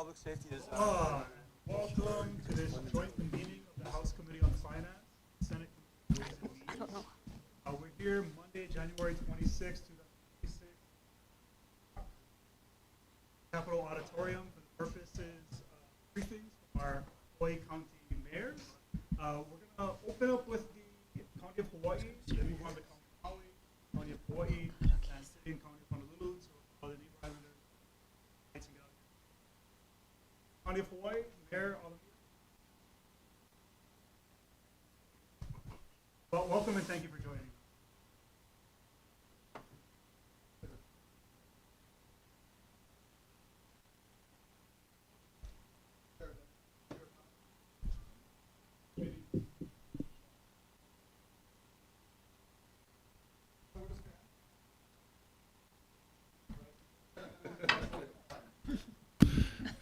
Public Safety is. Welcome to this joint convening of the House Committee on Finance, Senate Committee on Ways and Means. We're here Monday, January 26, 2026. Capitol Auditorium for the purposes of briefings from our Hawaii County mayors. We're going to open up with the County of Hawaii, then move on to County of Maui, County of Hawaii, and City and County of Honolulu. So all the neighbor islanders. County of Hawaii, Mayor Alameda. Well, welcome and thank you for joining.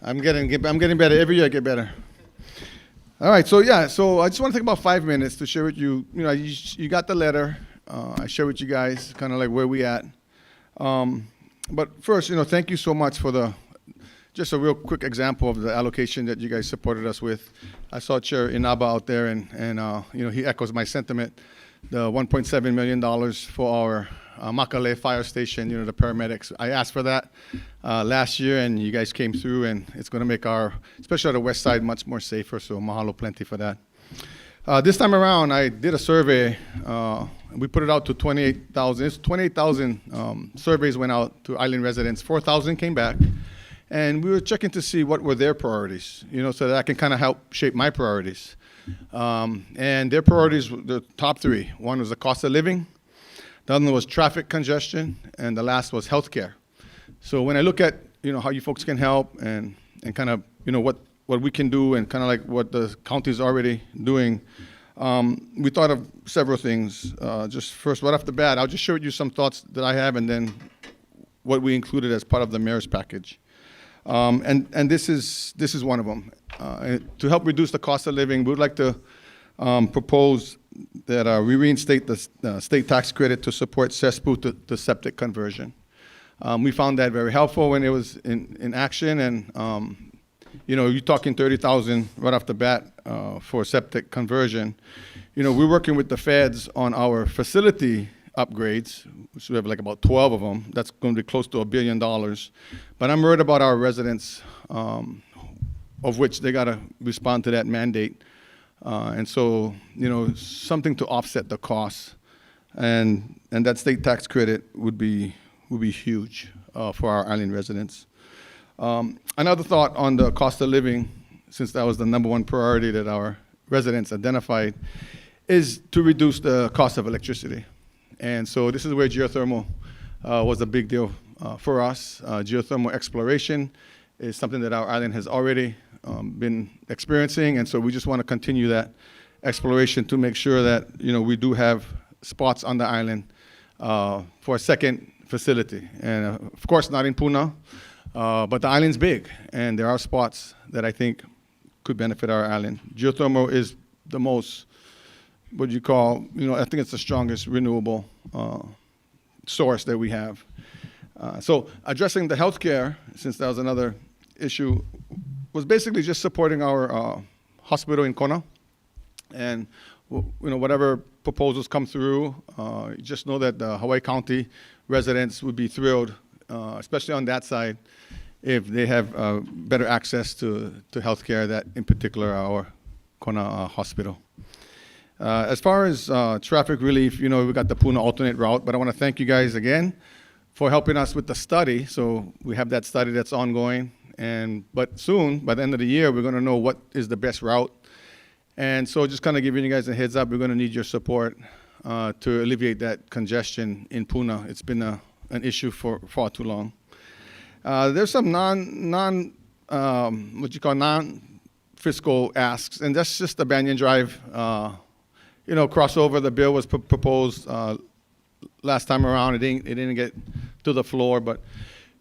I'm getting better. Every year I get better. All right, so I just want to take about 5 minutes to share with you. You got the letter. I share with you guys kind of like where we at. But first, thank you so much for just a real quick example of the allocation that you guys supported us with. I saw Chair Inaba out there, and he echoes my sentiment. The $1.7 million for our Makale fire station, the paramedics. I asked for that last year, and you guys came through, and it's going to make especially the west side, much more safer, so mahalo plenty for that. This time around, I did a survey. We put it out to 28,000. 28,000 surveys went out to island residents. 4,000 came back, and we were checking to see what were their priorities, so that I can kind of help shape my priorities. And their priorities were the top three. One was the cost of living. The other one was traffic congestion, and the last was healthcare. So when I look at how you folks can help and kind of what we can do and kind of like what the county is already doing, we thought of several things. Just first, right off the bat, I'll just share with you some thoughts that I have, and then what we included as part of the mayor's package. And this is one of them. To help reduce the cost of living, we would like to propose that we reinstate the state tax credit to support cesspool to septic conversion. We found that very helpful when it was in action, and you're talking 30,000 right off the bat for septic conversion. We're working with the feds on our facility upgrades, which we have like about 12 of them. That's going to be close to $1 billion. But I'm worried about our residents, of which they got to respond to that mandate. And so, something to offset the costs, and that state tax credit would be huge for our island residents. Another thought on the cost of living, since that was the number one priority that our residents identified, is to reduce the cost of electricity. And so this is where geothermal was a big deal for us. Geothermal exploration is something that our island has already been experiencing, and so we just want to continue that exploration to make sure that we do have spots on the island for a second facility. And of course not in Puna, but the island's big, and there are spots that I think could benefit our island. Geothermal is the most, I think it's the strongest renewable source that we have. So addressing the healthcare, since that was another issue, was basically just supporting our hospital in Kona, and whatever proposals come through, just know that the Hawaii County residents would be thrilled, especially on that side, if they have better access to healthcare, that in particular our Kona hospital. As far as traffic relief, we got the Puna alternate route, but I want to thank you guys again for helping us with the study. So we have that study that's ongoing. But soon, by the end of the year, we're going to know what is the best route. And so just kind of giving you guys a heads up, we're going to need your support to alleviate that congestion in Puna. It's been an issue for far too long. There's some non-fiscal asks, and that's just the Banyan Drive, crossover. The bill was proposed last time around. It didn't get to the floor, but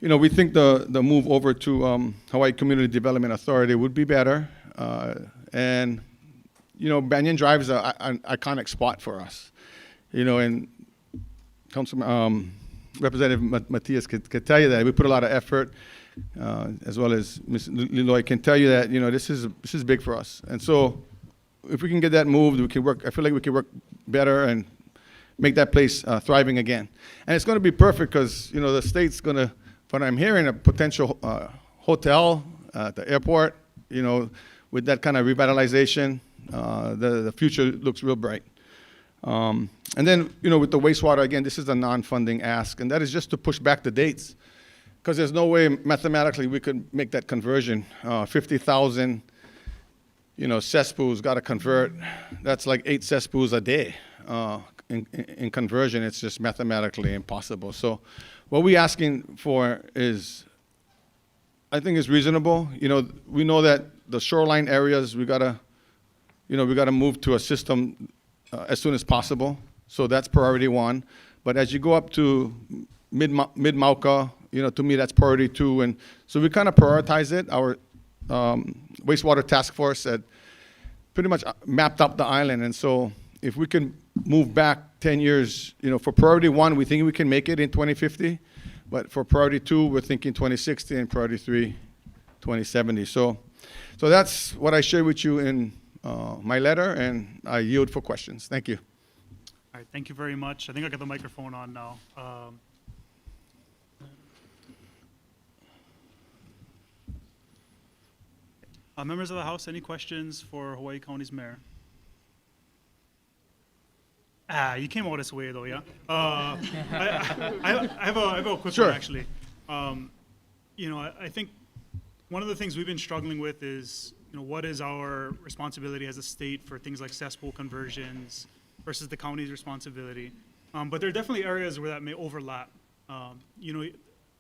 we think the move over to Hawaii Community Development Authority would be better. And Banyan Drive is an iconic spot for us. And Councilman Representative Matias could tell you that we put a lot of effort as well as Ms. Leloy can tell you that, this is big for us. And so if we can get that moved, we can work, I feel like we can work better and make that place thriving again. And it's going to be perfect because, the state's going to, from what I'm hearing, a potential hotel at the airport, with that kind of revitalization, the future looks real bright. And then, with the wastewater, again, this is a non-funding ask, and that is just to push back the dates, because there's no way mathematically we could make that conversion. 50,000, cesspools got to convert. That's like 8 cesspools a day. In conversion, it's just mathematically impossible. So what we're asking for is, I think is reasonable. We know that the shoreline areas, we gotta move to a system as soon as possible. So that's priority 1. But as you go up to mid-Mauka, to me that's priority 2. And so we kind of prioritize it. Our wastewater task force had pretty much mapped up the island. And so if we can move back 10 years, for priority 1, we think we can make it in 2050. But for priority 2, we're thinking 2060, and priority 3, 2070. So that's what I shared with you in my letter, and I yield for questions. Thank you. All right, thank you very much. I think I got the microphone on now. Members of the House, any questions for Hawaii County's mayor? You came all this way, though, yeah? I have a quick one, actually. I think one of the things we've been struggling with is, what is our responsibility as a state for things like cesspool conversions versus the county's responsibility? But there are definitely areas where that may overlap.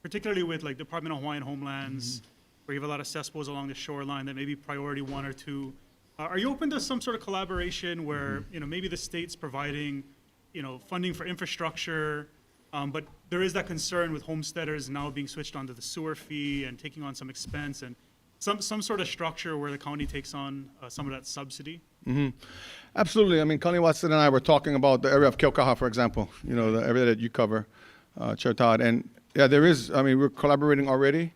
Particularly with like Department of Hawaiian Homelands, where you have a lot of cesspools along the shoreline that may be priority 1 or 2. Are you open to some sort of collaboration where, maybe the state's providing, funding for infrastructure, but there is that concern with homesteaders now being switched onto the sewer fee and taking on some expense, and some sort of structure where the county takes on some of that subsidy? Absolutely. I mean, Connie Watson and I were talking about the area of Keaukaha, for example, the area that you cover, Chair Todd. And yeah, we're collaborating already.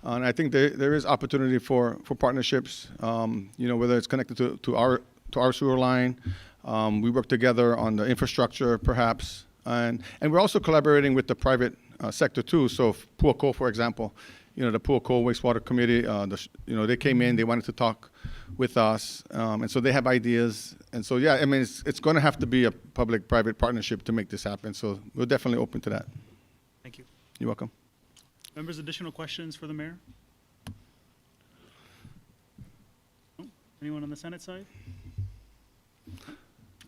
And I think there is opportunity for partnerships, whether it's connected to our sewer line. We work together on the infrastructure, perhaps. And we're also collaborating with the private sector, too. So Puako, for example, the Puako Wastewater Committee, they came in, they wanted to talk with us. And so they have ideas. And so, yeah, I mean, it's going to have to be a public-private partnership to make this happen. So we're definitely open to that. Thank you. You're welcome. Members, additional questions for the mayor? Oh, anyone on the Senate side?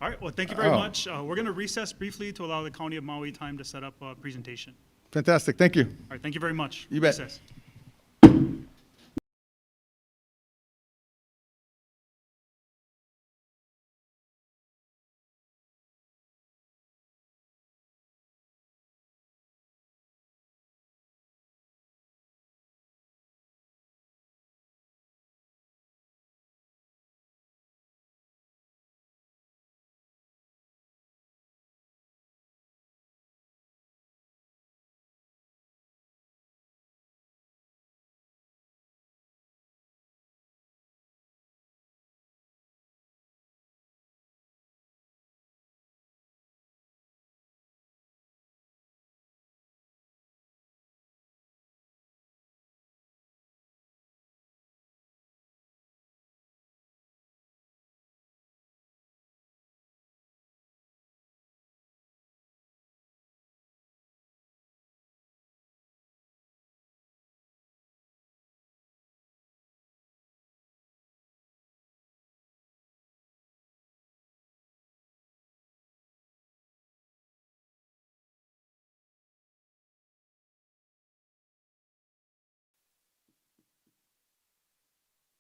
All right, well, thank you very much. We're going to recess briefly to allow the County of Maui time to set up a presentation. Fantastic. Thank you. All right, thank you very much. You bet. Recess.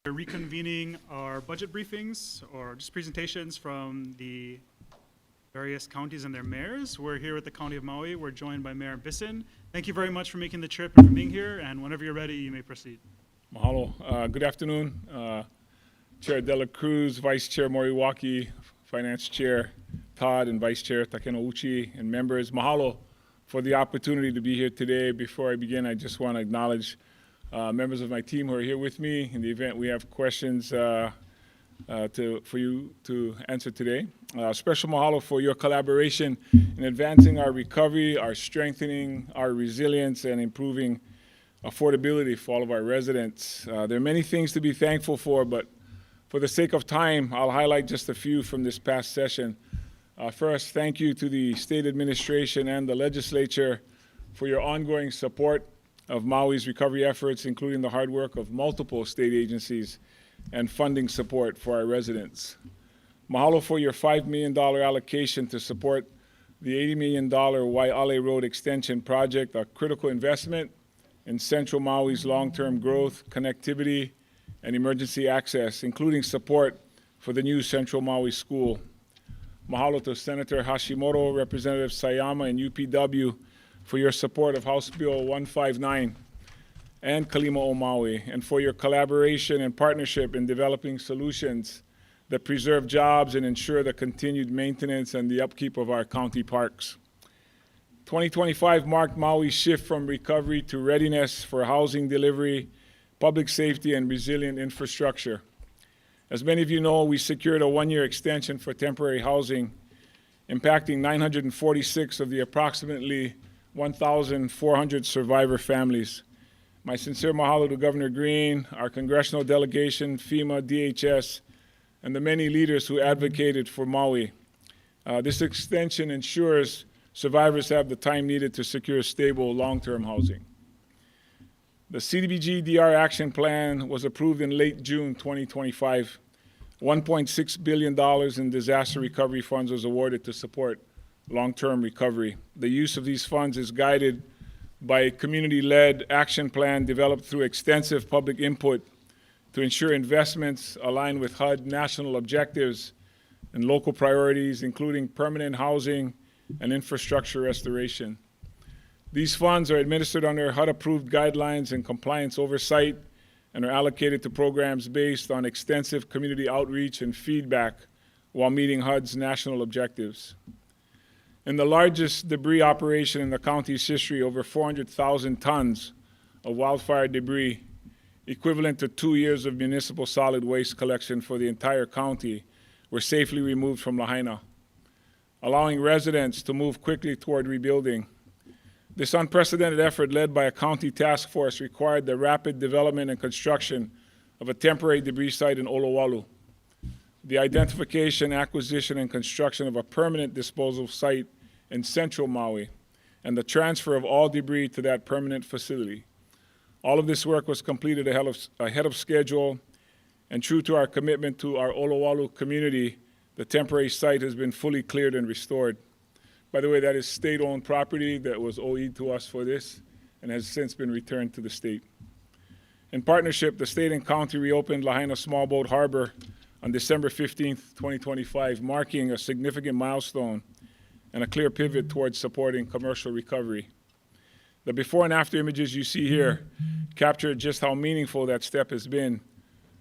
We're reconvening our budget briefings or just presentations from the various counties and their mayors. We're here with the County of Maui. We're joined by Mayor Bissen. Thank you very much for making the trip and for being here. And whenever you're ready, you may proceed. Mahalo. Good afternoon. Chair Dela Cruz, Vice Chair Moriwaki, Finance Chair Todd, and Vice Chair Takenouchi, and members. Mahalo for the opportunity to be here today. Before I begin, I just want to acknowledge members of my team who are here with me. In the event we have questions for you to answer today. Special mahalo for your collaboration in advancing our recovery, our strengthening our resilience, and improving affordability for all of our residents. There are many things to be thankful for, but for the sake of time, I'll highlight just a few from this past session. First, thank you to the state administration and the legislature for your ongoing support of Maui's recovery efforts, including the hard work of multiple state agencies and funding support for our residents. Mahalo for your $5 million allocation to support the $80 million Waiale Road Extension project, a critical investment in Central Maui's long-term growth, connectivity, and emergency access, including support for the new Central Maui School. Mahalo to Senator Hashimoto, Representative Sayama, and UPW for your support of House Bill 159 and Kalima o Maui, and for your collaboration and partnership in developing solutions that preserve jobs and ensure the continued maintenance and the upkeep of our county parks. 2025 marked Maui's shift from recovery to readiness for housing delivery, public safety, and resilient infrastructure. As many of you know, we secured a one-year extension for temporary housing, impacting 946 of the approximately 1,400 survivor families. My sincere mahalo to Governor Green, our congressional delegation, FEMA, DHS, and the many leaders who advocated for Maui. This extension ensures survivors have the time needed to secure stable, long-term housing. The CDBG DR Action Plan was approved in late June 2025. $1.6 billion in disaster recovery funds was awarded to support long-term recovery. The use of these funds is guided by a community-led action plan developed through extensive public input to ensure investments align with HUD national objectives and local priorities, including permanent housing and infrastructure restoration. These funds are administered under HUD-approved guidelines and compliance oversight and are allocated to programs based on extensive community outreach and feedback while meeting HUD's national objectives. In the largest debris operation in the county's history, over 400,000 tons of wildfire debris, equivalent to 2 years of municipal solid waste collection for the entire county, were safely removed from Lahaina, allowing residents to move quickly toward rebuilding. This unprecedented effort, led by a county task force, required the rapid development and construction of a temporary debris site in Olowalu, the identification, acquisition, and construction of a permanent disposal site in Central Maui, and the transfer of all debris to that permanent facility. All of this work was completed ahead of schedule, and true to our commitment to our Olowalu community, the temporary site has been fully cleared and restored. By the way, that is state-owned property that was owed to us for this and has since been returned to the state. In partnership, the state and county reopened Lahaina Small Boat Harbor on December 15th, 2025, marking a significant milestone and a clear pivot towards supporting commercial recovery. The before and after images you see here capture just how meaningful that step has been,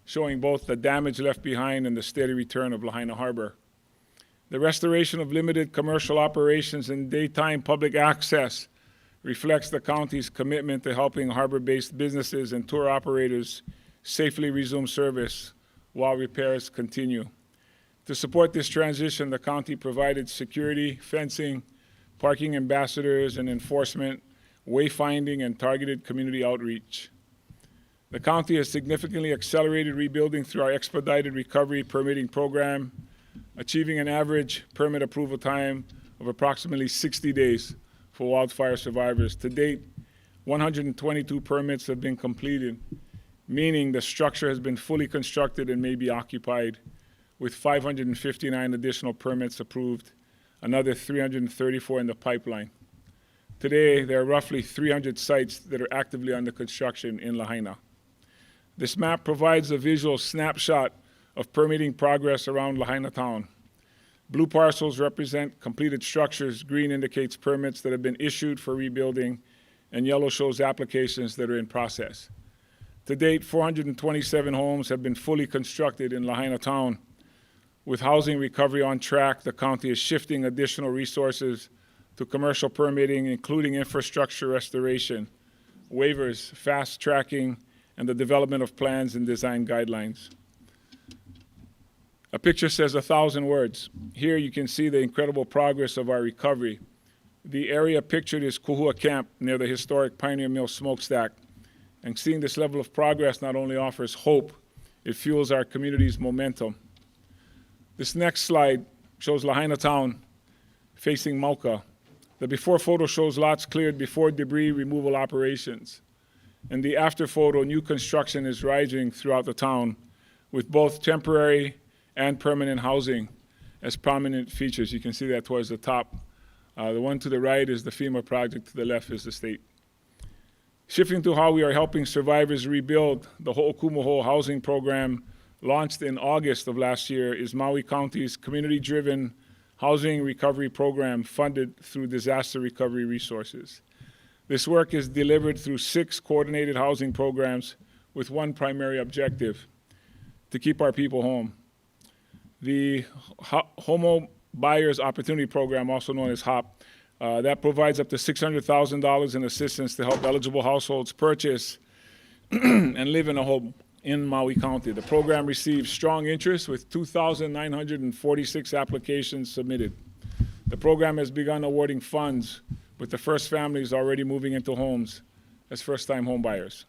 showing both the damage left behind and the steady return of Lahaina Harbor. The restoration of limited commercial operations and daytime public access reflects the county's commitment to helping harbor-based businesses and tour operators safely resume service while repairs continue. To support this transition, the county provided security, fencing, parking ambassadors and enforcement, wayfinding, and targeted community outreach. The county has significantly accelerated rebuilding through our expedited recovery permitting program, achieving an average permit approval time of approximately 60 days for wildfire survivors. To date, 122 permits have been completed, meaning the structure has been fully constructed and may be occupied, with 559 additional permits approved, another 334 in the pipeline. Today, there are roughly 300 sites that are actively under construction in Lahaina. This map provides a visual snapshot of permitting progress around Lahaina town. Blue parcels represent completed structures, green indicates permits that have been issued for rebuilding, and yellow shows applications that are in process. To date, 427 homes have been fully constructed in Lahaina town. With housing recovery on track, the county is shifting additional resources to commercial permitting, including infrastructure restoration, waivers, fast tracking, and the development of plans and design guidelines. A picture says 1,000 words. Here you can see the incredible progress of our recovery. The area pictured is Kuhua Camp near the historic Pioneer Mill smokestack. And seeing this level of progress not only offers hope, it fuels our community's momentum. This next slide shows Lahaina Town facing Mauka. The before photo shows lots cleared before debris removal operations. And the after photo, new construction is rising throughout the town with both temporary and permanent housing as prominent features. You can see that towards the top. The one to the right is the FEMA project, to the left is the state. Shifting to how we are helping survivors rebuild, the Ho'okumaho housing program launched in August of last year is Maui County's community-driven housing recovery program funded through disaster recovery resources. This work is delivered through 6 coordinated housing programs with one primary objective: to keep our people home. The Homo Buyers Opportunity Program, also known as HOP, that provides up to $600,000 in assistance to help eligible households purchase and live in a home in Maui County. The program received strong interest with 2,946 applications submitted. The program has begun awarding funds, with the first families already moving into homes as first-time home buyers.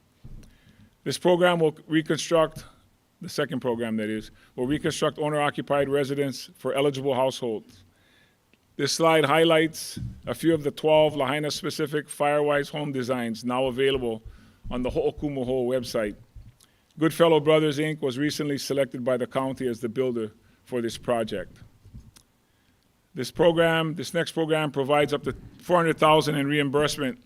This program will reconstruct, the second program that is, will reconstruct owner-occupied residence for eligible households. This slide highlights a few of the 12 Lahaina-specific Firewise home designs now available on the Ho'okumaho website. Goodfellow Brothers, Inc. was recently selected by the county as the builder for this project. This next program provides up to $400,000 in reimbursement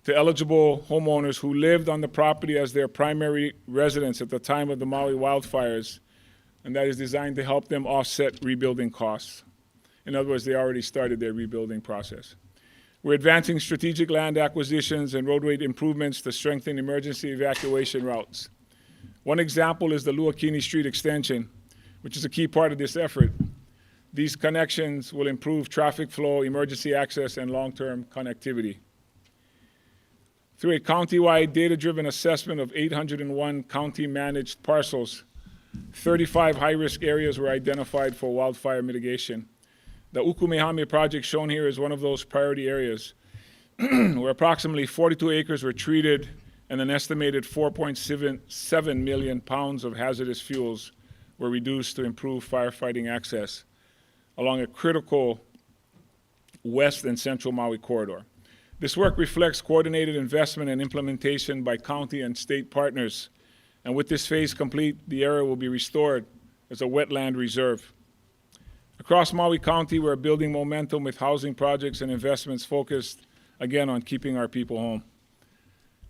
to eligible homeowners who lived on the property as their primary residence at the time of the Maui wildfires, and that is designed to help them offset rebuilding costs. In other words, they already started their rebuilding process. We're advancing strategic land acquisitions and roadway improvements to strengthen emergency evacuation routes. One example is the Luakini Street extension, which is a key part of this effort. These connections will improve traffic flow, emergency access, and long-term connectivity. Through a county-wide data-driven assessment of 801 county-managed parcels, 35 high-risk areas were identified for wildfire mitigation. The Ukumehame project shown here is one of those priority areas where approximately 42 acres were treated and an estimated 4.7 million pounds of hazardous fuels were reduced to improve firefighting access along a critical west and central Maui corridor. This work reflects coordinated investment and implementation by county and state partners. And with this phase complete, the area will be restored as a wetland reserve. Across Maui County, we're building momentum with housing projects and investments focused, again, on keeping our people home.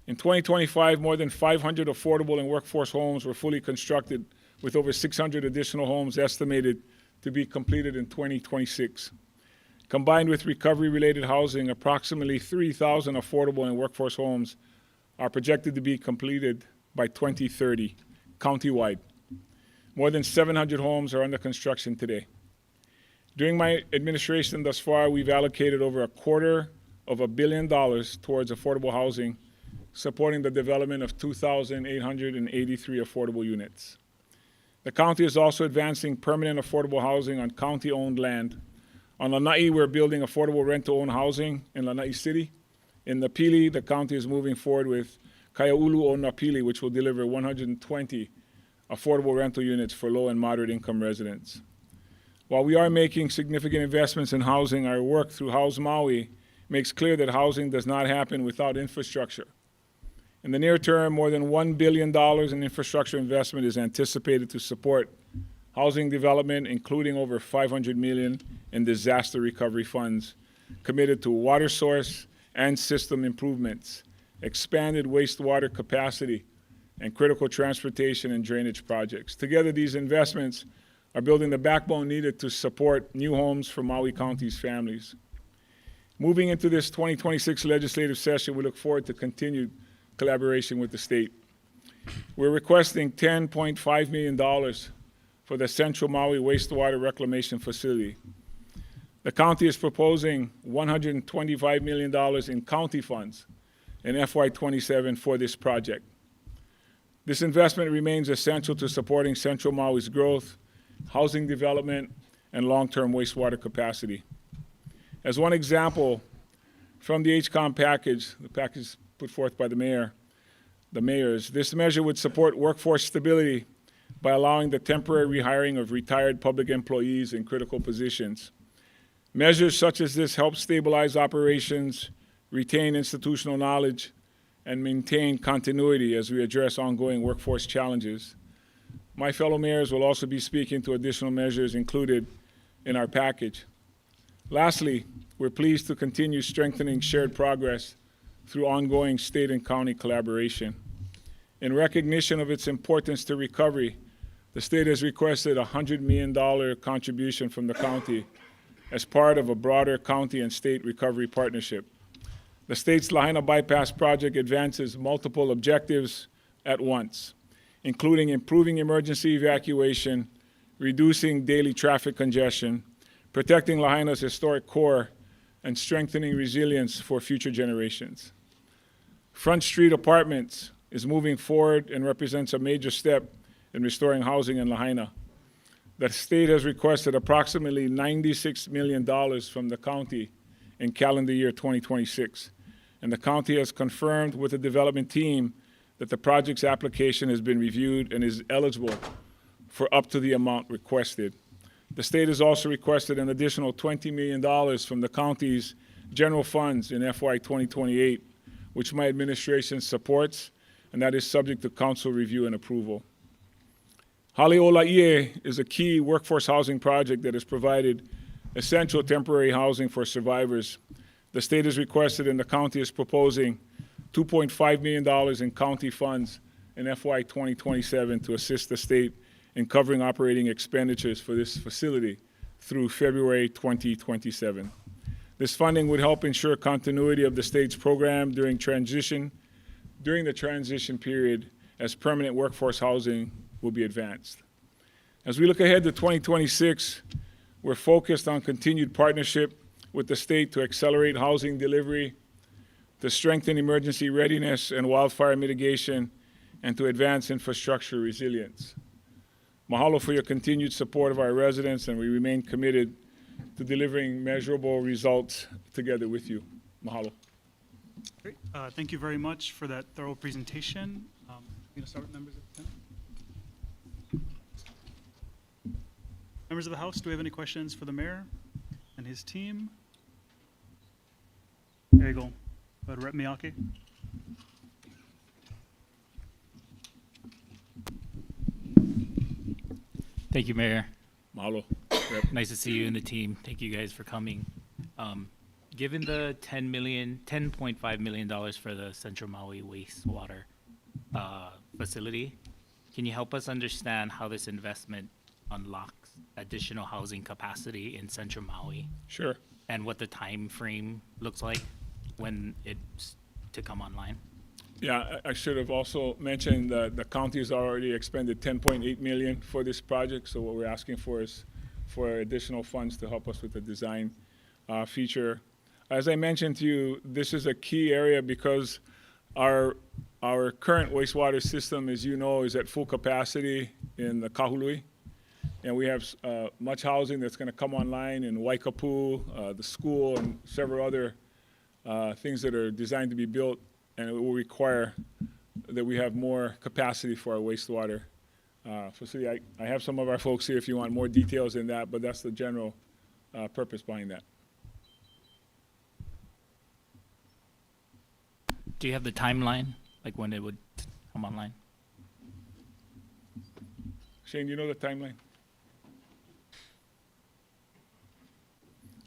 In 2025, more than 500 affordable and workforce homes were fully constructed, with over 600 additional homes estimated to be completed in 2026. Combined with recovery-related housing, approximately 3,000 affordable and workforce homes are projected to be completed by 2030, countywide. More than 700 homes are under construction today. During my administration thus far, we've allocated over $250 million towards affordable housing, supporting the development of 2,883 affordable units. The county is also advancing permanent affordable housing on county-owned land. On Lanai, we're building affordable rent-to-own housing in Lanai City. In Napili, the county is moving forward with Kaiaulu o Napili, which will deliver 120 affordable rental units for low and moderate income residents. While we are making significant investments in housing, our work through House Maui makes clear that housing does not happen without infrastructure. In the near term, more than $1 billion in infrastructure investment is anticipated to support housing development, including over $500 million in disaster recovery funds committed to water source and system improvements, expanded wastewater capacity, and critical transportation and drainage projects. Together, these investments are building the backbone needed to support new homes for Maui County's families. Moving into this 2026 legislative session, we look forward to continued collaboration with the state. We're requesting $10.5 million for the Central Maui Wastewater Reclamation Facility. The county is proposing $125 million in county funds in FY27 for this project. This investment remains essential to supporting Central Maui's growth, housing development, and long-term wastewater capacity. As one example, from the HCOM package, the package put forth by the mayors, this measure would support workforce stability by allowing the temporary rehiring of retired public employees in critical positions. Measures such as this help stabilize operations, retain institutional knowledge, and maintain continuity as we address ongoing workforce challenges. My fellow mayors will also be speaking to additional measures included in our package. Lastly, we're pleased to continue strengthening shared progress through ongoing state and county collaboration. In recognition of its importance to recovery, the state has requested a $100 million contribution from the county as part of a broader county and state recovery partnership. The state's Lahaina Bypass Project advances multiple objectives at once, including improving emergency evacuation, reducing daily traffic congestion, protecting Lahaina's historic core, and strengthening resilience for future generations. Front Street Apartments is moving forward and represents a major step in restoring housing in Lahaina. The state has requested approximately $96 million from the county in calendar year 2026, and the county has confirmed with the development team that the project's application has been reviewed and is eligible for up to the amount requested. The state has also requested an additional $20 million from the county's general funds in FY 2028, which my administration supports, and that is subject to council review and approval. Haleolaie is a key workforce housing project that has provided essential temporary housing for survivors. The state has requested and the county is proposing $2.5 million in county funds in FY 2027 to assist the state in covering operating expenditures for this facility through February 2027. This funding would help ensure continuity of the state's program during the transition period as permanent workforce housing will be advanced. As we look ahead to 2026, we're focused on continued partnership with the state to accelerate housing delivery, to strengthen emergency readiness and wildfire mitigation, and to advance infrastructure resilience. Mahalo for your continued support of our residents, and we remain committed to delivering measurable results together with you. Mahalo. Great. Thank you very much for that thorough presentation. I'm going to start with members of the panel. Members of the House, do we have any questions for the mayor and his team? There you go. Rep Miyake. Thank you, Mayor. Mahalo. Nice to see you and the team. Thank you guys for coming. Given the $10.5 million for the Central Maui wastewater facility, can you help us understand how this investment unlocks additional housing capacity in Central Maui? Sure. And what the time frame looks like when it's to come online? Yeah, I should have also mentioned that the county has already expended $10.8 million for this project. So what we're asking for is for additional funds to help us with the design feature. As I mentioned to you, this is a key area because our current wastewater system, as you know, is at full capacity in the Kahului. And we have much housing that's going to come online in Waikapu, the school, and several other things that are designed to be built, and it will require that we have more capacity for our wastewater facility. I have some of our folks here if you want more details in that, but that's the general purpose behind that. Do you have the timeline, like when it would come online? Shane, do you know the timeline?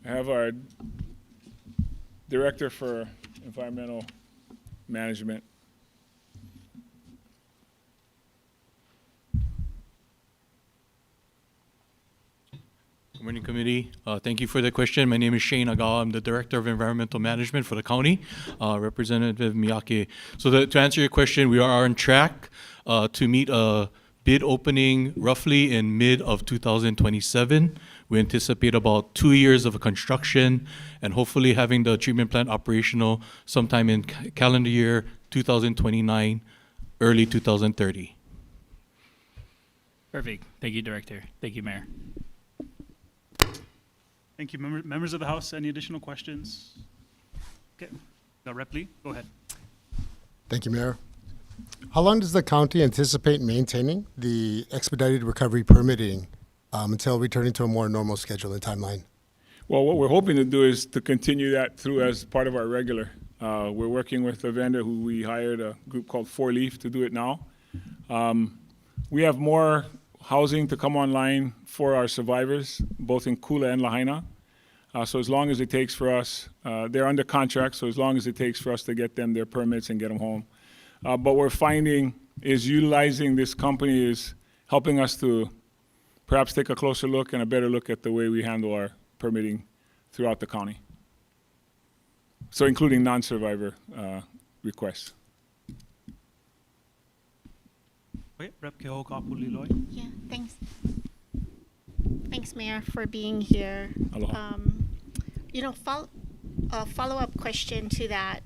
I have our Director for Environmental Management. Good morning, committee. Thank you for the question. My name is Shane Agawa. I'm the Director of Environmental Management for the county, Representative Miyake. So to answer your question, we are on track to meet a bid opening roughly in mid of 2027 We anticipate about 2 years of construction and hopefully having the treatment plant operational sometime in calendar year 2029, early 2030. Perfect. Thank you, Director. Thank you, Mayor. Thank you. Members of the House, any additional questions? Okay. Rep Lee, go ahead. Thank you, Mayor. How long does the county anticipate maintaining the expedited recovery permitting until returning to a more normal schedule and timeline? Well, what we're hoping to do is to continue that through as part of our regular. We're working with a vendor who we hired, a group called Four Leaf, to do it now. We have more housing to come online for our survivors, both in Kula and Lahaina. So as long as it takes for us, they're under contract, so as long as it takes for us to get them their permits and get them home. But we're finding is utilizing this company is helping us to perhaps take a closer look and a better look at the way we handle our permitting throughout the county. So including non-survivor requests. Okay, Rep Kehoe-Kapoliloi. Yeah, thanks. Thanks, Mayor, for being here. Aloha. You know, follow-up question to that.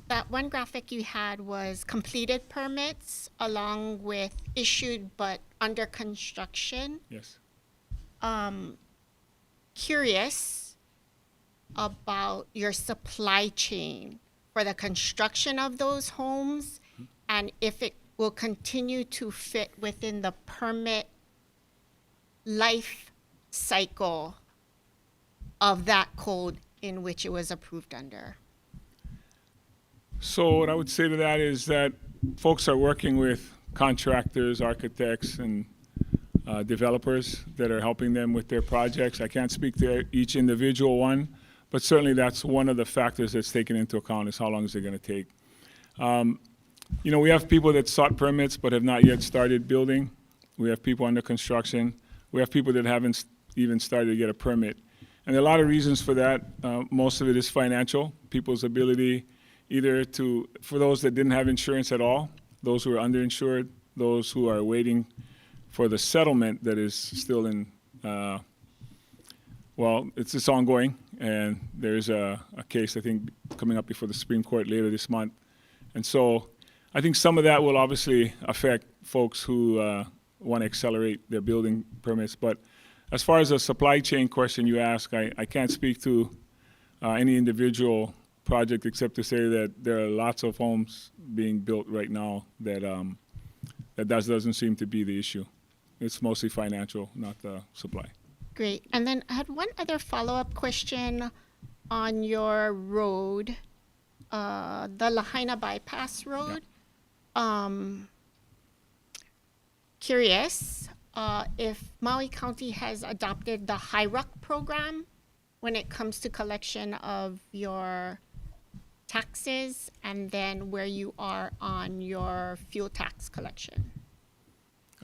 That one graphic you had was completed permits along with issued but under construction. Yes. Curious about your supply chain for the construction of those homes and if it will continue to fit within the permit life cycle of that code in which it was approved under. So what I would say to that is that folks are working with contractors, architects, and developers that are helping them with their projects. I can't speak to each individual one, but certainly that's one of the factors that's taken into account is how long is it going to take. You know, we have people that sought permits but have not yet started building. We have people under construction. We have people that haven't even started to get a permit. And there are a lot of reasons for that. Most of it is financial, people's ability either to, for those that didn't have insurance at all, those who are underinsured, those who are waiting for the settlement that is still in, well, it's ongoing, and there's a case, I think, coming up before the Supreme Court later this month. And so I think some of that will obviously affect folks who want to accelerate their building permits. But as far as the supply chain question you ask, I can't speak to any individual project except to say that there are lots of homes being built right now that that doesn't seem to be the issue. It's mostly financial, not the supply. Great. And then I had one other follow-up question on your road, the Lahaina Bypass Road. Curious if Maui County has adopted the HIRUC program when it comes to collection of your taxes and then where you are on your fuel tax collection.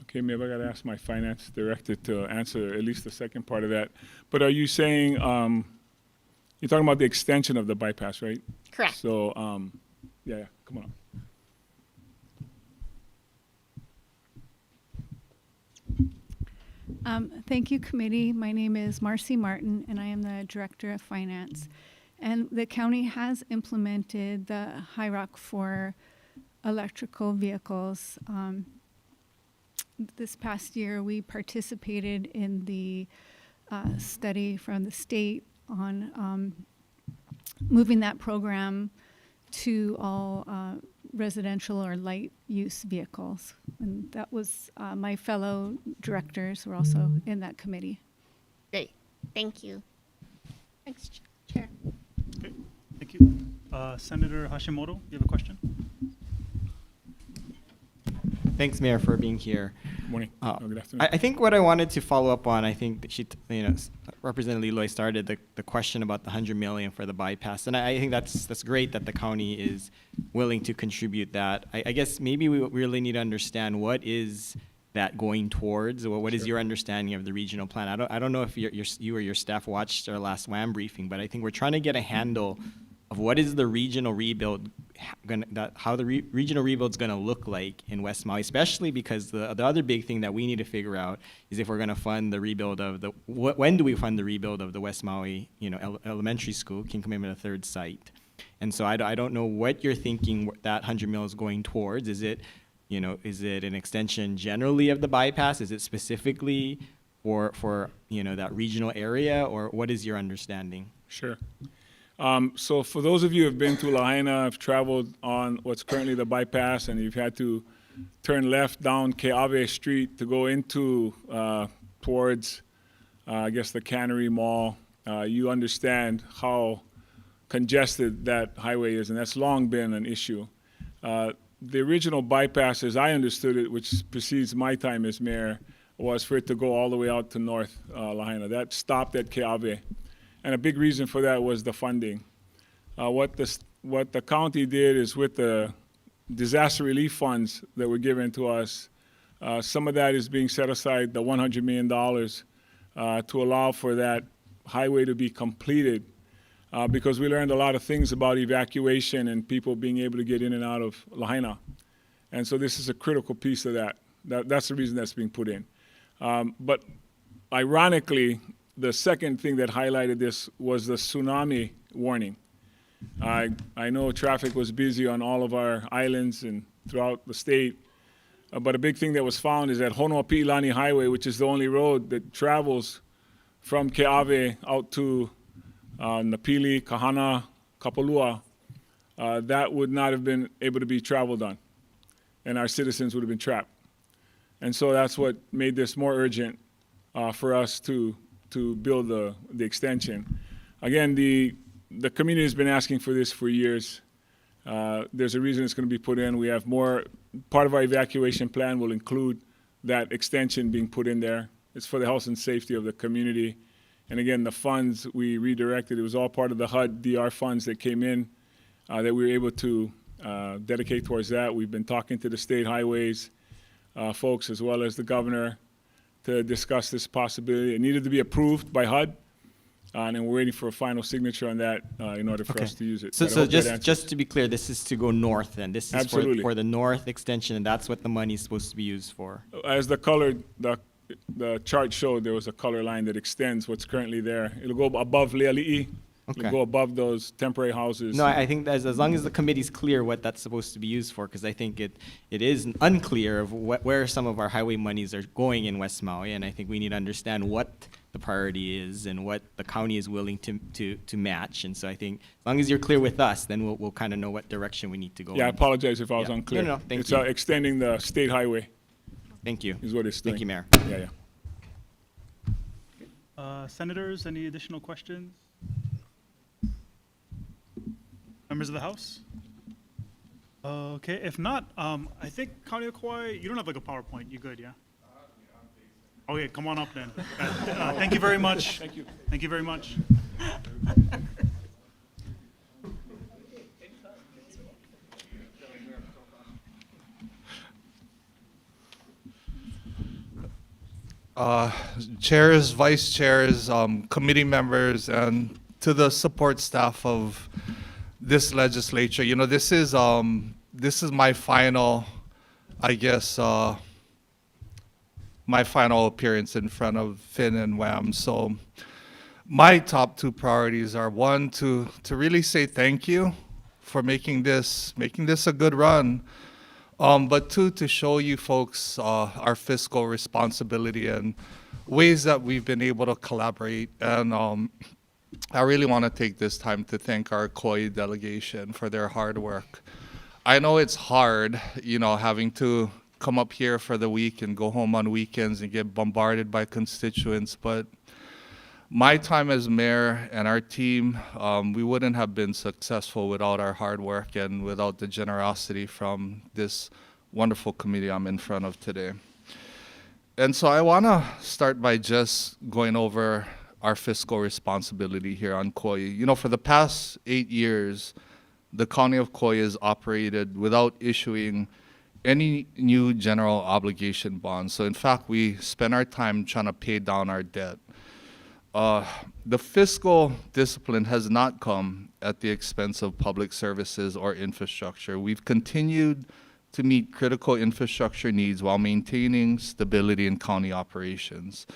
Okay, maybe I got to ask my finance director to answer at least the second part of that. But are you saying, you're talking about the extension of the bypass, right? Correct. So, yeah, come on. Thank you, committee. My name is Marcy Martin, and I am the Director of Finance. And the county has implemented the HIRUC for electrical vehicles. This past year, we participated in the study from the state on moving that program to all residential or light use vehicles. And that was my fellow directors were also in that committee. Great. Thank you. Thanks, Chair. Okay, thank you. Senator Hashimoto, you have a question? Thanks, Mayor, for being here. Good morning. Good afternoon. I think what I wanted to follow up on, I think that Representative Leloy started the question about the $100 million for the bypass, and I think that's great that the county is willing to contribute that. I guess maybe we really need to understand what is that going towards, or what is your understanding of the regional plan? I don't know if you or your staff watched our last WAM briefing, but I think we're trying to get a handle what is the regional rebuild how the regional rebuild's going to look like in West Maui, especially because the other big thing that we need to figure out is if we're going to fund the rebuild of when do we fund the rebuild of the West Maui, elementary school, King Kamehameha III site. And so I don't know what you're thinking that 100 mil is going towards. Is it an extension generally of the bypass? Is it specifically for that regional area, or what is your understanding? Sure. So for those of you who have been to Lahaina, have traveled on what's currently the bypass, and you've had to turn left down Keawe Street to go into towards, I guess, the Cannery Mall, you understand how congested that highway is, and that's long been an issue. The original bypass, as I understood it, which precedes my time as mayor, was for it to go all the way out to North Lahaina. That stopped at Keawe. And a big reason for that was the funding. What the county did is with the disaster relief funds that were given to us, some of that is being set aside, the $100 million, to allow for that highway to be completed, because we learned a lot of things about evacuation and people being able to get in and out of Lahaina. And so this is a critical piece of that. That's the reason that's being put in. But ironically, the second thing that highlighted this was the tsunami warning. I know traffic was busy on all of our islands and throughout the state, but a big thing that was found is that Honoapi'ilani Highway, which is the only road that travels from Keawe out to Napili, Kahana, Kapalua, that would not have been able to be traveled on, and our citizens would have been trapped. And so that's what made this more urgent for us to build the extension. Again, the community has been asking for this for years. There's a reason it's going to be put in. We have more, part of our evacuation plan will include that extension being put in there. It's for the health and safety of the community. And again, the funds we redirected, it was all part of the HUD-DR funds that came in that we were able to dedicate towards that. We've been talking to the state highways folks as well as the governor to discuss this possibility. It needed to be approved by HUD, and we're waiting for a final signature on that in order for us to use it. So, But I hope that just to be clear, this is to go north then. This is Absolutely. for the north extension, and that's what the money is supposed to be used for. As the color, the chart showed, there was a color line that extends what's currently there. It'll go above Leali'i. Okay. It'll go above those temporary houses. No, I think as long as the committee's clear what that's supposed to be used for, because I think it is unclear of where some of our highway monies are going in West Maui, and I think we need to understand what the priority is and what the county is willing to match. And so I think as long as you're clear with us, then we'll kind of know what direction we need to go. Yeah, I in. apologize if I was Yeah. unclear. No, thank it's you. Extending the state highway Thank you. is what it's doing. Thank you, Mayor. Yeah. Senators, any additional questions? Members of the House? Okay, if not, I think County of Kauai, you don't have like a PowerPoint, you good, yeah? Okay, come on up then. Thank you very much. Thank you. Thank you very much. Chairs, vice chairs, committee members, and to the support staff of this legislature. You know, this is my final, I guess, my final appearance in front of FIN-WAM. So my top two priorities are, one, to really say thank you for making this a good run. But two, to show you folks our fiscal responsibility and ways that we've been able to collaborate. And I really want to take this time to thank our Kauai delegation for their hard work. I know it's hard, you know, having to come up here for the week and go home on weekends and get bombarded by constituents, but my time as mayor and our team, we wouldn't have been successful without our hard work and without the generosity from this wonderful committee I'm in front of today. And so I want to start by just going over our fiscal responsibility here on Kauai. You know, for the past 8 years, the County of Kauai has operated without issuing any new general obligation bonds. So in fact, we spend our time trying to pay down our debt. The fiscal discipline has not come at the expense of public services or infrastructure. We've continued to meet critical infrastructure needs while maintaining stability in county operations.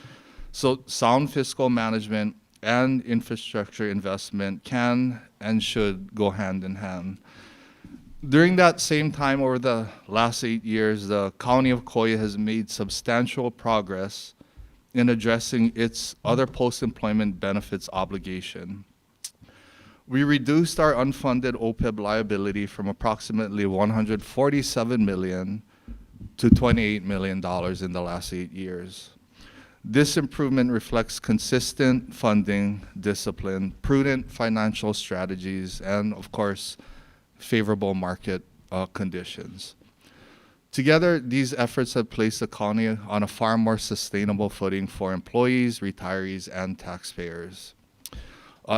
So sound fiscal management and infrastructure investment can and should go hand in hand. During that same time, over the last 8 years, the County of Kauai has made substantial progress in addressing its other post-employment benefits obligation. We reduced our unfunded OPEB liability from approximately $147 million to $28 million in the last 8 years. This improvement reflects consistent funding discipline, prudent financial strategies, and of course, favorable market conditions. Together, these efforts have placed the county on a far more sustainable footing for employees, retirees, and taxpayers.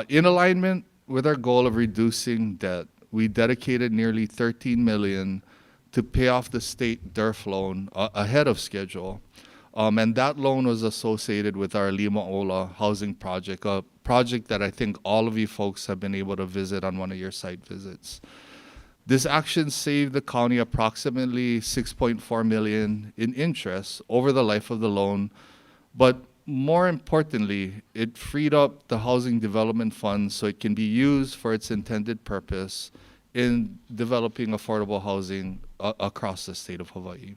In alignment with our goal of reducing debt, we dedicated nearly $13 million to pay off the state DERF loan ahead of schedule. And that loan was associated with our Lima Ola housing project, a project that I think all of you folks have been able to visit on one of your site visits. This action saved the county approximately $6.4 million in interest over the life of the loan, but more importantly, it freed up the housing development fund so it can be used for its intended purpose in developing affordable housing across the state of Hawaii.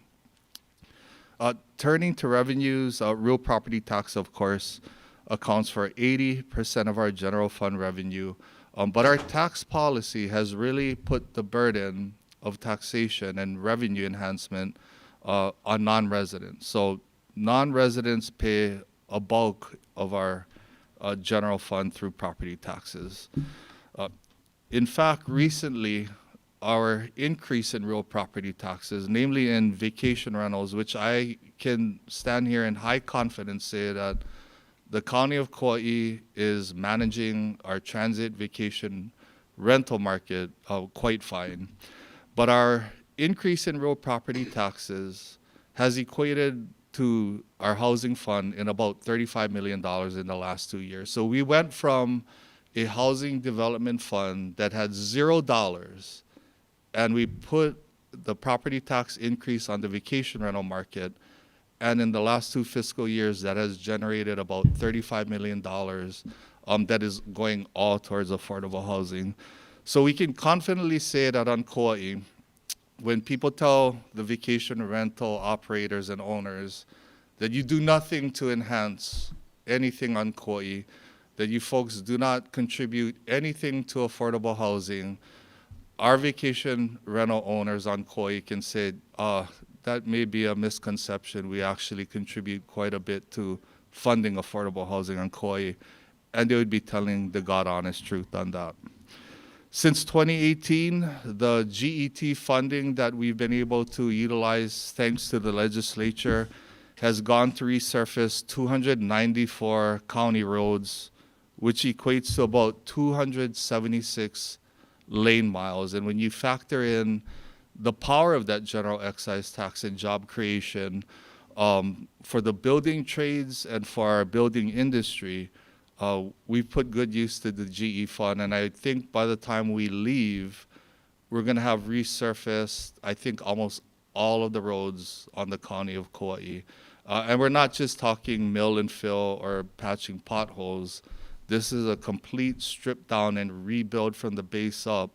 Turning to revenues, real property tax, of course, accounts for 80% of our general fund revenue. But our tax policy has really put the burden of taxation and revenue enhancement on non-residents. So non-residents pay a bulk of our general fund through property taxes. In fact, recently, our increase in real property taxes, namely in vacation rentals, which I can stand here in high confidence say that the County of Kauai is managing our transit vacation rental market quite fine. But our increase in real property taxes has equated to our housing fund in about $35 million in the last 2 years. So we went from a housing development fund that had $0, and we put the property tax increase on the vacation rental market, and in the last 2 fiscal years, that has generated about $35 million that is going all towards affordable housing. So we can confidently say that on Kauai, when people tell the vacation rental operators and owners that you do nothing to enhance anything on Kauai, that you folks do not contribute anything to affordable housing, our vacation rental owners on Kauai can say, that may be a misconception. We actually contribute quite a bit to funding affordable housing on Kauai, and they would be telling the God honest truth on that. Since 2018, the GET funding that we've been able to utilize thanks to the legislature has gone to resurface 294 county roads, which equates to about 276 lane miles. And when you factor in the power of that general excise tax and job creation for the building trades and for our building industry, we've put good use to the GE fund. And I think by the time we leave, we're going to have resurfaced, I think, almost all of the roads on the County of Kauai. And we're not just talking mill and fill or patching potholes. This is a complete strip down and rebuild from the base up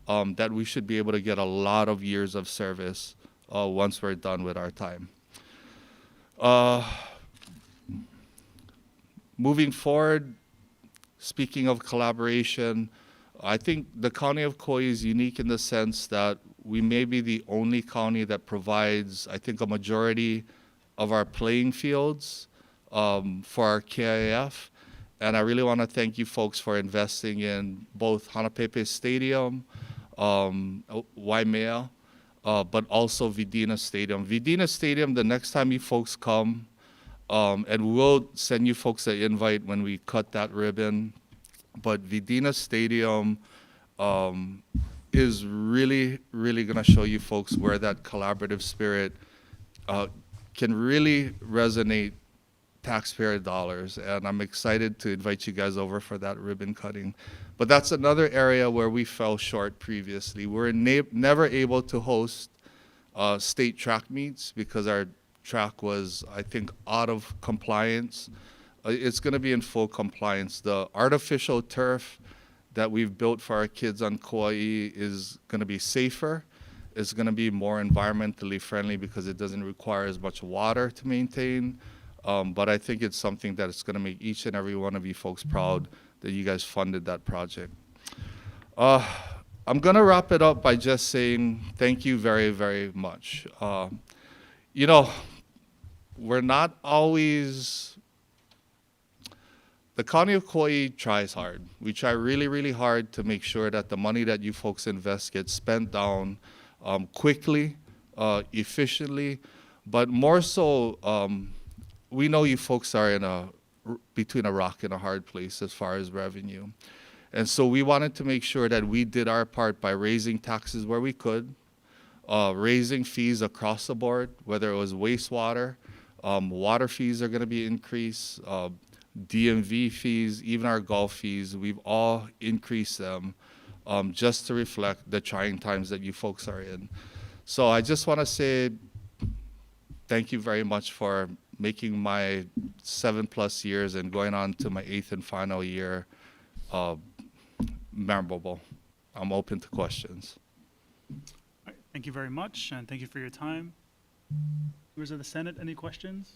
that we should be able to get a lot of years of service once we're done with our time. Moving forward, speaking of collaboration, I think the County of Kauai is unique in the sense that we may be the only county that provides, I think, a majority of our playing fields for our KIF. And I really want to thank you folks for investing in both Hanapepe Stadium, Waimea, but also Vidina Stadium. Vidina Stadium, the next time you folks come, and we'll send you folks an invite when we cut that ribbon. But Vidina Stadium is really, really going to show you folks where that collaborative spirit can really resonate taxpayer dollars, and I'm excited to invite you guys over for that ribbon cutting. But that's another area where we fell short previously. We were never able to host state track meets because our track was, I think, out of compliance. It's going to be in full compliance. The artificial turf that we've built for our kids on Kauai is going to be safer. It's going to be more environmentally friendly because it doesn't require as much water to maintain. But I think it's something that is going to make each and every one of you folks proud that you guys funded that project. I'm going to wrap it up by just saying thank you very, very much. You know, we're not always, the County of Kauai tries hard. We try really, really hard to make sure that the money that you folks invest gets spent down quickly, efficiently, but more so, we know you folks are in between a rock and a hard place as far as revenue. And so we wanted to make sure that we did our part by raising taxes where we could, raising fees across the board, whether it was wastewater, water fees are going to be increased, DMV fees, even our golf fees, we've all increased them just to reflect the trying times that you folks are in. So I just want to say thank you very much for making my 7+ years and going on to my 8th and final year memorable. I'm open to questions. All right, thank you very much, and thank you for your time. Members of the Senate, any questions?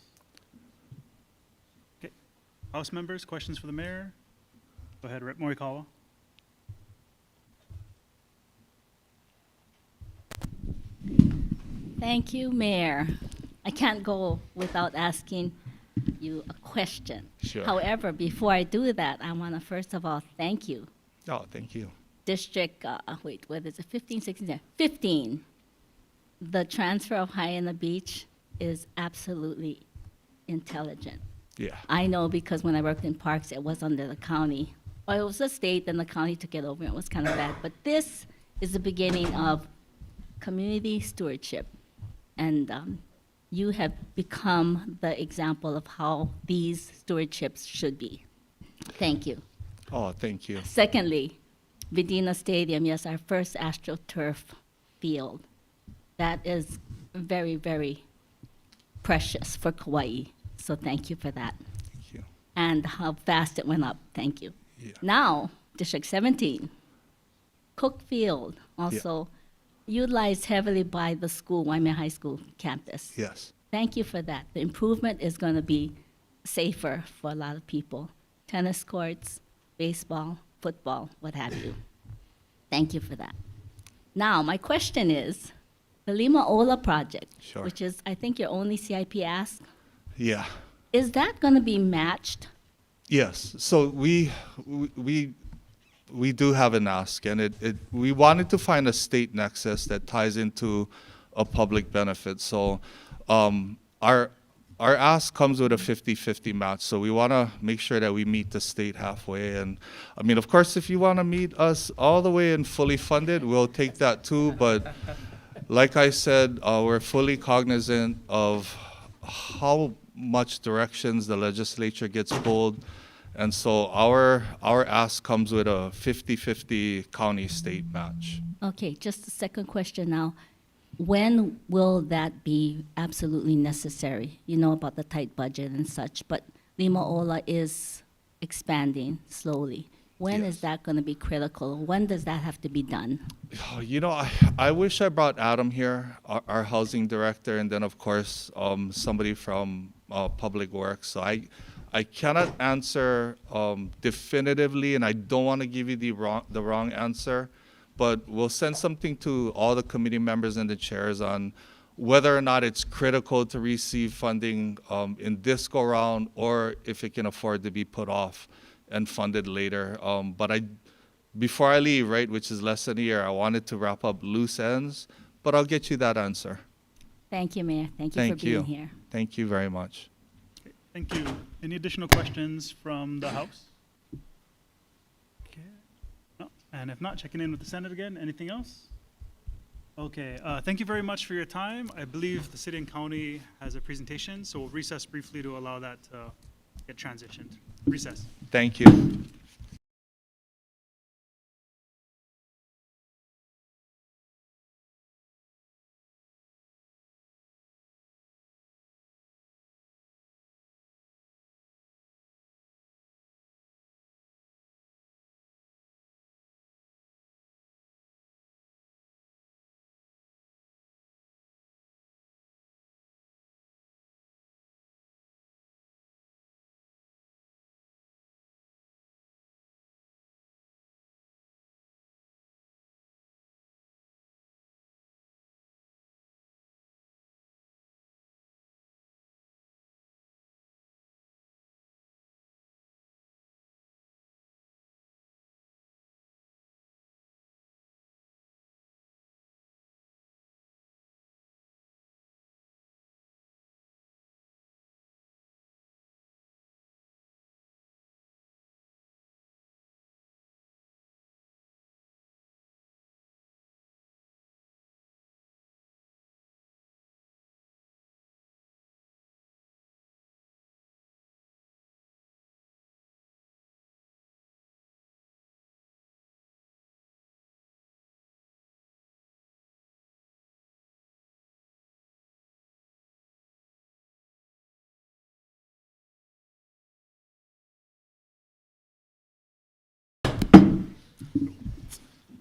Okay, House members, questions for the mayor? Go ahead, Rep. Morikawa. Thank you, Mayor. I can't go without asking you a question. Sure. However, before I do that, I want to first of all thank you. Oh, thank you. District, wait, what is it, 15, 16, 15. The transfer of Hyanna Beach is absolutely intelligent. Yeah. I know because when I worked in parks, it was under the county. Well, it was the state, then the county took it over, and it was kind of bad. But this is the beginning of community stewardship. And you have become the example of how these stewardships should be. Thank you. Oh, thank you. Secondly, Vidina Stadium, yes, our first AstroTurf field. That is very, very precious for Kauai. So thank you for that. Thank you. And how fast it went up. Thank you. Yeah. Now, District 17, Cook Field, also utilized heavily by the school, Waimea High School campus. Yes. Thank you for that. The improvement is going to be safer for a lot of people. Tennis courts, baseball, football, what have you. Thank you for that. Now, my question is, the Lima Ola project, Sure. which is, I think, your only CIP ask, Yeah. is that going to be matched? Yes. So we do have an ask, and we wanted to find a state nexus that ties into a public benefit. So our ask comes with a 50-50 match. So we want to make sure that we meet the state halfway. And I mean, of course, if you want to meet us all the way and fully funded, we'll take that too. But like I said, we're fully cognizant of how much directions the legislature gets pulled. And so our ask comes with a 50-50 county-state match. Okay, just a second question now. When will that be absolutely necessary? You know about the tight budget and such, but Lima Ola is expanding slowly. When is Yes. that going to be critical? When does that have to be done? Oh, you know, I wish I brought Adam here, our housing director, and then, of course, somebody from Public Works. So I cannot answer definitively, and I don't want to give you the wrong answer, but we'll send something to all the committee members and the chairs on whether or not it's critical to receive funding in this go-round, or if it can afford to be put off and funded later. But before I leave, right, which is less than a year, I wanted to wrap up loose ends, but I'll get you that answer. Thank you, Mayor. Thank you Thank for you. being here. Thank you very much. Thank you. Any additional questions from the House? Okay. No. And if not, checking in with the Senate again. Anything else? Okay, thank you very much for your time. I believe the city and county has a presentation, so we'll recess briefly to allow that to get transitioned. Recess. Thank you.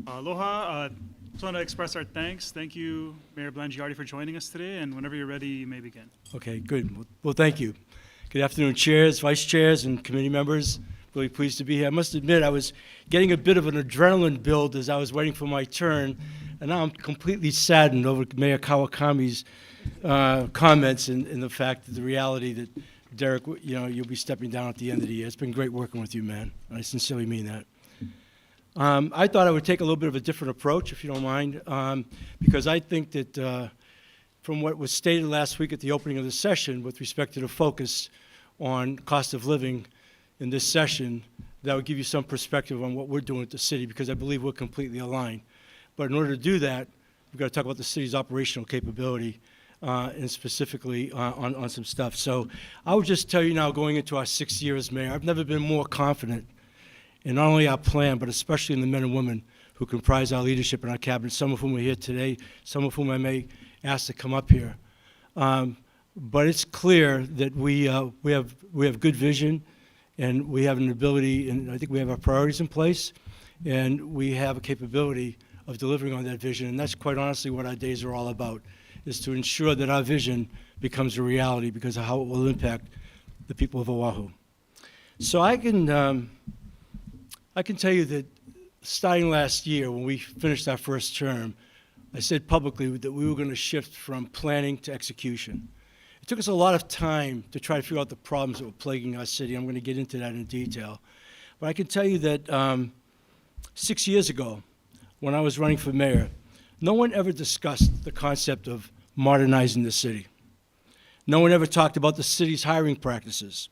Aloha. Just want to express our thanks. Thank you, Mayor Blangiardi, for joining us today, and whenever you're ready, you may begin. Okay, good. Well, thank you. Good afternoon, chairs, vice chairs, and committee members. Really pleased to be here. I must admit, I was getting a bit of an adrenaline build as I was waiting for my turn, and now I'm completely saddened over Mayor Kawakami's comments and the fact that the reality that, Derek, you'll be stepping down at the end of the year. It's been great working with you, man. I sincerely mean that. I thought I would take a little bit of a different approach, if you don't mind, because I think that from what was stated last week at the opening of the session with respect to the focus on cost of living in this session, that would give you some perspective on what we're doing at the city, because I believe we're completely aligned. But in order to do that, we've got to talk about the city's operational capability and specifically on some stuff. So I would just tell you now, going into our 6th year as mayor, I've never been more confident in not only our plan, but especially in the men and women who comprise our leadership and our cabinet, some of whom are here today, some of whom I may ask to come up here. But it's clear that we have good vision, and we have an ability, and I think we have our priorities in place, and we have a capability of delivering on that vision, and that's quite honestly what our days are all about, is to ensure that our vision becomes a reality because of how it will impact the people of Oahu. So I can tell you that starting last year, when we finished our first term, I said publicly that we were going to shift from planning to execution. It took us a lot of time to try to figure out the problems that were plaguing our city. I'm going to get into that in detail. But I can tell you that 6 years ago, when I was running for mayor, no one ever discussed the concept of modernizing the city. No one ever talked about the city's hiring practices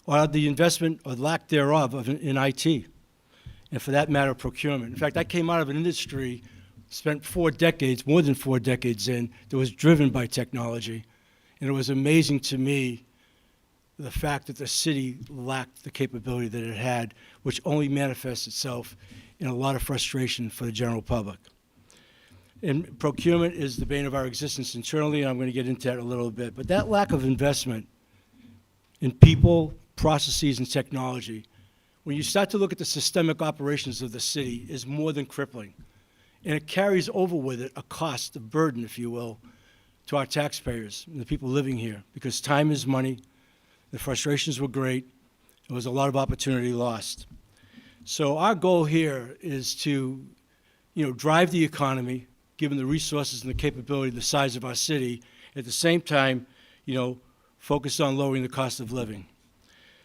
or the investment or lack thereof in IT, and for that matter, procurement. In fact, I came out of an industry, spent 4 decades, more than 4 decades in, that was driven by technology. And it was amazing to me the fact that the city lacked the capability that it had, which only manifests itself in a lot of frustration for the general public. And procurement is the bane of our existence internally, and I'm going to get into that a little bit. But that lack of investment in people, processes, and technology, when you start to look at the systemic operations of the city, is more than crippling. And it carries over with it a cost, a burden, if you will, to our taxpayers and the people living here, because time is money, the frustrations were great, there was a lot of opportunity lost. So our goal here is to, drive the economy, given the resources and the capability, the size of our city, at the same time, focus on lowering the cost of living.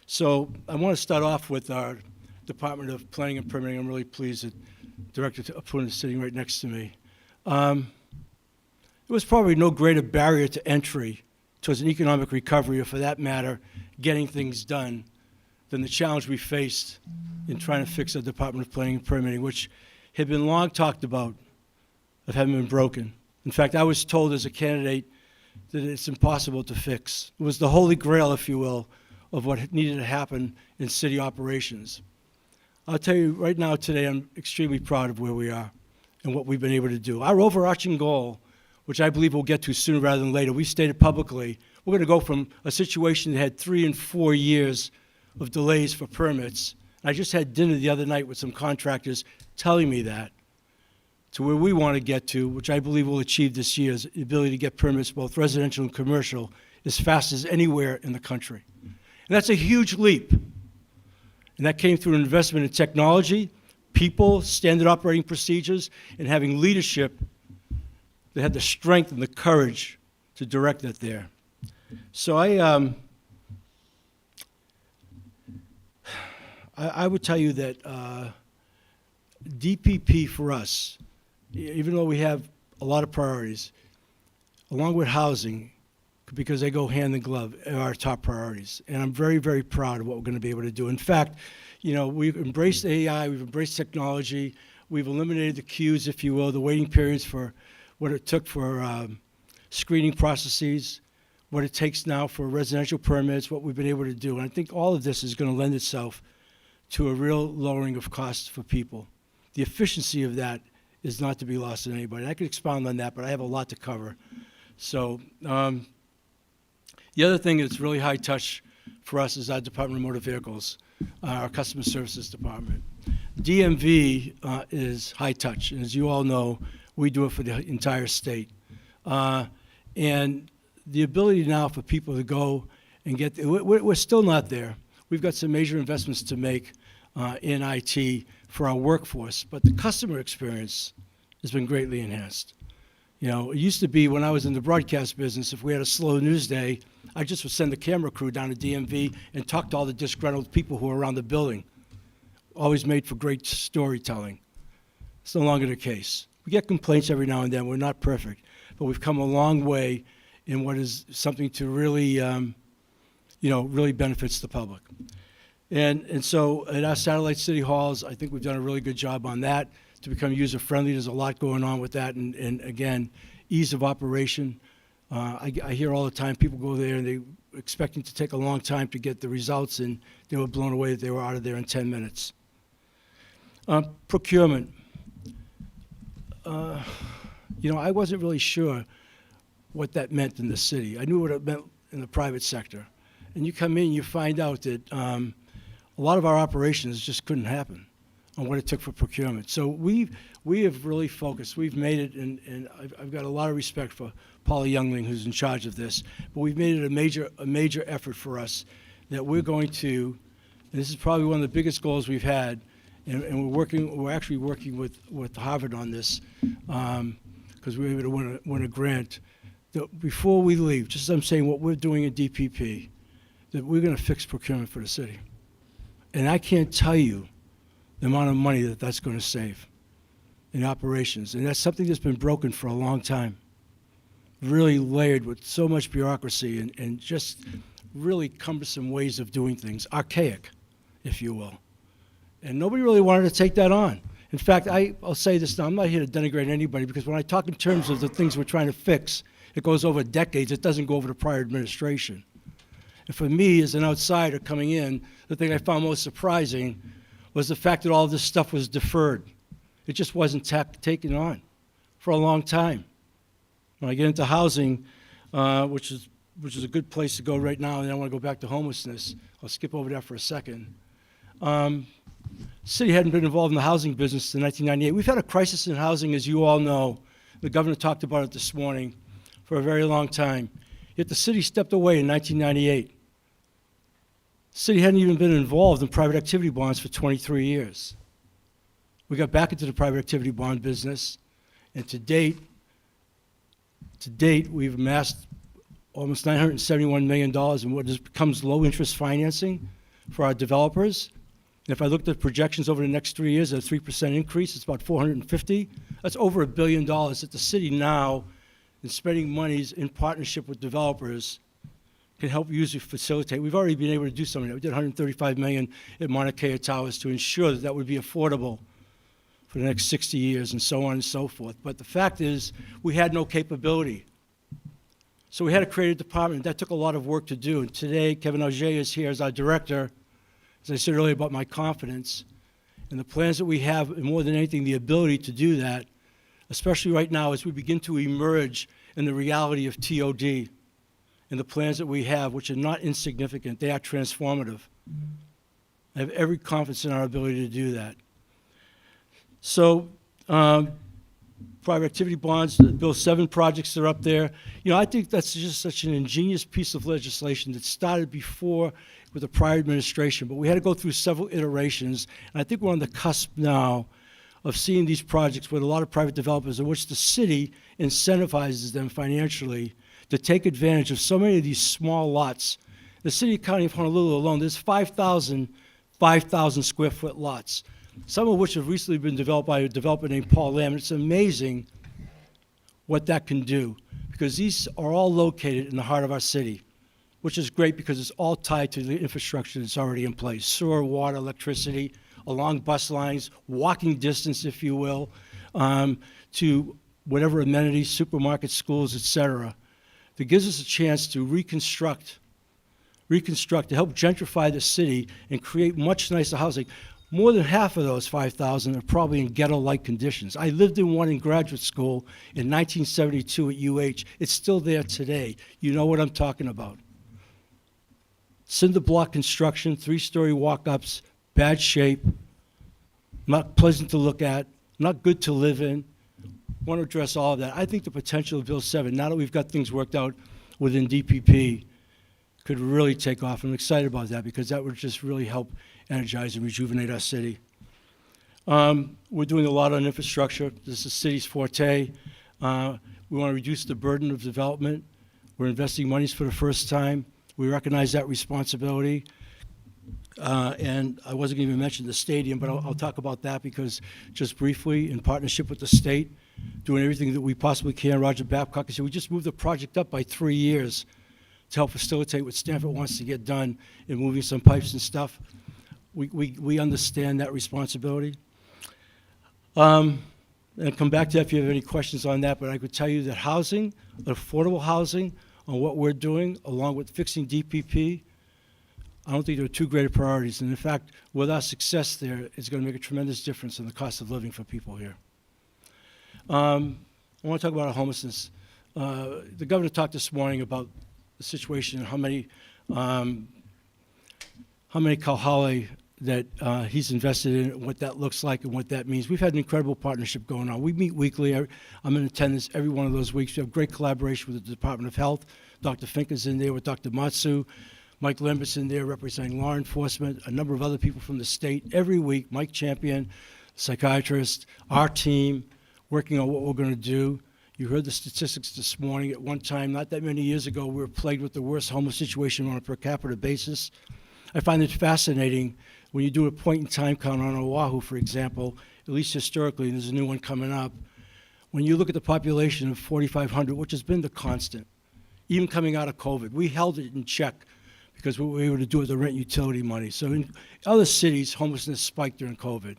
So I want to start off with our Department of Planning and Permitting. I'm really pleased that Director Apun is sitting right next to me. There was probably no greater barrier to entry towards an economic recovery, or for that matter, getting things done, than the challenge we faced in trying to fix the Department of Planning and Permitting, which had been long talked about that haven't been broken. In fact, I was told as a candidate that it's impossible to fix. It was the holy grail, if you will, of what needed to happen in city operations. I'll tell you right now today, I'm extremely proud of where we are and what we've been able to do. Our overarching goal, which I believe we'll get to sooner rather than later, we stated publicly, we're going to go from a situation that had 3 and 4 years of delays for permits. I just had dinner the other night with some contractors telling me that, to where we want to get to, which I believe we'll achieve this year, is the ability to get permits, both residential and commercial, as fast as anywhere in the country. And that's a huge leap. And that came through an investment in technology, people, standard operating procedures, and having leadership that had the strength and the courage to direct it there. So I would tell you that DPP for us, even though we have a lot of priorities, along with housing, because they go hand in glove, are our top priorities. And I'm very, very proud of what we're going to be able to do. In fact, you know, we've embraced AI, we've embraced technology, we've eliminated the queues, if you will, the waiting periods for what it took for screening processes, what it takes now for residential permits, what we've been able to do. And I think all of this is going to lend itself to a real lowering of costs for people. The efficiency of that is not to be lost on anybody. I could expound on that, but I have a lot to cover. So the other thing that's really high touch for us is our Department of Motor Vehicles, our Customer Services Department. DMV is high touch, and as you all know, we do it for the entire state. And the ability now for people to go and get, we're still not there. We've got some major investments to make in IT for our workforce, but the customer experience has been greatly enhanced. You know, it used to be when I was in the broadcast business, if we had a slow news day, I just would send the camera crew down to DMV and talk to all the disgruntled people who were around the building. Always made for great storytelling. It's no longer the case. We get complaints every now and then. We're not perfect, but we've come a long way in what is something to really, you know, really benefits the public. And so at our satellite city halls, I think we've done a really good job on that to become user-friendly. There's a lot going on with that. And again, ease of operation. I hear all the time people go there and they're expecting to take a long time to get the results, and they were blown away that they were out of there in 10 minutes. Procurement. You know, I wasn't really sure what that meant in the city. I knew what it meant in the private sector. And you come in and you find out that a lot of our operations just couldn't happen on what it took for procurement. So we have really focused. We've made it, and I've got a lot of respect for Paula Youngling, who's in charge of this, but we've made it a major effort for us that we're going to, and this is probably one of the biggest goals we've had, and we're actually working with Harvard on this, because we were able to win a grant, that before we leave, just as I'm saying what we're doing at DPP, that we're going to fix procurement for the city. And I can't tell you the amount of money that that's going to save in operations. And that's something that's been broken for a long time, really layered with so much bureaucracy and just really cumbersome ways of doing things, archaic, if you will. And nobody really wanted to take that on. In fact, I'll say this now, I'm not here to denigrate anybody, because when I talk in terms of the things we're trying to fix, it goes over decades. It doesn't go over the prior administration. And for me, as an outsider coming in, the thing I found most surprising was the fact that all this stuff was deferred. It just wasn't taken on for a long time. When I get into housing, which is a good place to go right now, and then I want to go back to homelessness. I'll skip over that for a second. City hadn't been involved in the housing business since 1998. We've had a crisis in housing, as you all know. The governor talked about it this morning, for a very long time. Yet the city stepped away in 1998. The city hadn't even been involved in private activity bonds for 23 years. We got back into the private activity bond business, and to date, we've amassed almost $971 million in what becomes low-interest financing for our developers. And if I looked at projections over the next 3 years, at a 3% increase, it's about 450. That's over $1 billion that the city now, in spending monies in partnership with developers, can help usually facilitate. We've already been able to do some of that. We did $135 million at Mauna Kea Towers to ensure that that would be affordable for the next 60 years and so on and so forth. But the fact is, we had no capability. So we had to create a department. That took a lot of work to do. And today, Kevin Auger is here as our director. As I said earlier about my confidence and the plans that we have, and more than anything, the ability to do that, especially right now as we begin to emerge in the reality of TOD and the plans that we have, which are not insignificant. They are transformative. I have every confidence in our ability to do that. So, private activity bonds, Bill 7 projects are up there. You know, I think that's just such an ingenious piece of legislation that started before with the prior administration, but we had to go through several iterations, and I think we're on the cusp now of seeing these projects with a lot of private developers in which the city incentivizes them financially to take advantage of so many of these small lots. The city and county of Honolulu alone, there's 5,000 square foot lots, some of which have recently been developed by a developer named Paul Lamb. It's amazing what that can do, because these are all located in the heart of our city, which is great because it's all tied to the infrastructure that's already in place: sewer, water, electricity, along bus lines, walking distance, if you will, to whatever amenities, supermarkets, schools, et cetera. That gives us a chance to reconstruct, to help gentrify the city and create much nicer housing. More than half of those 5,000 are probably in ghetto-like conditions. I lived in one in graduate school in 1972 at UH. It's still there today. You know what I'm talking about. Cinder block construction, 3-story walk-ups, bad shape, not pleasant to look at, not good to live in. Want to address all of that. I think the potential of Bill 7, now that we've got things worked out within DPP, could really take off. I'm excited about that because that would just really help energize and rejuvenate our city. We're doing a lot on infrastructure. This is the city's forte. We want to reduce the burden of development. We're investing monies for the first time. We recognize that responsibility. And I wasn't going to even mention the stadium, but I'll talk about that because just briefly, in partnership with the state, doing everything that we possibly can. Roger Babcock said we just moved the project up by 3 years to help facilitate what Stanford wants to get done in moving some pipes and stuff. We understand that responsibility. And come back to that if you have any questions on that, but I could tell you that housing, affordable housing, on what we're doing, along with fixing DPP, I don't think there are two greater priorities. And in fact, with our success there, it's going to make a tremendous difference in the cost of living for people here. I want to talk about our homelessness. The governor talked this morning about the situation and how many Kauai that he's invested in, and what that looks like and what that means. We've had an incredible partnership going on. We meet weekly. I'm in attendance every one of those weeks. We have great collaboration with the Department of Health. Dr. Fink is in there with Dr. Matsu. Mike Lambert's in there representing law enforcement, a number of other people from the state. Every week, Mike Champion, psychiatrist, our team, working on what we're going to do. You heard the statistics this morning. At one time, not that many years ago, we were plagued with the worst homeless situation on a per capita basis. I find it fascinating when you do a point-in-time count on Oahu, for example, at least historically, and there's a new one coming up. When you look at the population of 4,500, which has been the constant, even coming out of COVID, we held it in check because we were able to do it with the rent utility money. So in other cities, homelessness spiked during COVID.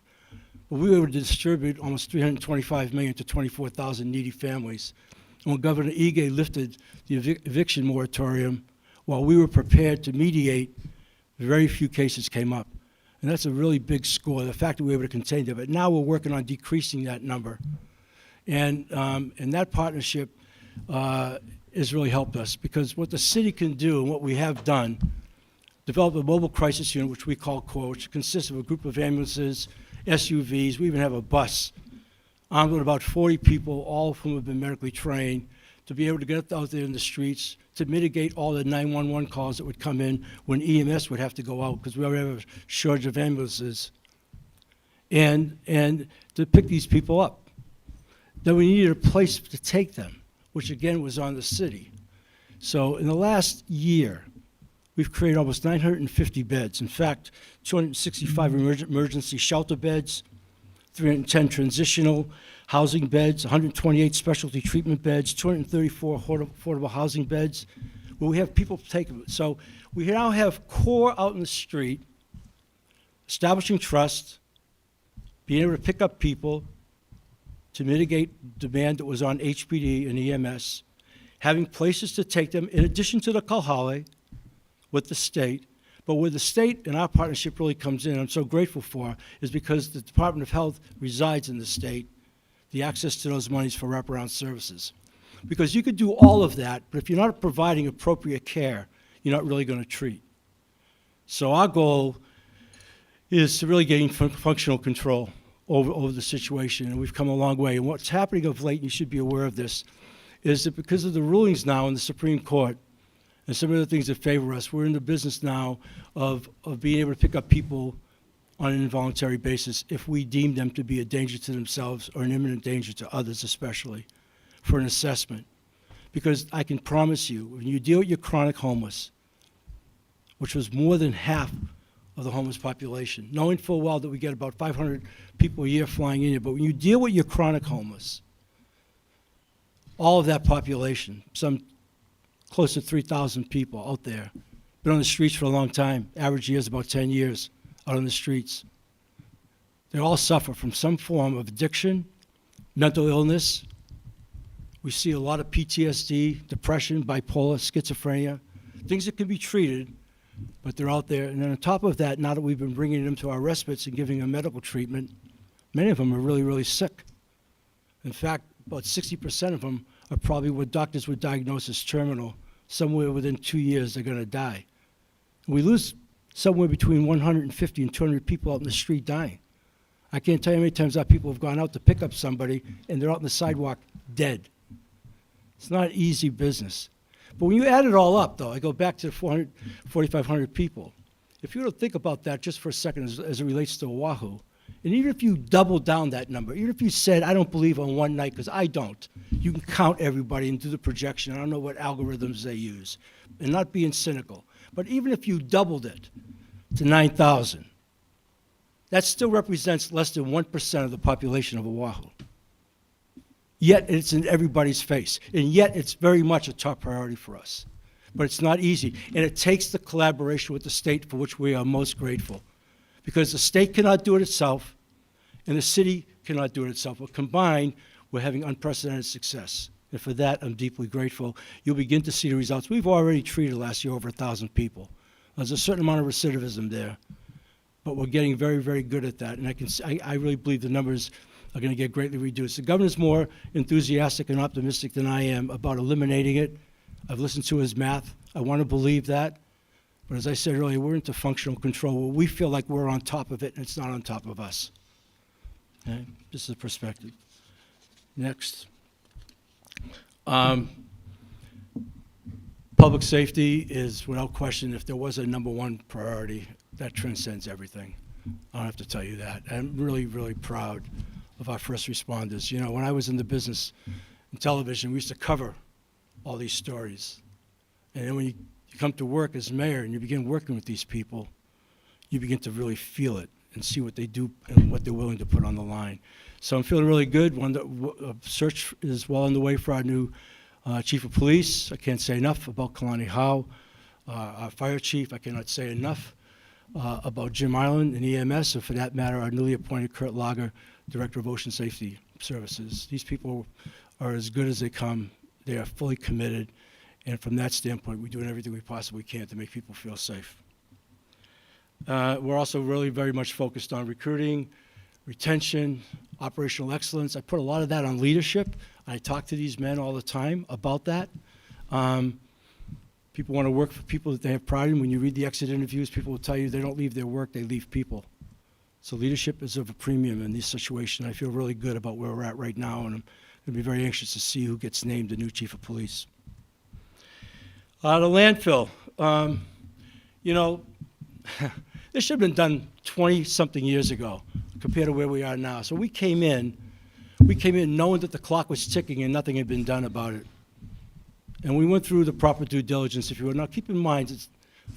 But we were able to distribute almost $325 million to 24,000 needy families. And when Governor Ige lifted the eviction moratorium, while we were prepared to mediate, very few cases came up. And that's a really big score, the fact that we were able to contain that. But now we're working on decreasing that number. And that partnership has really helped us, because what the city can do and what we have done, develop a mobile crisis unit, which we call CORE, which consists of a group of ambulances, SUVs. We even have a bus armed with about 40 people, all of whom have been medically trained, to be able to get out there in the streets, to mitigate all the 911 calls that would come in when EMS would have to go out, because we already have a shortage of ambulances, and to pick these people up. Then we needed a place to take them, which again was on the city. So in the last year, we've created almost 950 beds. In fact, 265 emergency shelter beds, 310 transitional housing beds, 128 specialty treatment beds, 234 affordable housing beds, where we have people take them. So we now have CORE out in the street, establishing trust, being able to pick up people to mitigate demand that was on HPD and EMS, having places to take them in addition to the Kauai with the state. But where the state and our partnership really comes in, I'm so grateful for, is because the Department of Health resides in the state, the access to those monies for wraparound services. Because you could do all of that, but if you're not providing appropriate care, you're not really going to treat. So our goal is to really gain functional control over the situation, and we've come a long way. And what's happening of late, and you should be aware of this, is that because of the rulings now in the Supreme Court and some of the things that favor us, we're in the business now of being able to pick up people on an involuntary basis if we deem them to be a danger to themselves or an imminent danger to others especially, for an assessment. Because I can promise you, when you deal with your chronic homeless, which was more than half of the homeless population, knowing full well that we get about 500 people a year flying in here, but when you deal with your chronic homeless, all of that population, some close to 3,000 people out there, been on the streets for a long time, average year is about 10 years out on the streets. They all suffer from some form of addiction, mental illness. We see a lot of PTSD, depression, bipolar, schizophrenia, things that can be treated, but they're out there. And then on top of that, now that we've been bringing them to our respites and giving them medical treatment, many of them are really, really sick. In fact, about 60% of them are probably what doctors would diagnose as terminal. Somewhere within 2 years, they're going to die. We lose somewhere between 150 and 200 people out in the street dying. I can't tell you how many times our people have gone out to pick up somebody, and they're out on the sidewalk dead. It's not easy business. But when you add it all up, though, I go back to the 4,500 people. If you were to think about that just for a second as it relates to Oahu, and even if you double down that number, even if you said, I don't believe on one night, because I don't, you can count everybody and do the projection. I don't know what algorithms they use, and not being cynical. But even if you doubled it to 9,000, that still represents less than 1% of the population of Oahu. Yet it's in everybody's face, and yet it's very much a top priority for us. But it's not easy, and it takes the collaboration with the state, for which we are most grateful. Because the state cannot do it itself, and the city cannot do it itself. But combined, we're having unprecedented success. And for that, I'm deeply grateful. You'll begin to see the results. We've already treated last year over 1,000 people. There's a certain amount of recidivism there, but we're getting very, very good at that. And I really believe the numbers are going to get greatly reduced. The governor's more enthusiastic and optimistic than I am about eliminating it. I've listened to his math. I want to believe that. But as I said earlier, we're into functional control where we feel like we're on top of it and it's not on top of us. Okay? This is the perspective. Next. Public safety is, without question, if there was a number one priority, that transcends everything. I don't have to tell you that. I'm really, really proud of our first responders. You know, when I was in the business in television, we used to cover all these stories. And then when you come to work as mayor and you begin working with these people, you begin to really feel it and see what they do and what they're willing to put on the line. So I'm feeling really good. A search is well underway for our new chief of police. I can't say enough about Kalani Howe. Our fire chief, I cannot say enough about Jim Island and EMS, and for that matter, our newly appointed Kurt Lager, Director of Ocean Safety Services. These people are as good as they come. They are fully committed. And from that standpoint, we're doing everything we possibly can to make people feel safe. We're also really very much focused on recruiting, retention, operational excellence. I put a lot of that on leadership. I talk to these men all the time about that. People want to work for people that they have pride in. When you read the exit interviews, people will tell you they don't leave their work, they leave people. So leadership is of a premium in this situation. I feel really good about where we're at right now, and I'm going to be very anxious to see who gets named the new chief of police. The landfill, you know, this should have been done 20-something years ago compared to where we are now. So we came in knowing that the clock was ticking and nothing had been done about it. And we went through the proper due diligence, if you will. Now keep in mind, it's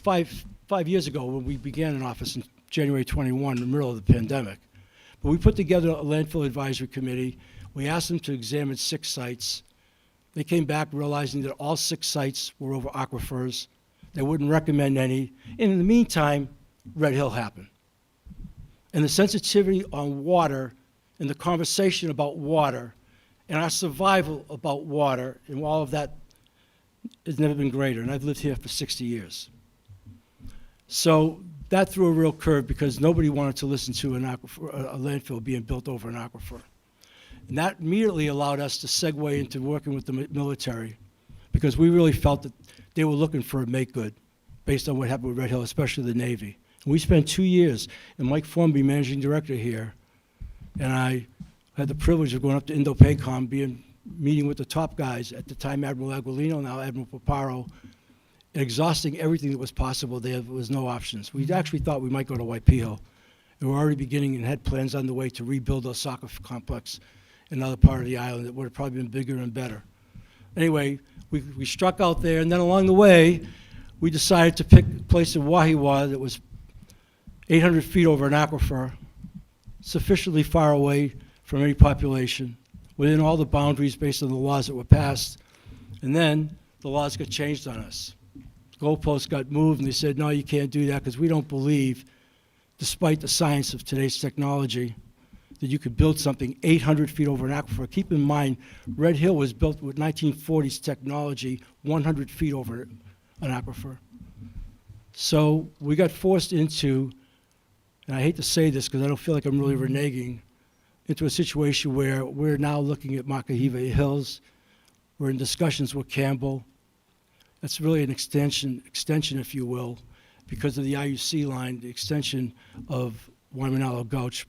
five years ago when we began in office in January 21, in the middle of the pandemic. But we put together a landfill advisory committee. We asked them to examine 6 sites. They came back realizing that all 6 sites were over aquifers. They wouldn't recommend any. And in the meantime, Red Hill happened. and the sensitivity on water and the conversation about water and our survival about water and all of that has never been greater. And I've lived here for 60 years. So that threw a real curve because nobody wanted to listen to a landfill being built over an aquifer. And that immediately allowed us to segue into working with the military because we really felt that they were looking for a make good based on what happened with Red Hill, especially the Navy. And we spent 2 years, and Mike Formby, managing director here, and I had the privilege of going up to Indo-PACOM, meeting with the top guys, at the time Admiral Aguilino, now Admiral Paparo, and exhausting everything that was possible. There was no options. We actually thought we might go to Waipio, and we're already beginning and had plans on the way to rebuild a soccer complex in another part of the island that would have probably been bigger and better. Anyway, we struck out there, and then along the way, we decided to pick a place in Wahiwa that was 800 feet over an aquifer, sufficiently far away from any population, within all the boundaries based on the laws that were passed. And then the laws got changed on us. Goalposts got moved, and they said, no, you can't do that because we don't believe, despite the science of today's technology, that you could build something 800 feet over an aquifer. Keep in mind, Red Hill was built with 1940s technology 100 feet over an aquifer. So we got forced into, and I hate to say this because I don't feel like I'm really reneging, into a situation where we're now looking at Makahiva Hills. We're in discussions with Campbell. That's really an extension, if you will, because of the IUC line, the extension of Waimanalo Gulch,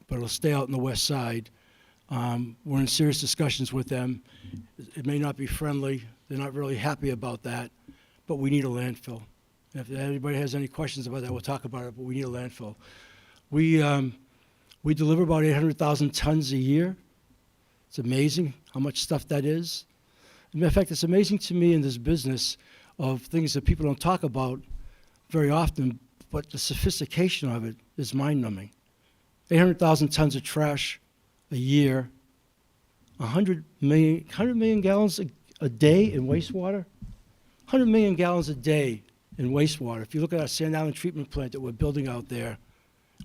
but it'll stay out on the west side. We're in serious discussions with them. It may not be friendly. They're not really happy about that, but we need a landfill. If anybody has any questions about that, we'll talk about it, but we need a landfill. We deliver about 800,000 tons a year. It's amazing how much stuff that is. As a matter of fact, it's amazing to me in this business of things that people don't talk about very often, but the sophistication of it is mind-numbing. 800,000 tons of trash a year, 100 million gallons a day in wastewater, 100 million gallons a day in wastewater. If you look at our Sand Island treatment plant that we're building out there,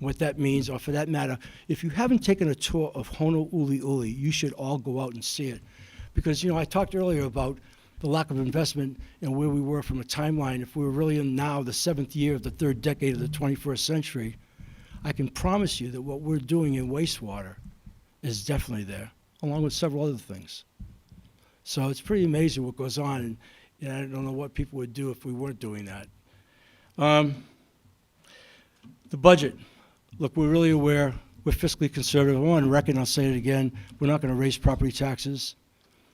what that means, or for that matter, if you haven't taken a tour of Honolulu, you should all go out and see it. Because, I talked earlier about the lack of investment and where we were from a timeline. If we were really in now the 7th year of the 3rd decade of the 21st century, I can promise you that what we're doing in wastewater is definitely there, along with several other things. So it's pretty amazing what goes on, and I don't know what people would do if we weren't doing that. The budget. Look, we're really aware we're fiscally conservative. I want to reckon, I'll say it again, we're not going to raise property taxes.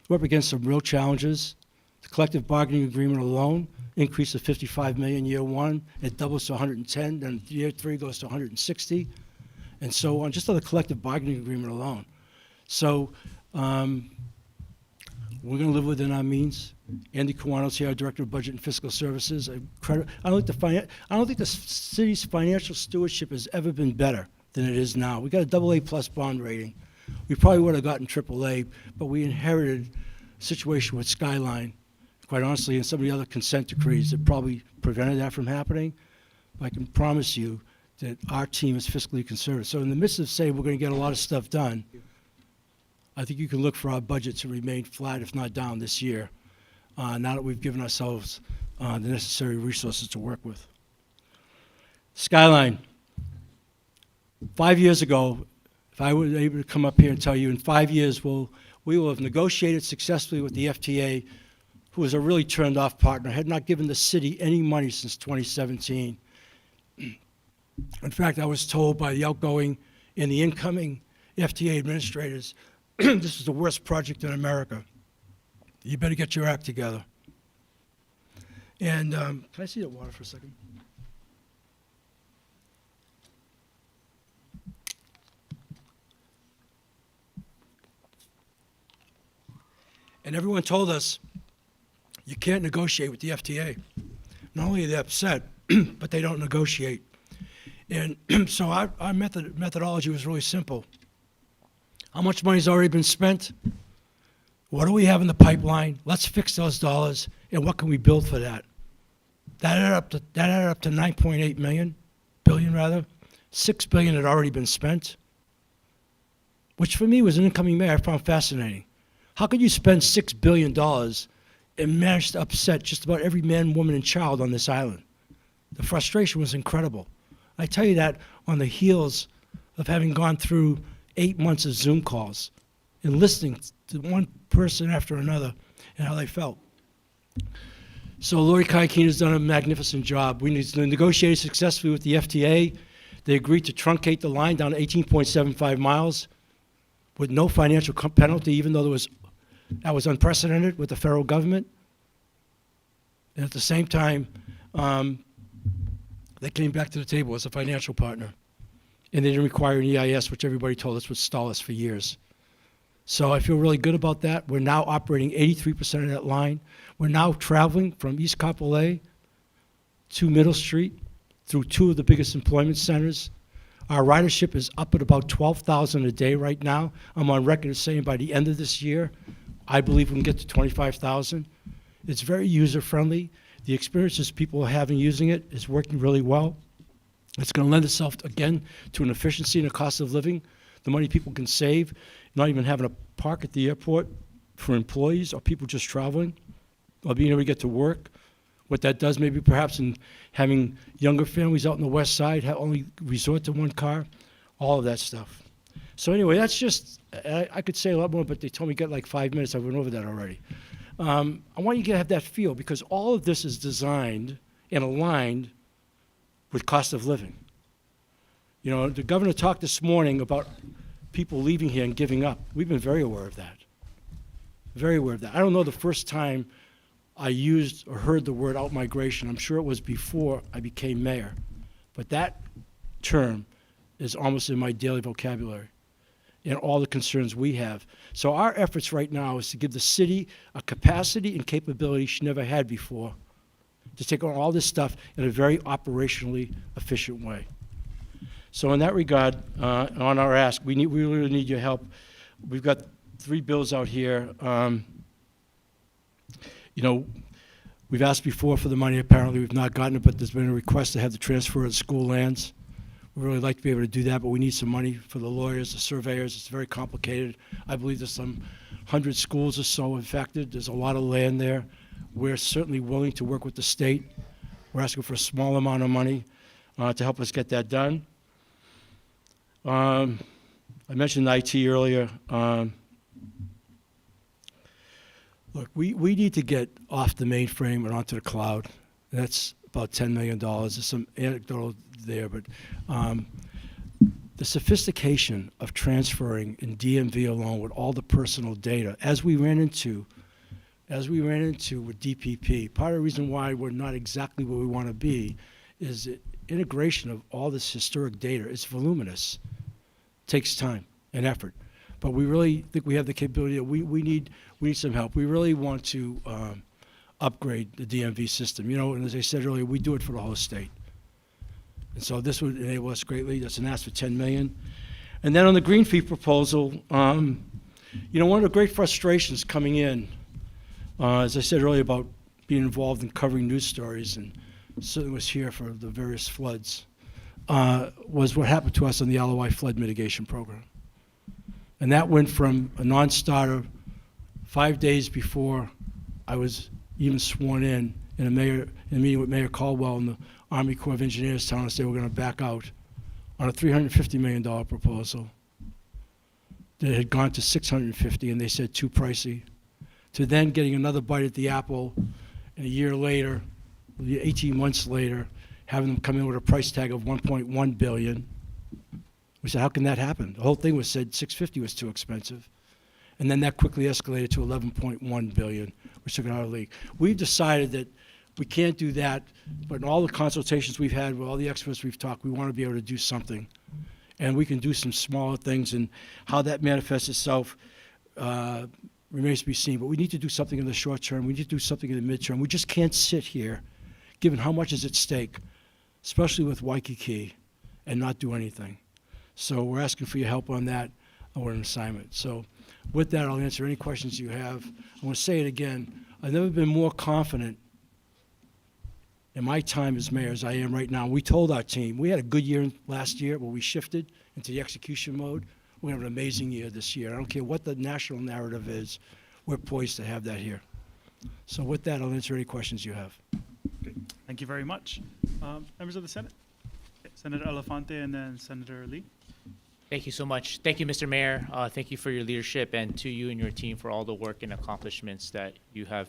We're up against some real challenges. The collective bargaining agreement alone, increase of 55 million year 1, it doubles to 110, then year 3 goes to 160, and so on, just on the collective bargaining agreement alone. So we're going to live within our means. Andy Kawano's here, our Director of Budget and Fiscal Services. I don't think the city's financial stewardship has ever been better than it is now. We got a AA+ bond rating. We probably would have gotten AAA, but we inherited a situation with Skyline, quite honestly, and some of the other consent decrees that probably prevented that from happening. But I can promise you that our team is fiscally conservative. So in the midst of saying we're going to get a lot of stuff done, I think you can look for our budget to remain flat, if not down, this year, now that we've given ourselves the necessary resources to work with. Skyline. 5 years ago, if I were able to come up here and tell you in 5 years we will have negotiated successfully with the FTA, who was a really turned off partner, had not given the city any money since 2017. In fact, I was told by the outgoing and the incoming FTA administrators, this is the worst project in America. You better get your act together. And can I see that water for a second? And everyone told us, you can't negotiate with the FTA. Not only are they upset, but they don't negotiate. And so our methodology was really simple. How much money's already been spent? What do we have in the pipeline? Let's fix those dollars, and what can we build for that? That added up to 9.8 billion rather. $6 billion had already been spent, which for me was an incoming mayor I found fascinating. How could you spend $6 billion and manage to upset just about every man, woman, and child on this island? The frustration was incredible. I tell you that on the heels of having gone through 8 months of Zoom calls and listening to one person after another and how they felt. So Lori Kaikina has done a magnificent job. We negotiated successfully with the FTA. They agreed to truncate the line down to 18.75 miles with no financial penalty, even though that was unprecedented with the federal government. And at the same time, they came back to the table as a financial partner. And they didn't require an EIS, which everybody told us would stall us for years. So I feel really good about that. We're now operating 83% of that line. We're now traveling from East Kapolei to Middle Street through 2 of the biggest employment centers. Our ridership is up at about 12,000 a day right now. I'm on record as saying by the end of this year, I believe we can get to 25,000. It's very user-friendly. The experiences people are having using it is working really well. It's going to lend itself, again, to an efficiency and a cost of living. The money people can save, not even having to park at the airport for employees or people just traveling, or being able to get to work. What that does maybe perhaps in having younger families out in the west side only resort to one car, all of that stuff. So anyway, that's just, I could say a lot more, but they told me get like 5 minutes. I went over that already. I want you to have that feel because all of this is designed and aligned with cost of living. You know, the governor talked this morning about people leaving here and giving up. We've been very aware of that. Very aware of that. I don't know the first time I used or heard the word out-migration. I'm sure it was before I became mayor. But that term is almost in my daily vocabulary and all the concerns we have. So our efforts right now is to give the city a capacity and capability she never had before to take on all this stuff in a very operationally efficient way. So in that regard, on our ask, we really need your help. We've got 3 bills out here. You know, we've asked before for the money. Apparently, we've not gotten it, but there's been a request to have the transfer of school lands. We'd really like to be able to do that, but we need some money for the lawyers, the surveyors. It's very complicated. I believe there's some 100 schools or so affected. There's a lot of land there. We're certainly willing to work with the state. We're asking for a small amount of money to help us get that done. I mentioned IT earlier. Look, we need to get off the mainframe and onto the cloud. That's about $10 million. There's some anecdotal there, but the sophistication of transferring in DMV alone with all the personal data, as we ran into with DPP, part of the reason why we're not exactly where we want to be is the integration of all this historic data. It's voluminous. It takes time and effort. But we really think we have the capability. We need some help. We really want to upgrade the DMV system. You know, and as I said earlier, we do it for the whole state. And so this would enable us greatly. That's an ask for $10 million. And then on the green fee proposal, you know, one of the great frustrations coming in, as I said earlier about being involved in covering news stories, and certainly was here for the various floods, was what happened to us on the LOI flood mitigation program. And that went from a non-starter 5 days before I was even sworn in a meeting with Mayor Caldwell and the Army Corps of Engineers telling us they were going to back out on a $350 million proposal that had gone to $650, and they said too pricey, to then getting another bite at the apple, and a year later, 18 months later, having them come in with a price tag of $1.1 billion. We said, how can that happen? The whole thing was said $650 was too expensive. And then that quickly escalated to $11.1 billion, which took it out of the league. We've decided that we can't do that, but in all the consultations we've had with all the experts we've talked, we want to be able to do something. And we can do some smaller things, and how that manifests itself remains to be seen. But we need to do something in the short term. We need to do something in the midterm. We just can't sit here, given how much is at stake, especially with Waikiki, and not do anything. So we're asking for your help on that, or an assignment. So with that, I'll answer any questions you have. I want to say it again. I've never been more confident in my time as mayor as I am right now. We told our team, we had a good year last year where we shifted into the execution mode. We're going to have an amazing year this year. I don't care what the national narrative is, we're poised to have that here. So with that, I'll answer any questions you have. Thank you very much. Members of the Senate? Okay, Senator Elefante and then Senator Lee. Thank you so much. Thank you, Mr. Mayor. Thank you for your leadership, and to you and your team for all the work and accomplishments that you have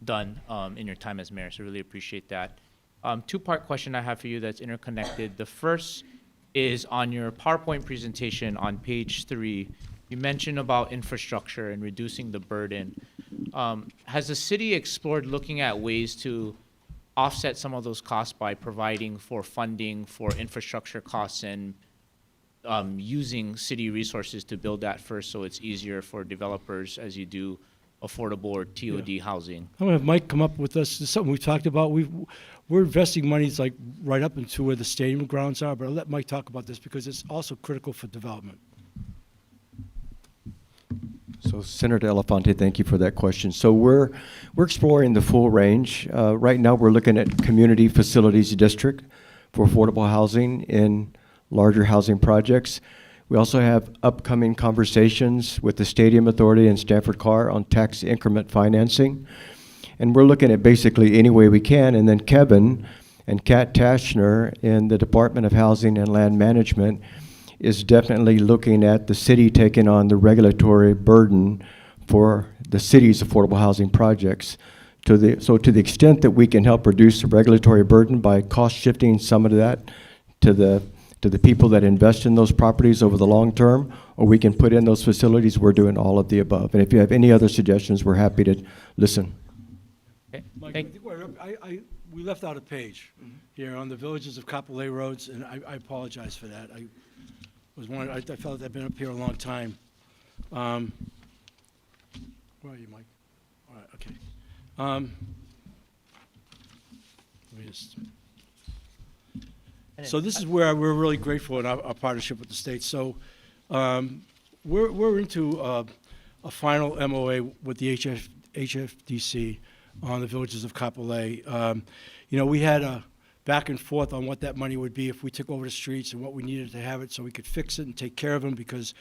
done in your time as mayor. So really appreciate that. Two-part question I have for you that's interconnected. The first is on your PowerPoint presentation on page 3. You mentioned about infrastructure and reducing the burden. Has the city explored looking at ways to offset some of those costs by providing for funding for infrastructure costs and using city resources to build that first, so it's easier for developers as you do affordable or TOD housing? I'm gonna have Mike come up with us. This is something we've talked about. We're investing monies like right up into where the stadium grounds are, but I'll let Mike talk about this because it's also critical for development. So Senator Elefante, thank you for that question. So we're exploring the full range. Right now, we're looking at community facilities district for affordable housing in larger housing projects. We also have upcoming conversations with the Stadium Authority and Stanford Carr on tax increment financing. And we're looking at basically any way we can. And then Kevin and Kat Tashner in the Department of Housing and Land Management is definitely looking at the city taking on the regulatory burden for the city's affordable housing projects. So to the extent that we can help reduce the regulatory burden by cost shifting some of that to the people that invest in those properties over the long term, or we can put in those facilities, we're doing all of the above. And if you have any other suggestions, we're happy to listen. Okay. Mike, I think we left out a page here on the villages of Kapolei roads, and I apologize for that. I felt I've been up here a long time. Where are you, Mike? All right, okay. Let me just. So this is where we're really grateful in our partnership with the state. So we're into a final MOA with the HFDC on the villages of Kapolei. We had a back and forth on what that money would be if we took over the streets and what we needed to have it so we could fix it and take care of them because,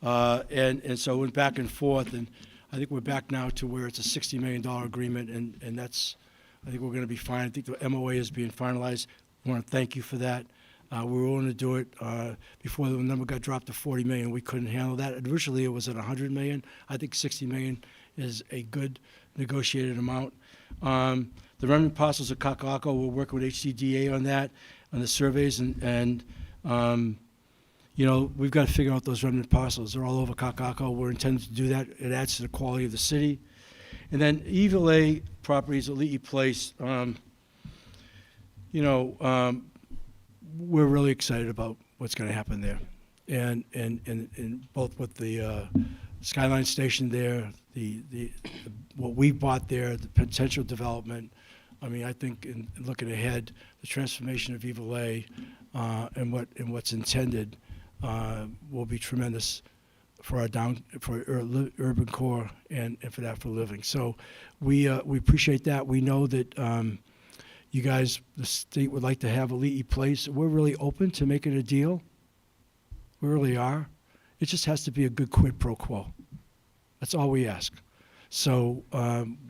and so it went back and forth, and I think we're back now to where it's a $60 million agreement, and that's, I think we're going to be fine. I think the MOA is being finalized. I want to thank you for that. We were willing to do it before the number got dropped to 40 million. We couldn't handle that. Originally, it was at 100 million. I think 60 million is a good negotiated amount. The remnant parcels of Kaka'ako, we're working with HCDA on that, on the surveys, and we've got to figure out those remnant parcels. They're all over Kaka'ako. We're intending to do that. It adds to the quality of the city. And then Evil A properties at Leahy Place, we're really excited about what's going to happen there. And both with the Skyline Station there, what we bought there, the potential development. I mean, I think in looking ahead, the transformation of Evil A and what's intended will be tremendous for our urban core and for that for living. So we appreciate that. We know that you guys, the state would like to have a Leahy Place. We're really open to making a deal. We really are. It just has to be a good quid pro quo. That's all we ask. So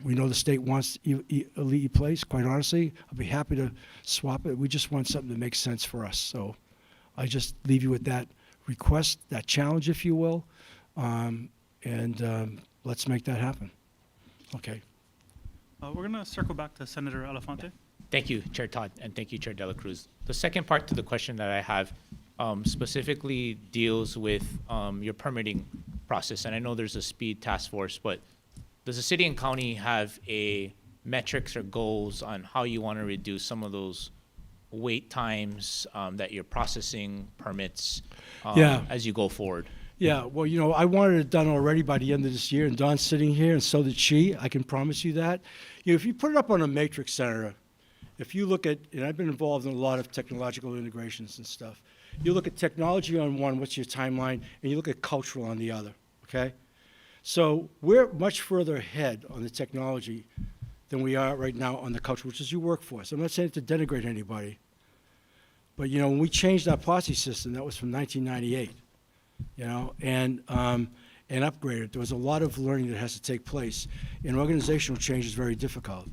we know the state wants a Leahy Place. Quite honestly, I'll be happy to swap it. We just want something that makes sense for us. So I just leave you with that request, that challenge, if you will, and let's make that happen. Okay. We're going to circle back to Senator Elefante. Thank you, Chair Todd, and thank you, Chair Dela Cruz. The second part to the question that I have specifically deals with your permitting process. And I know there's a speed task force, but does the city and county have a metrics or goals on how you want to reduce some of those wait times that you're processing permits as you go forward? Yeah, well, I wanted it done already by the end of this year, and Dawn's sitting here, and so did she. I can promise you that. If you put it up on a matrix, Senator, if you look at, and I've been involved in a lot of technological integrations and stuff, you look at technology on one, what's your timeline, and you look at cultural on the other, okay? So we're much further ahead on the technology than we are right now on the couch, which is your workforce. I'm not saying it to denigrate anybody. But, you know, when we changed our posse system, that was from 1998, you know, and upgraded. There was a lot of learning that has to take place, and organizational change is very difficult.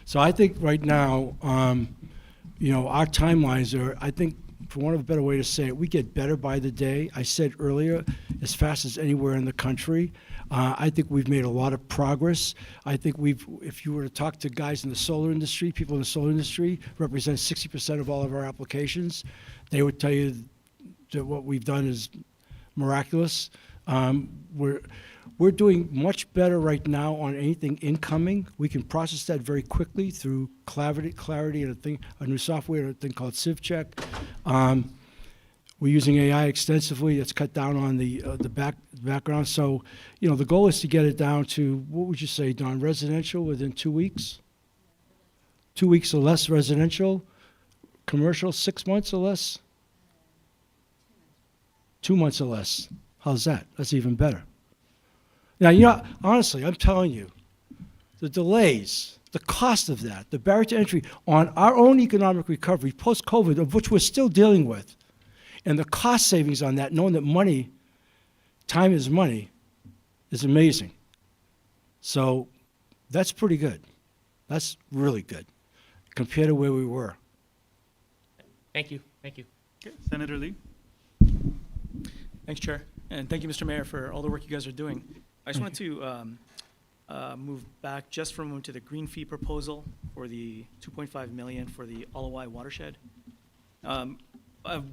So I think right now, you know, our timelines are, I think, for want of a better way to say it, we get better by the day. I said earlier, as fast as anywhere in the country. I think we've made a lot of progress. I think if you were to talk to guys in the solar industry, people in the solar industry represent 60% of all of our applications. They would tell you that what we've done is miraculous. We're doing much better right now on anything incoming. We can process that very quickly through Clarity and a new software, a thing called CivCheck. We're using AI extensively. It's cut down on the background. So, you know, the goal is to get it down to, what would you say, Don, residential within 2 weeks? 2 weeks or less residential, commercial 6 months or less? 2 months or less. How's that? That's even better. Now, you know, honestly, I'm telling you, the delays, the cost of that, the barrier to entry on our own economic recovery post-COVID, of which we're still dealing with, and the cost savings on that, knowing that money, time is money, is amazing. So that's pretty good. That's really good compared to where we were. Thank you. Thank you. Okay, Senator Lee. Thanks, Chair. And thank you, Mr. Mayor, for all the work you guys are doing. I just wanted to move back just for a moment to the green fee proposal for the $2.5 million for the Kauai watershed.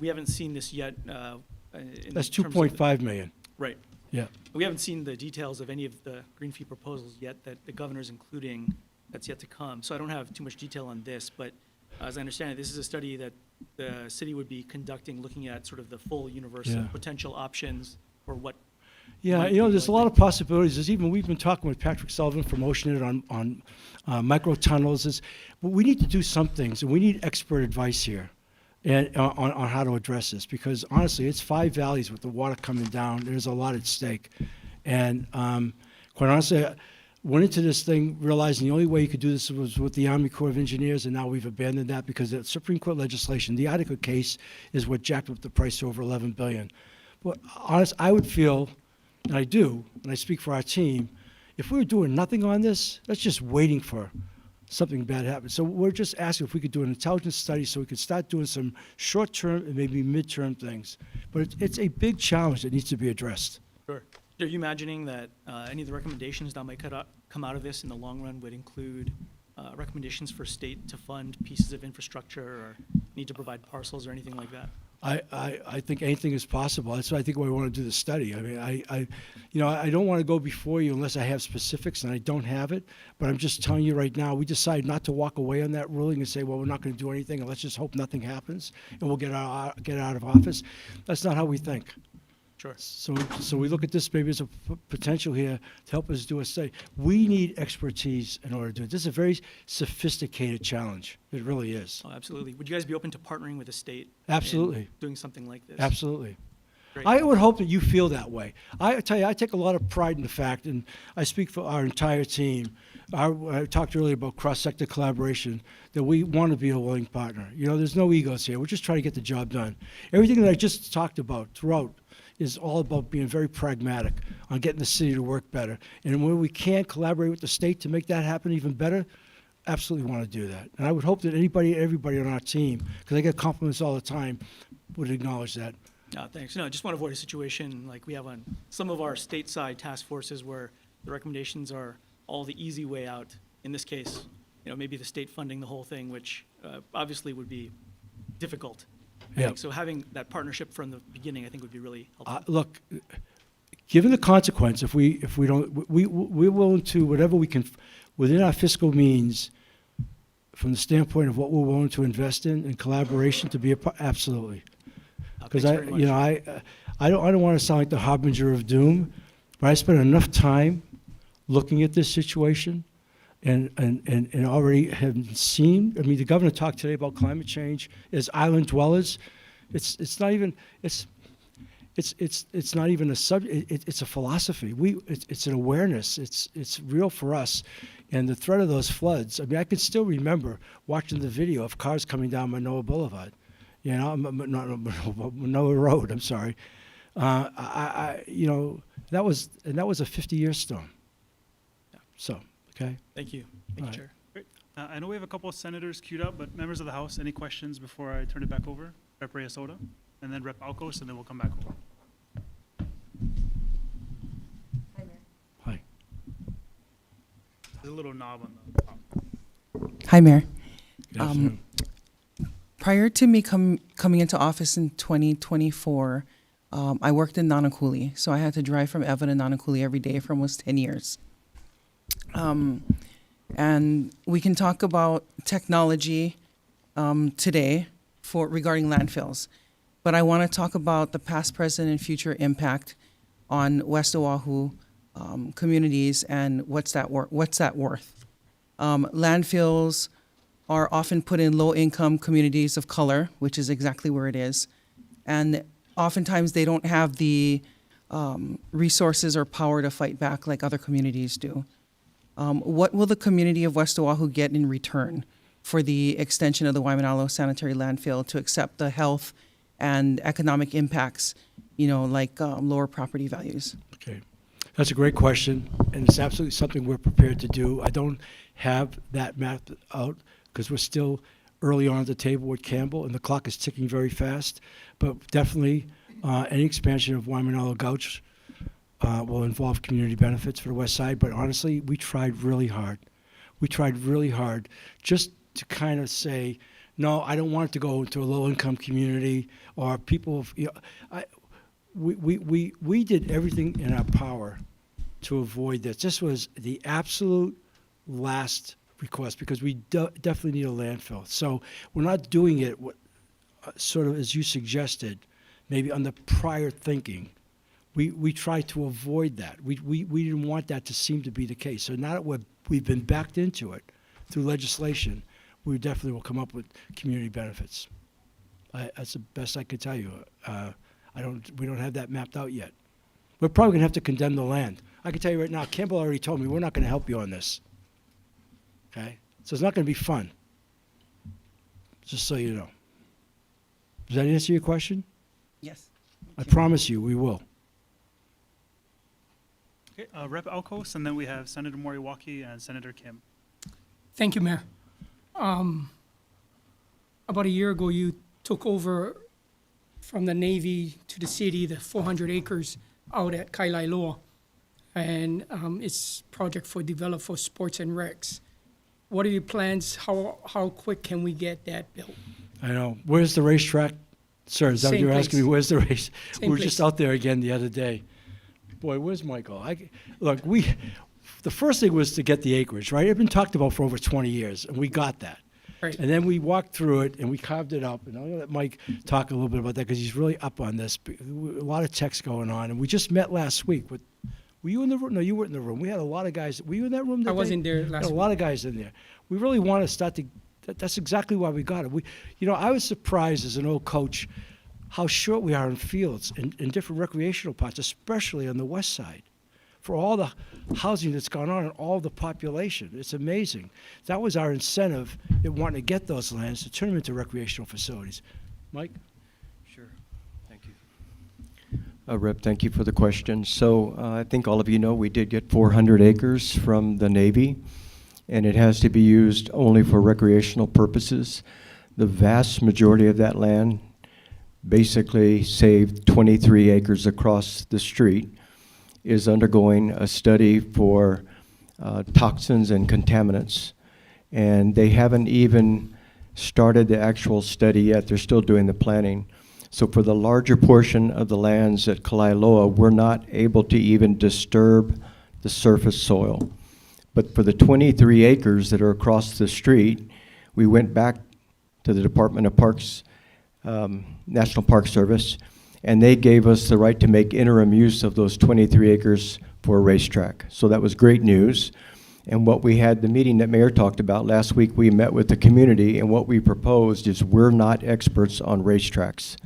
We haven't seen this yet. That's $2.5 million. Right. Yeah. We haven't seen the details of any of the green fee proposals yet that the governor's including. That's yet to come. So I don't have too much detail on this, but as I understand it, this is a study that the city would be conducting, looking at sort of the full universe of potential options for what. Yeah, you know, there's a lot of possibilities. We've been talking with Patrick Sullivan from Oceanit on micro tunnels. But we need to do some things, and we need expert advice here and on how to address this, because honestly, it's 5 valleys with the water coming down. There's a lot at stake. And quite honestly, I went into this thing realizing the only way you could do this was with the Army Corps of Engineers, and now we've abandoned that because the Supreme Court legislation, the Attica case, is what jacked up the price to over $11 billion. But honestly, I would feel, and I do, and I speak for our team, if we were doing nothing on this, that's just waiting for something bad to happen. So we're just asking if we could do an intelligence study so we could start doing some short-term and maybe mid-term things. But it's a big challenge that needs to be addressed. Sure. Are you imagining that any of the recommendations that might come out of this in the long run would include recommendations for state to fund pieces of infrastructure or need to provide parcels or anything like that? I think anything is possible. That's why I think we want to do the study. I mean, I don't want to go before you unless I have specifics, and I don't have it. But I'm just telling you right now, we decided not to walk away on that ruling and say, well, we're not going to do anything, and let's just hope nothing happens, and we'll get out of office. That's not how we think. Sure. So we look at this maybe as a potential here to help us do a study. We need expertise in order to do it. This is a very sophisticated challenge. It really is. Oh, absolutely. Would you guys be open to partnering with the state? Absolutely. in doing something like this? Absolutely. Great. I would hope that you feel that way. I tell you, I take a lot of pride in the fact, and I speak for our entire team. I talked earlier about cross-sector collaboration, that we want to be a willing partner. You know, there's no egos here. We're just trying to get the job done. Everything that I just talked about throughout is all about being very pragmatic on getting the city to work better. And where we can collaborate with the state to make that happen even better, absolutely want to do that. And I would hope that everybody on our team, because I get compliments all the time, would acknowledge that. Thanks. No, I just want to avoid a situation like we have on some of our stateside task forces where the recommendations are all the easy way out. In this case, you know, maybe the state funding the whole thing, which obviously would be difficult. Yeah. So having that partnership from the beginning, I think, would be really helpful. Look, given the consequence, if we don't, we're willing to, whatever we can, within our fiscal means, from the standpoint of what we're willing to invest in collaboration to be a part, absolutely. Because I don't want to sound like the harbinger of doom, but I spent enough time looking at this situation and already have seen. I mean, the governor talked today about climate change as island dwellers. It's not even, it's not even a it's a philosophy. It's an awareness. It's real for us. And the threat of those floods, I mean, I can still remember watching the video of cars coming down Manoa Boulevard, not Manoa Road, I'm sorry. That was a 50-year storm. So, okay. Thank you. All Thank you, right. Chair. Great. I know we have a couple of senators queued up, but members of the House, any questions before I turn it back over? Rep. Reyes-Soda, and then Rep. Alcos, and then we'll come back over. Hi. There's a little knob on the top. Hi, Mayor. Good afternoon. Prior to me coming into office in 2024, I worked in Nanakuli, so I had to drive from Evan to Nanakuli every day for almost 10 years. And we can talk about technology today regarding landfills, but I want to talk about the past, present, and future impact on West Oahu communities and what's that worth. Landfills are often put in low-income communities of color, which is exactly where it is. And oftentimes they don't have the resources or power to fight back like other communities do. What will the community of West Oahu get in return for the extension of the Waimanalo sanitary landfill to accept the health and economic impacts, like lower property values? Okay. That's a great question, and it's absolutely something we're prepared to do. I don't have that mapped out because we're still early on at the table with Campbell, and the clock is ticking very fast. But definitely, any expansion of Waimanalo Gauch will involve community benefits for the West Side. But honestly, we tried really hard. We tried really hard just to kind of say, no, I don't want it to go into a low-income community or people. We did everything in our power to avoid this. This was the absolute last request because we definitely need a landfill. So we're not doing it sort of as you suggested, maybe on the prior thinking. We tried to avoid that. We didn't want that to seem to be the case. So now that we've been backed into it through legislation, we definitely will come up with community benefits. That's the best I could tell you. We don't have that mapped out yet. We're probably going to have to condemn the land. I can tell you right now, Campbell already told me we're not going to help you on this. Okay? So it's not going to be fun. Just so you know. Does that answer your question? Yes. I promise you we will. Okay, Rep. Alcos, and then we have Senator Moriwaki and Senator Kim. Thank you, Mayor. About a year ago, you took over from the Navy to the city, the 400 acres out at Kailailoa, and it's project developed for sports and recs. What are your plans? How quick can we get that built? I know. Where's the racetrack? Sir, is that what Same you're place. asking me? Where's the race? Same We were just place. out there again the other day. Boy, where's Michael? Look, the first thing was to get the acreage, right? It's been talked about for over 20 years, and we got that. Right. And then we walked through it, and we carved it up. And I'm going to let Mike talk a little bit about that because he's really up on this. A lot of techs going on. And we just met last week. Were you in the room? No, you weren't in the room. We had a lot of guys. Were you in that room that I day? wasn't there We had last a lot of guys in there. We really want to start to that's exactly why we got it. I was surprised as an old coach how short we are in fields in different recreational parts, especially on the west side, for all the housing that's gone on and all the population. It's amazing. That was our incentive in wanting to get those lands to turn them into recreational facilities. Mike? Sure. Thank you. Rep, thank you for the question. So I think all of you know we did get 400 acres from the Navy, and it has to be used only for recreational purposes. The vast majority of that land basically saved 23 acres across the street is undergoing a study for toxins and contaminants. And they haven't even started the actual study yet. They're still doing the planning. So for the larger portion of the lands at Kalailoa, we're not able to even disturb the surface soil. But for the 23 acres that are across the street, we went back to the Department of Parks, National Park Service, and they gave us the right to make interim use of those 23 acres for a racetrack. So that was great news. And what we had, the meeting that Mayor talked about last week, we met with the community, and what we proposed is we're not experts on racetracks.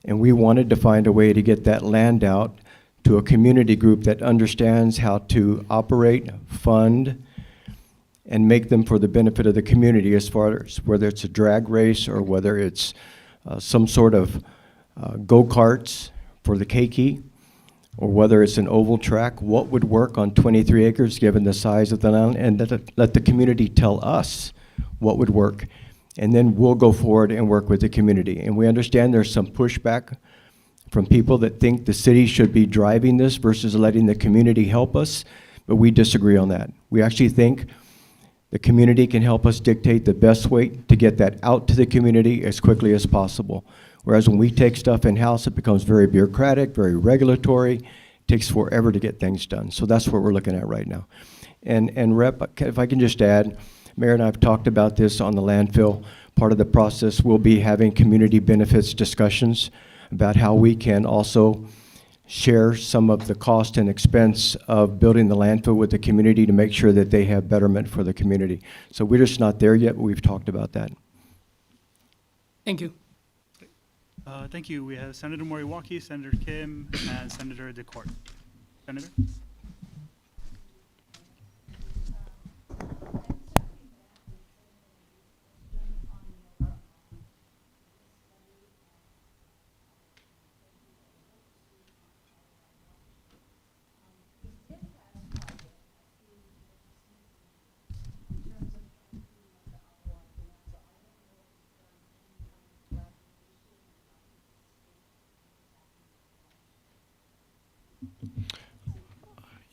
And we wanted to find a way to get that land out to a community group that understands how to operate, fund, and make them for the benefit of the community, as far as whether it's a drag race or whether it's some sort of go-karts for the keiki, or whether it's an oval track. What would work on 23 acres given the size of the land, and let the community tell us what would work. And then we'll go forward and work with the community. And we understand there's some pushback from people that think the city should be driving this versus letting the community help us, but we disagree on that. We actually think the community can help us dictate the best way to get that out to the community as quickly as possible. Whereas when we take stuff in-house, it becomes very bureaucratic, very regulatory. It takes forever to get things done. So that's what we're looking at right now. And Rep, if I can just add, Mayor and I have talked about this on the landfill. Part of the process will be having community benefits discussions about how we can also share some of the cost and expense of building the landfill with the community to make sure that they have betterment for the community. So we're just not there yet, but we've talked about that. Thank you. Thank you. We have Senator Moriwaki, Senator Kim, and Senator DeCourt. Senator?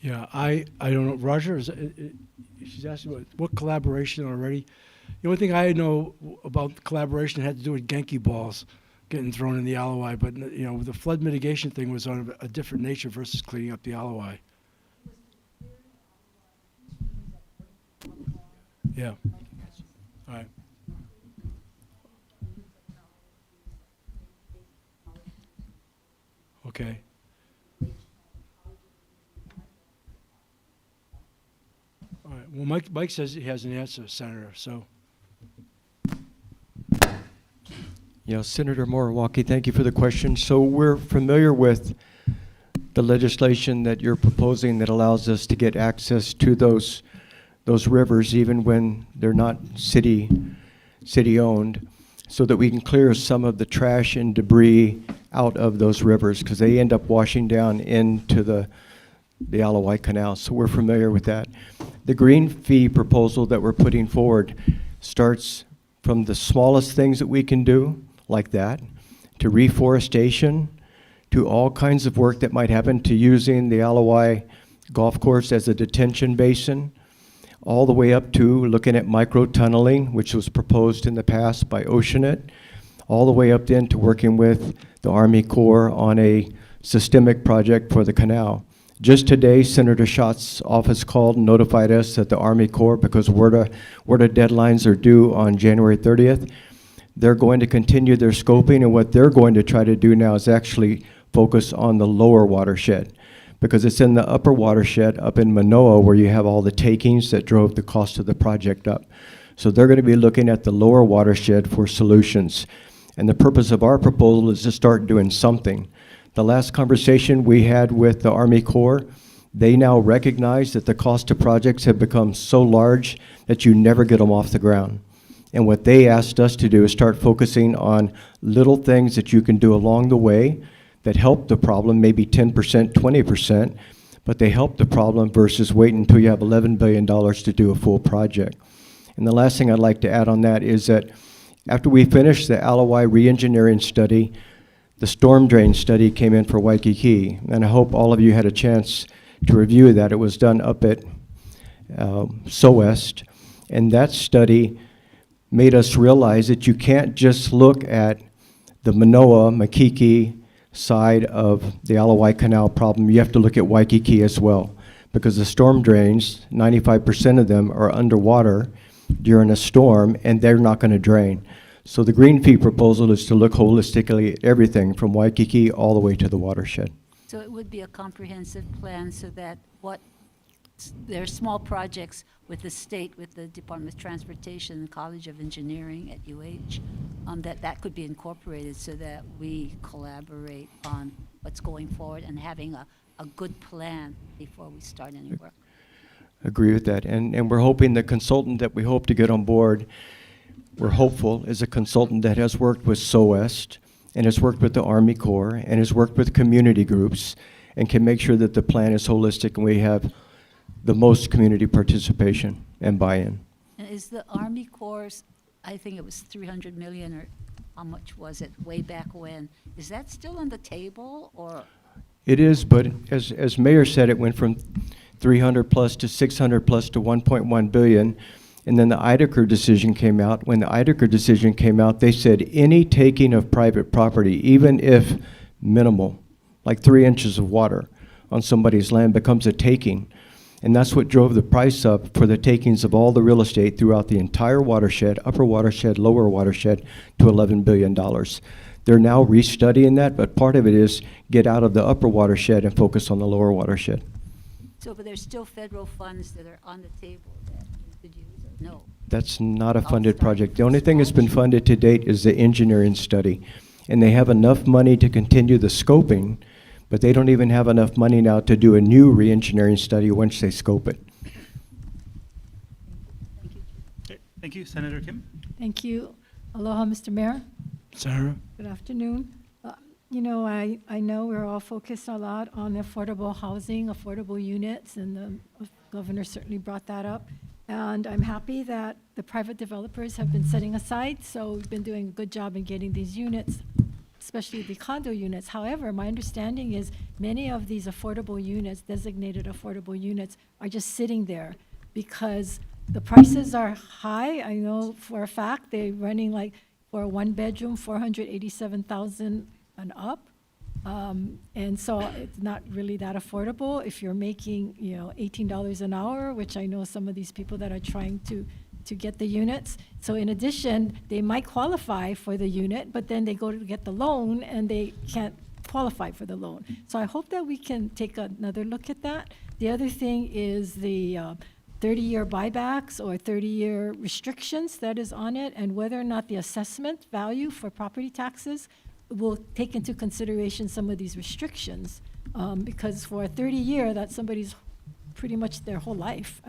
Yeah, I don't know. Roger, she's asking what collaboration already. The only thing I know about collaboration had to do with Genki balls getting thrown in the Alawai, but you know, the flood mitigation thing was on a different nature versus cleaning up the Alawai. Yeah. All right. Okay. All right. Well, Mike says he has an answer, Senator, so. Yeah, Senator Moriwaki, thank you for the question. So we're familiar with the legislation that you're proposing that allows us to get access to those rivers even when they're not city-owned, so that we can clear some of the trash and debris out of those rivers, because they end up washing down into the Alawai Canal. So we're familiar with that. The green fee proposal that we're putting forward starts from the smallest things that we can do, like that, to reforestation, to all kinds of work that might happen to using the Alawai golf course as a detention basin, all the way up to looking at micro-tunneling, which was proposed in the past by Oceanet, all the way up then to working with the Army Corps on a systemic project for the canal. Just today, Senator Schott's office called and notified us that the Army Corps, because WERDA deadlines are due on January 30th, they're going to continue their scoping, and what they're going to try to do now is actually focus on the lower watershed, because it's in the upper watershed up in Manoa where you have all the takings that drove the cost of the project up. So they're going to be looking at the lower watershed for solutions. And the purpose of our proposal is to start doing something. The last conversation we had with the Army Corps, they now recognize that the cost of projects have become so large that you never get them off the ground. And what they asked us to do is start focusing on little things that you can do along the way that help the problem, maybe 10%, 20%, but they help the problem versus waiting until you have $11 billion to do a full project. And the last thing I'd like to add on that is that after we finished the Alawai re-engineering study, the storm drain study came in for Waikiki, and I hope all of you had a chance to review that. It was done up at SOWEST, and that study made us realize that you can't just look at the Manoa, Makiki side of the Alawai Canal problem. You have to look at Waikiki as well, because the storm drains, 95% of them are underwater during a storm, and they're not going to drain. So the green fee proposal is to look holistically at everything from Waikiki all the way to the watershed. So it would be a comprehensive plan so that what there are small projects with the state, with the Department of Transportation and College of Engineering at UH, that could be incorporated so that we collaborate on what's going forward and having a good plan before we start any work. Agree with that. And we're hoping the consultant that we hope to get on board, we're hopeful, is a consultant that has worked with SOEST and has worked with the Army Corps and has worked with community groups and can make sure that the plan is holistic and we have the most community participation and buy-in. And is the Army Corps, I think it was 300 million, or how much was it way back when? Is that still on the table, or? It is, but as Mayor said, it went from 300 plus to 600 plus to 1.1 billion. And then the Eidecker decision came out. When the Eidecker decision came out, they said any taking of private property, even if minimal, like 3 inches of water on somebody's land, becomes a taking. And that's what drove the price up for the takings of all the real estate throughout the entire watershed, upper watershed, lower watershed, to $11 billion. They're now restudying that, but part of it is get out of the upper watershed and focus on the lower watershed. So, but there's still federal funds that are on the table that we could use, or no? That's not a funded project. The only thing that's been funded to date is the engineering study. And they have enough money to continue the scoping, but they don't even have enough money now to do a new re-engineering study once they scope it. Okay, thank you, Senator Kim. Thank you. Aloha, Mr. Mayor. Senator? Good afternoon. You know, I know we're all focused a lot on affordable housing, affordable units, and the governor certainly brought that up. And I'm happy that the private developers have been setting aside, so we've been doing a good job in getting these units, especially the condo units. However, my understanding is many of these affordable units, designated affordable units, are just sitting there because the prices are high. I know for a fact they're running like for a one-bedroom, $487,000 and up. And so it's not really that affordable if you're making, you know, $18 an hour, which I know some of these people that are trying to get the units. So in addition, they might qualify for the unit, but then they go to get the loan and they can't qualify for the loan. So I hope that we can take another look at that. The other thing is the 30-year buybacks or 30-year restrictions that is on it, and whether or not the assessment value for property taxes will take into consideration some of these restrictions, because for a 30-year, that's somebody's pretty much their whole life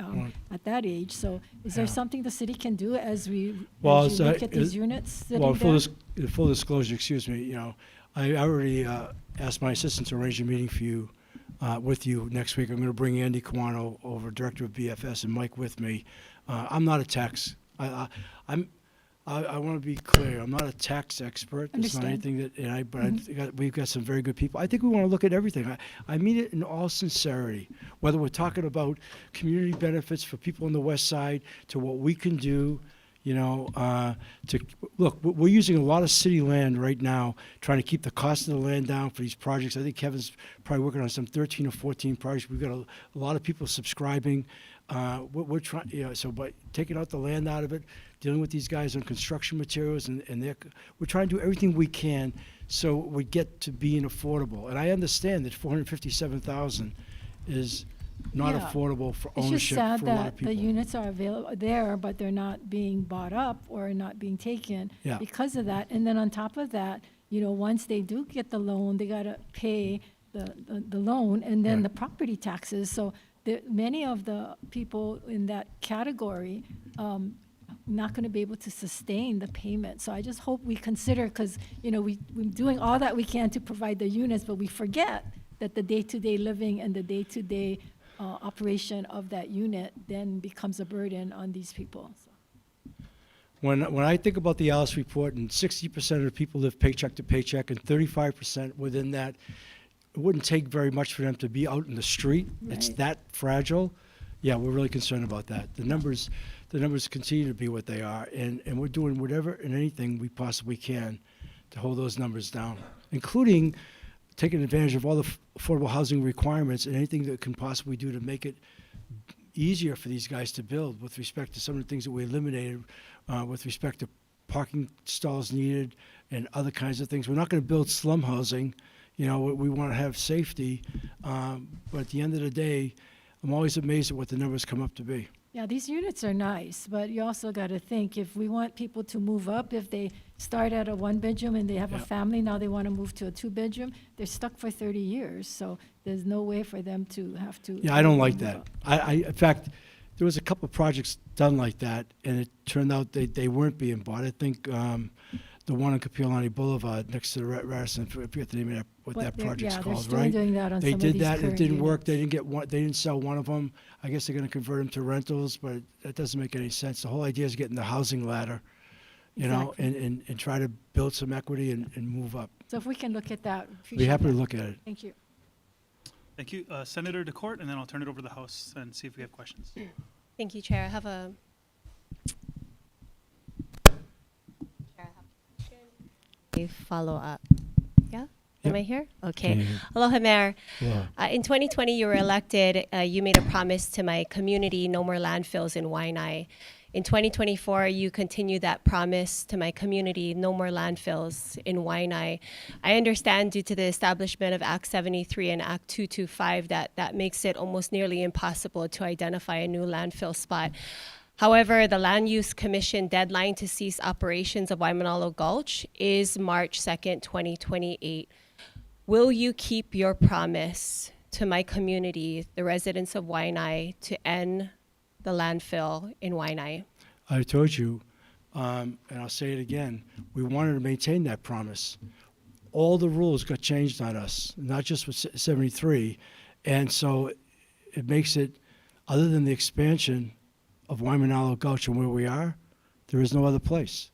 at that age. So is there something the city can do as we look at these units sitting well, there? full disclosure, excuse me, you know, I already asked my assistant to arrange a meeting for you, with you next week. I'm going to bring Andy Kawano over, director of BFS, and Mike with me. I'm not a tax. I want to be clear. I'm not a tax expert. It's not anything that, but we've got some very good people. I think we want to look at everything. I mean it in all sincerity, whether we're talking about community benefits for people on the west side to what we can do, you know, look, we're using a lot of city land right now, trying to keep the cost of the land down for these projects. I think Kevin's probably working on some 13 or 14 projects. We've got a lot of people subscribing. We're trying, you know, so by taking out the land out of it, dealing with these guys on construction materials, and we're trying to do everything we can so we get to being affordable. And I understand that $457,000 is not affordable for ownership for a lot of people. It's just sad that the units are available there, but they're not being bought up or not being taken because of that. And then on top of that, you know, once they do get the loan, they got to pay the loan and then the property taxes. So many of the people in that category not going to be able to sustain the payment. So I just hope we consider, because, you know, we're doing all that we can to provide the units, but we forget that the day-to-day living and the day-to-day operation of that unit then becomes a burden on these people. So. When I think about the Alice report, and 60% of the people live paycheck to paycheck, and 35% within that, it wouldn't take very much for them to be out in the street. Right. It's that fragile. Yeah, we're really concerned about that. The numbers continue to be what they are, and we're doing whatever and anything we possibly can to hold those numbers down, including taking advantage of all the affordable housing requirements and anything that can possibly do to make it easier for these guys to build with respect to some of the things that we eliminated with respect to parking stalls needed and other kinds of things. We're not going to build slum housing. You know, we want to have safety, but at the end of the day, I'm always amazed at what the numbers come up to be. Yeah, these units are nice, but you also got to think, if we want people to move up, if they start at a one-bedroom and they have a Yeah. family, now they want to move to a two-bedroom, they're stuck for 30 years, so there's no way for them to have to. Yeah, I don't like move that. up. In fact, there was a couple of projects done like that, and it turned out they weren't being bought. I think the one on Kapiolani Boulevard next to the Radisson, I forget the name of that, what But that they're- project's yeah, they're called, still right? doing that on They some of did these that, it current didn't work, units. they didn't sell one of them. I guess they're gonna convert them to rentals, but that doesn't make any sense. The whole idea is getting the housing ladder, you know, Exactly. and try to build some equity and move up. So if we can look at that. Be appreciate happy to that. look at it. Thank you. Thank you. Senator DeCourt, and then I'll turn it over to the House and see if we have questions. Thank you, Chair. I have a follow-up. Yeah? Am I here? Okay. Aloha, Mayor. In 2020, you were elected. You made a promise to my community, no more landfills in Waianae. In 2024, you continue that promise to my community, no more landfills in Waianae. I understand due to the establishment of Act 73 and Act 225 that makes it almost nearly impossible to identify a new landfill spot. However, the Land Use Commission deadline to cease operations of Waimanalo Gulch is March 2nd, 2028. Will you keep your promise to my community, the residents of Waianae, to end the landfill in Waianae? I told you, and I'll say it again, we wanted to maintain that promise. All the rules got changed on us, not just with 73, and so it makes it, other than the expansion of Waimanalo Gulch and where we are, there is no other place.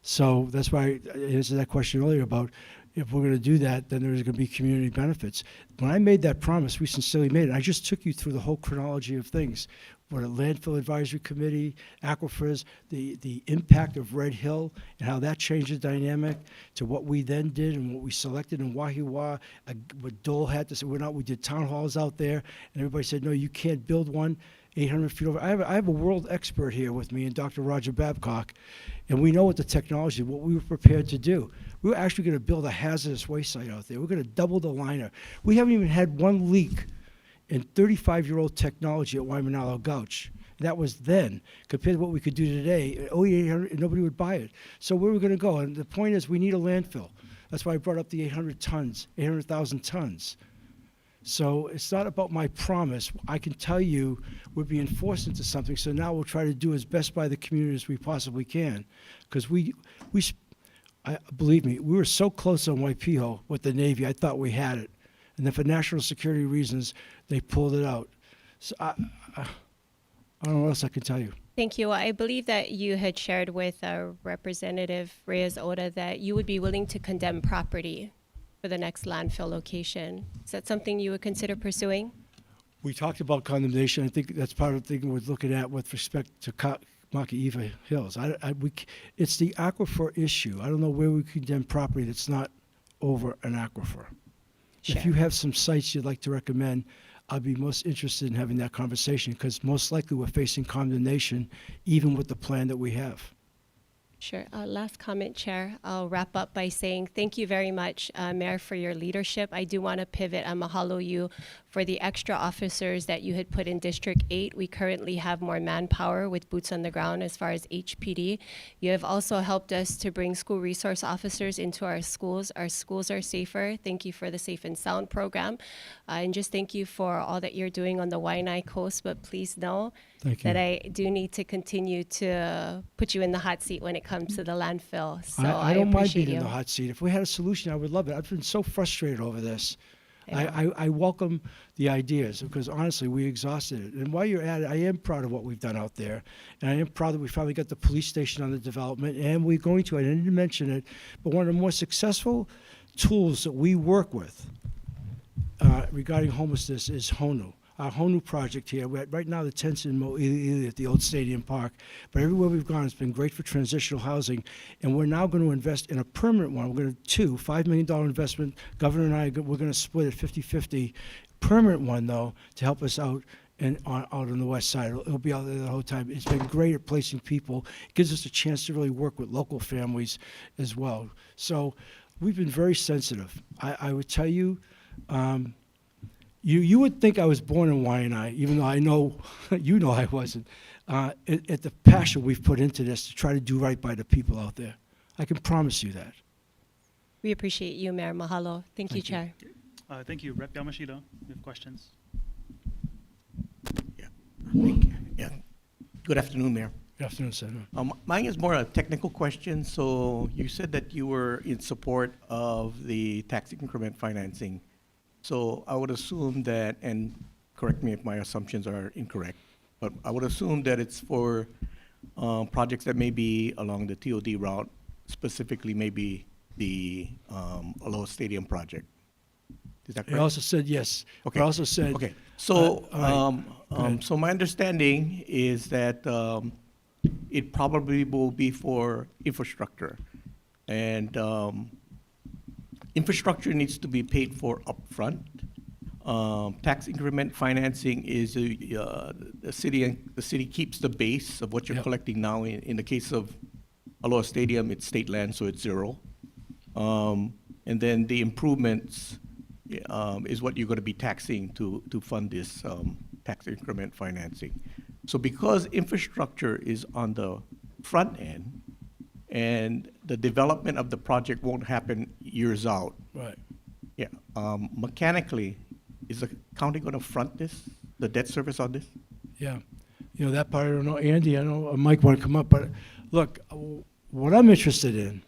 So that's why I answered that question earlier about if we're going to do that, then there's going to be community benefits. When I made that promise, we sincerely made it. I just took you through the whole chronology of things. What a landfill advisory committee, aquifers, the impact of Red Hill and how that changed the dynamic to what we then did and what we selected in Wahiwa, what Dole had to say. We did town halls out there, and everybody said, no, you can't build one 800 feet over. I have a world expert here with me, and Dr. Roger Babcock, and we know what the technology, what we were prepared to do. We were actually going to build a hazardous waste site out there. We're going to double the liner. We haven't even had one leak in 35-year-old technology at Waimanalo Gulch. That was then. Compared to what we could do today, 800, nobody would buy it. So where are we going to go? And the point is, we need a landfill. That's why I brought up the 800,000 tons. So it's not about my promise. I can tell you we're being forced into something, so now we'll try to do as best by the community as we possibly can. Because believe me, we were so close on Waipiho with the Navy, I thought we had it. And then for national security reasons, they pulled it out. So I don't know what else I can tell you. Thank you. I believe that you had shared with Representative Reyes-Oda that you would be willing to condemn property for the next landfill location. Is that something you would consider pursuing? We talked about condemnation. I think that's part of the thing we're looking at with respect to Maki'iva Hills. It's the aquifer issue. I don't know where we condemn property that's not over an aquifer. Sure. If you have some sites you'd like to recommend, I'd be most interested in having that conversation because most likely we're facing condemnation even with the plan that we have. Sure. Last comment, Chair. I'll wrap up by saying thank you very much, Mayor, for your leadership. I do want to pivot and mahalo you for the extra officers that you had put in District 8. We currently have more manpower with boots on the ground as far as HPD. You have also helped us to bring school resource officers into our schools. Our schools are safer. Thank you for the Safe and Sound program. And just thank you for all that you're doing on the Waianae Coast. But please know that I do need to continue to put you in the hot seat when it comes to the landfill. So I don't mind appreciate being in you. the hot seat. If we had a solution, I would love it. I've been so frustrated over this. I welcome the ideas because honestly, we exhausted it. And while you're at it, I am proud of what we've done out there. And I am proud that we finally got the police station under development. And we're going to, I didn't mention it, but one of the more successful tools that we work with regarding homelessness is HONU. Our HONU project here, right now the tent's in Maui at the old Stadium Park, but everywhere we've gone, it's been great for transitional housing, and we're now going to invest in a permanent one. We're going to $5 million investment. Governor and I, we're going to split it 50-50. Permanent one, though, to help us out out on the west side. It'll be out there the whole time. It's been great at placing people. It gives us a chance to really work with local families as well. So we've been very sensitive. I would tell you, You would think I was born in Waianae, even though I know, you know I wasn't, at the passion we've put into this to try to do right by the people out there. I can promise you that. We appreciate you, Mayor. Mahalo. Thank you, Thank you. Chair. Thank you. Rep. Yamashita, you have questions? Yeah. Good afternoon, Mayor. Good afternoon, Senator. Mine is more a technical question. So you said that you were in support of the tax increment financing. So I would assume that, and correct me if my assumptions are incorrect, but I would assume that it's for projects that may be along the TOD route, specifically maybe the Aloha Stadium project. Is that I correct? also said yes. Okay. I also said. Okay. So, all right. so my understanding is that it probably will be for infrastructure, and infrastructure needs to be paid for upfront. Tax increment financing is the city keeps the base of what you're collecting now. In the case of Aloha Stadium, it's state land, so it's zero. And then the improvements is what you're going to be taxing to fund this tax increment financing. So because infrastructure is on the front end and the development of the project won't happen years out. Right. Yeah. Mechanically, is the county going to front this, the debt service on this? Yeah. You know, that part I don't know. Andy, I know Mike want to come up, but look, what I'm interested in,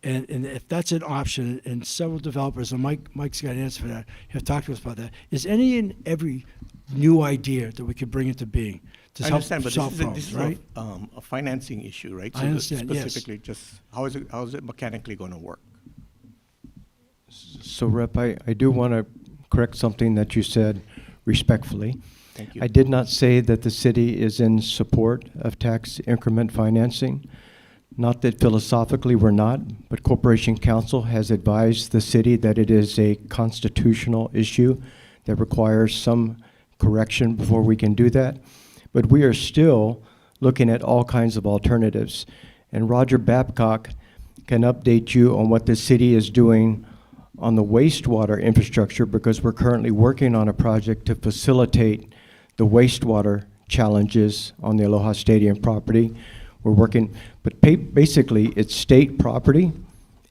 and if that's an option, and several developers, and Mike's got an answer for that, have talked to us about that, is any and every new idea that we could bring into being to I help understand, but solve this is problems, right? a financing issue, right? I understand, yes. Specifically, just how is it mechanically going to work? So Rep, I do want to correct something that you said respectfully. Thank you. I did not say that the city is in support of tax increment financing. Not that philosophically we're not, but Corporation Counsel has advised the city that it is a constitutional issue that requires some correction before we can do that. But we are still looking at all kinds of alternatives. And Roger Babcock can update you on what the city is doing on the wastewater infrastructure, because we're currently working on a project to facilitate the wastewater challenges on the Aloha Stadium property. We're working, but basically it's state property,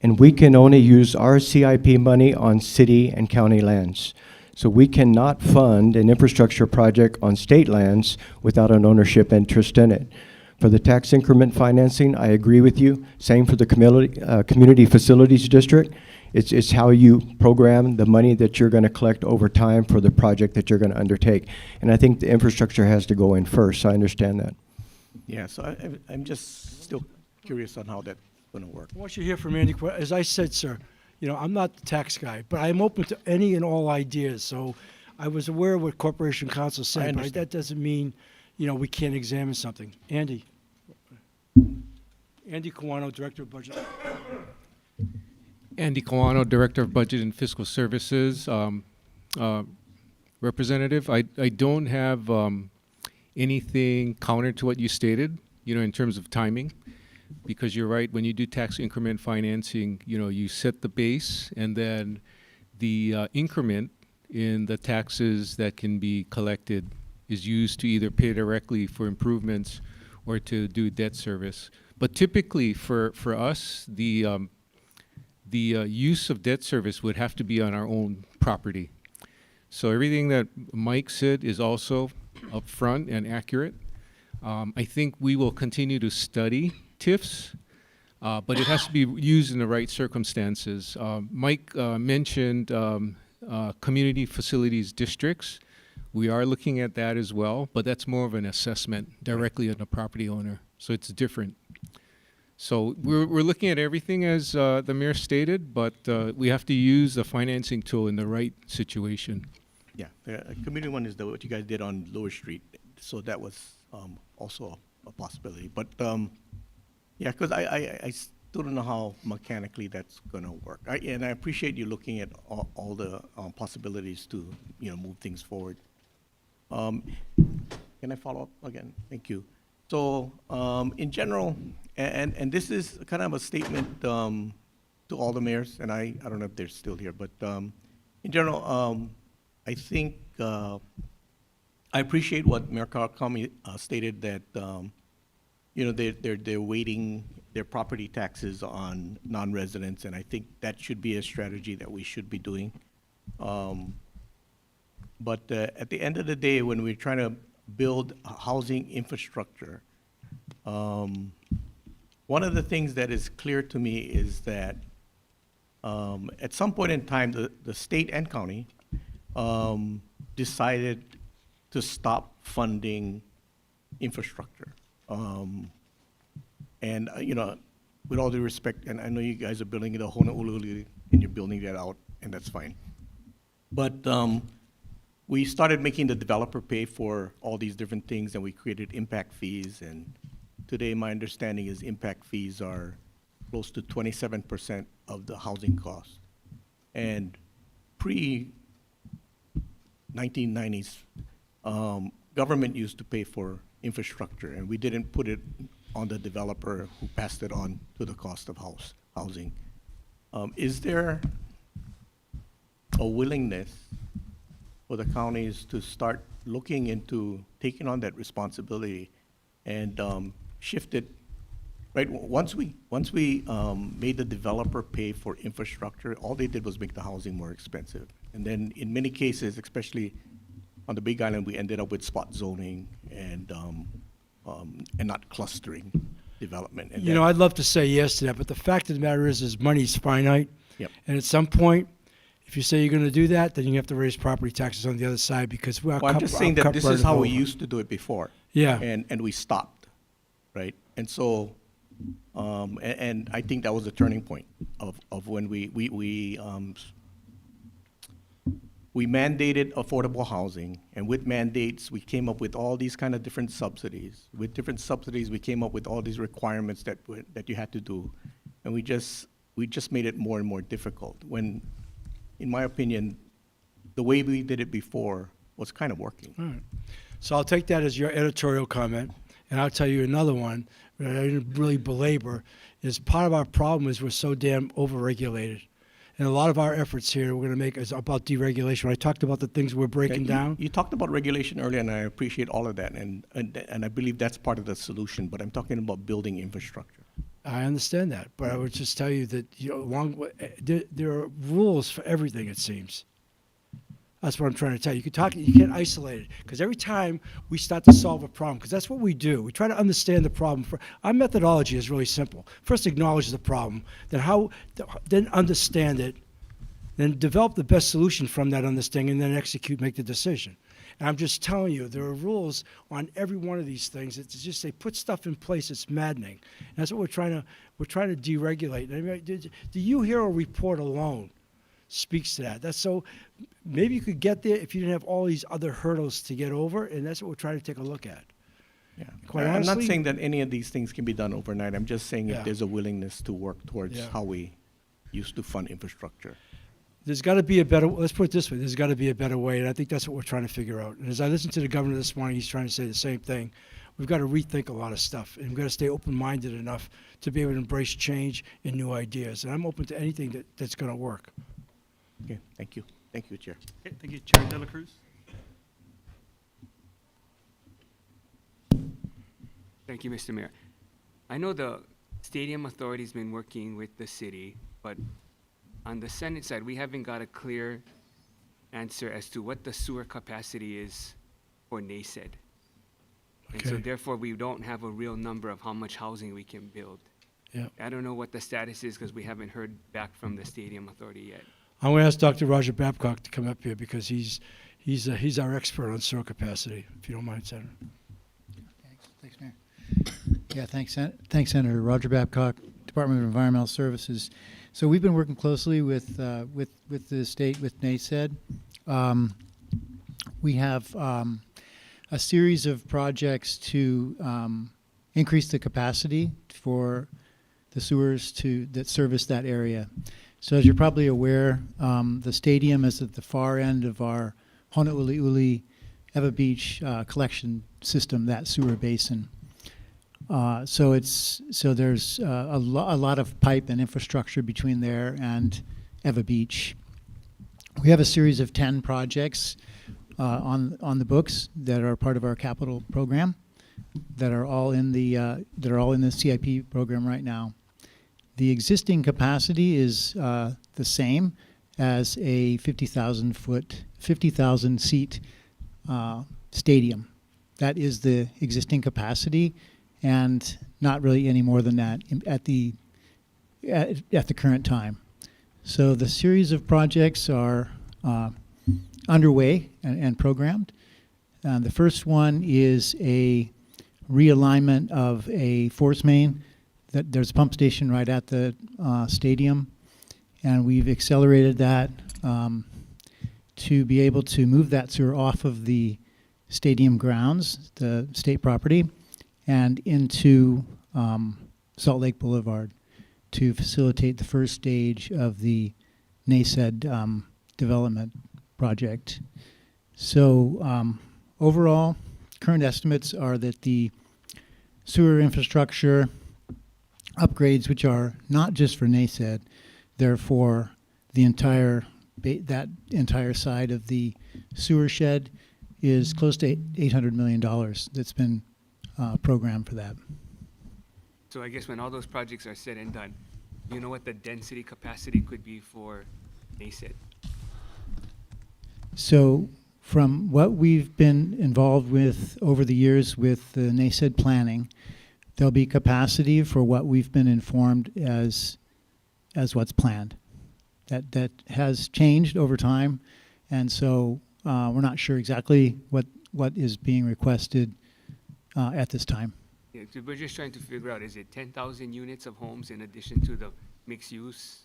and we can only use our CIP money on city and county lands. So we cannot fund an infrastructure project on state lands without an ownership interest in it. For the tax increment financing, I agree with you. Same for the community facilities district. It's how you program the money that you're going to collect over time for the project that you're going to undertake. And I think the infrastructure has to go in first, so I understand that. Yeah, so I'm just still curious on how that's going to work. I want you to hear from Andy. As I said, sir, you know, I'm not the tax guy, but I'm open to any and all ideas. So I was aware of what Corporation Counsel said, but that doesn't mean, you know, we can't examine something. Andy. Andy Kawano, Director of Budget. Andy Kawano, Director of Budget and Fiscal Services. Representative, I don't have anything counter to what you stated, you know, in terms of timing, because you're right, when you do tax increment financing, you know, you set the base, and then the increment in the taxes that can be collected is used to either pay directly for improvements or to do debt service. But typically for us, the use of debt service would have to be on our own property. So everything that Mike said is also upfront and accurate. I think we will continue to study TIFs, but it has to be used in the right circumstances. Mike mentioned community facilities districts. We are looking at that as well, but that's more of an assessment directly on the property owner, so it's different. So we're looking at everything as the mayor stated, but we have to use the financing tool in the right situation. Yeah, the community one is what you guys did on Lower Street, so that was also a possibility. But yeah, because I still don't know how mechanically that's going to work. And I appreciate you looking at all the possibilities to, you know, move things forward. Can I follow up again? Thank you. So in general, and this is kind of a statement to all the mayors, and I don't know if they're still here, but in general, I think I appreciate what Mayor Kawakami stated that they're weighting their property taxes on non-residents, and I think that should be a strategy that we should be doing. But at the end of the day, when we're trying to build housing infrastructure, one of the things that is clear to me is that at some point in time, the state and county decided to stop funding infrastructure. And with all due respect, and I know you guys are building it a Honolulu, and you're building that out, and that's fine. But we started making the developer pay for all these different things, and we created impact fees. And today, my understanding is impact fees are close to 27% of the housing cost. And pre-1990s, government used to pay for infrastructure, and we didn't put it on the developer who passed it on to the cost of housing. Is there a willingness for the counties to start looking into taking on that responsibility and shift it, right? Once we made the developer pay for infrastructure, all they did was make the housing more expensive. And then in many cases, especially on the Big Island, we ended up with spot zoning and not clustering development. And I'd love to say yes to that, but the fact of the matter is money's finite. Yep. And at some point, if you say you're going to do that, then you have to raise property taxes on the other side because I'm just saying that this is how we used to do it before. Yeah. And we stopped, right? And so, and I think that was a turning point of when we mandated affordable housing, and with mandates, we came up with all these kind of different subsidies. With different subsidies, we came up with all these requirements that you had to do, and we just made it more and more difficult. When, in my opinion, the way we did it before was kind of working. All right. So I'll take that as your editorial comment, and I'll tell you another one that I didn't really belabor, is part of our problem is we're so damn overregulated. And a lot of our efforts here we're going to make is about deregulation. When I talked about the things we're breaking down. You talked about regulation earlier, and I appreciate all of that, and I believe that's part of the solution, but I'm talking about building infrastructure. I understand that, but I would just tell you that there are rules for everything, it seems. That's what I'm trying to tell you. You can't isolate it, because every time we start to solve a problem, because that's what we do, we try to understand the problem. Our methodology is really simple. First, acknowledge the problem, then understand it, then develop the best solution from that understanding, and then execute, make the decision. And I'm just telling you, there are rules on every one of these things. It's just they put stuff in place. It's maddening. And that's what we're trying to deregulate. I mean, do you hear a report alone speaks to that? That's so. Maybe you could get there if you didn't have all these other hurdles to get over, and that's what we're trying to take a look at. Yeah. Quite I'm honestly, not saying that any of these things can be done overnight. I'm just saying Yeah. if there's a willingness to work towards Yeah. how we used to fund infrastructure. There's got to be a better. Let's put it this way: there's got to be a better way, and I think that's what we're trying to figure out. And as I listened to the governor this morning, he's trying to say the same thing. We've got to rethink a lot of stuff, and we've got to stay open-minded enough to be able to embrace change and new ideas. And I'm open to anything that's going to work. Okay, thank you. Thank you, Chair. Okay, thank you, Chair De La Cruz. Thank you, Mr. Mayor. I know the stadium authority's been working with the city, but on the Senate side, we haven't got a clear answer as to what the sewer capacity is for NACED. And so Okay. therefore, we don't have a real number of how much housing we can build. Yeah. I don't know what the status is because we haven't heard back from the stadium authority yet. I'm going to ask Dr. Roger Babcock to come up here because he's our expert on sewer capacity. If you don't mind, Senator. Thanks, Mayor. Yeah, thanks, Senator. Roger Babcock, Department of Environmental Services. So we've been working closely with the state, with NACED. We have a series of projects to increase the capacity for the sewers that service that area. So as you're probably aware, the stadium is at the far end of our Honolulu Eva Beach collection system, that sewer basin. So there's a lot of pipe and infrastructure between there and Eva Beach. We have a series of 10 projects on the books that are part of our capital program that are all in the CIP program right now. The existing capacity is the same as a 50,000 seat stadium. That is the existing capacity, and not really any more than that at the current time. So the series of projects are underway and programmed. The first one is a realignment of a force main. There's a pump station right at the stadium, and we've accelerated that to be able to move that sewer off of the stadium grounds, the state property, and into Salt Lake Boulevard to facilitate the first stage of the NACED development project. So overall, current estimates are that the sewer infrastructure upgrades, which are not just for NACED, they're for the entire that entire side of the sewer shed, is close to $800 million that's been programmed for that. So I guess when all those projects are said and done, you know what the density capacity could be for NACED? So from what we've been involved with over the years with the NACED planning, there'll be capacity for what we've been informed as what's planned. That has changed over time, and so we're not sure exactly what is being requested at this time. Yeah, so we're just trying to figure out, is it 10,000 units of homes in addition to the mixed use?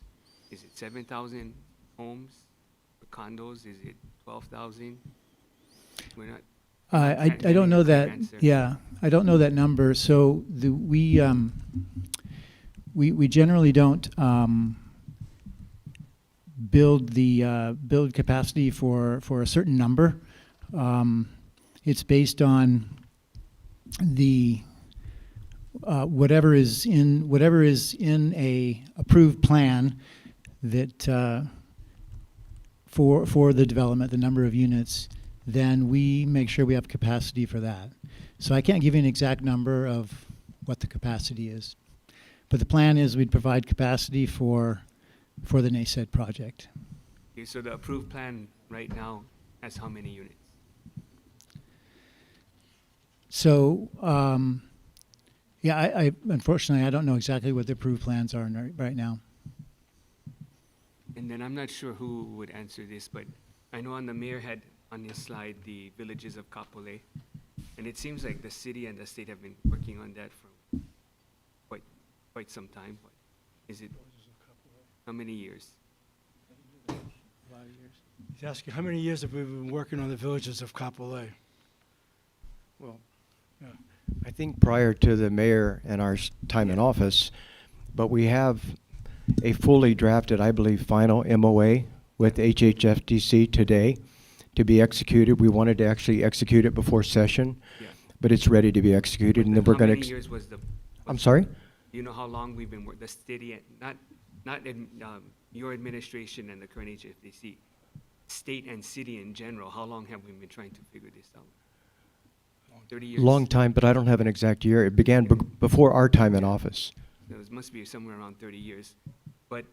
Is it 7,000 homes or condos? Is it 12,000? We're not. I don't know that. Yeah, I don't know that number. So we generally don't build capacity for a certain number. It's based on the whatever is in a approved plan that for the development, the number of units. Then we make sure we have capacity for that. So I can't give you an exact number of what the capacity is, but the plan is we'd provide capacity for the NACED project. Okay, so the approved plan right now has how many units? So, yeah, I unfortunately, I don't know exactly what the approved plans are right now. And then I'm not sure who would answer this, but I know on the mayor had on his slide the villages of Kapolei, and it seems like the city and the state have been working on that for quite some time. But is it how many years? A lot of years. He's asking how many years have we been working on the villages of Kapolei? Well, yeah. I think prior to the mayor and our time in office, but we have a fully drafted, I believe, final MOA with HHFDC today to be executed. We wanted to actually execute it before session, but it's ready to be executed, and then we're going to. How many years was the? I'm sorry? You know how long we've been the city, not your administration and the current HFDC, state and city in general. How long have we been trying to figure this out? 30 years. Long time, but I don't have an exact year. It began before our time in office. So it must be somewhere around 30 years, but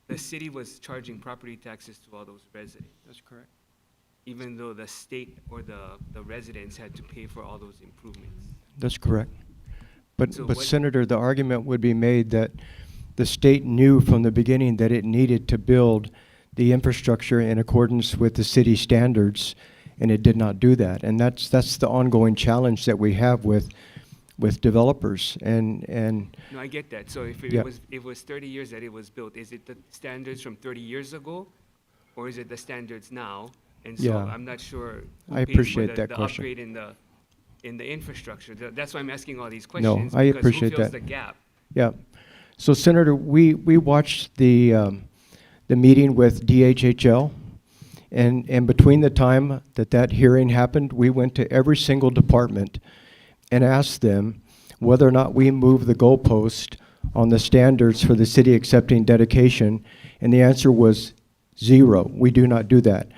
the city was charging property taxes to all those residents. That's correct. Even though the state or the residents had to pay for all those improvements. That's correct. But So but what- Senator, the argument would be made that the state knew from the beginning that it needed to build the infrastructure in accordance with the city standards, and it did not do that. And that's the ongoing challenge that we have with developers and No, I get that. So if Yeah. it was 30 years that it was built, is it the standards from 30 years ago, or is it the standards now? And so Yeah. I'm not sure who I pays appreciate for that the question. upgrade in the infrastructure. That's why I'm asking all these No, questions. I because appreciate who fills that. the gap? Yeah. So Senator, we watched the meeting with DHHL, and between the time that hearing happened, we went to every single department and asked them whether or not we moved the goalpost on the standards for the city accepting dedication, and the answer was Zero. We do not do that.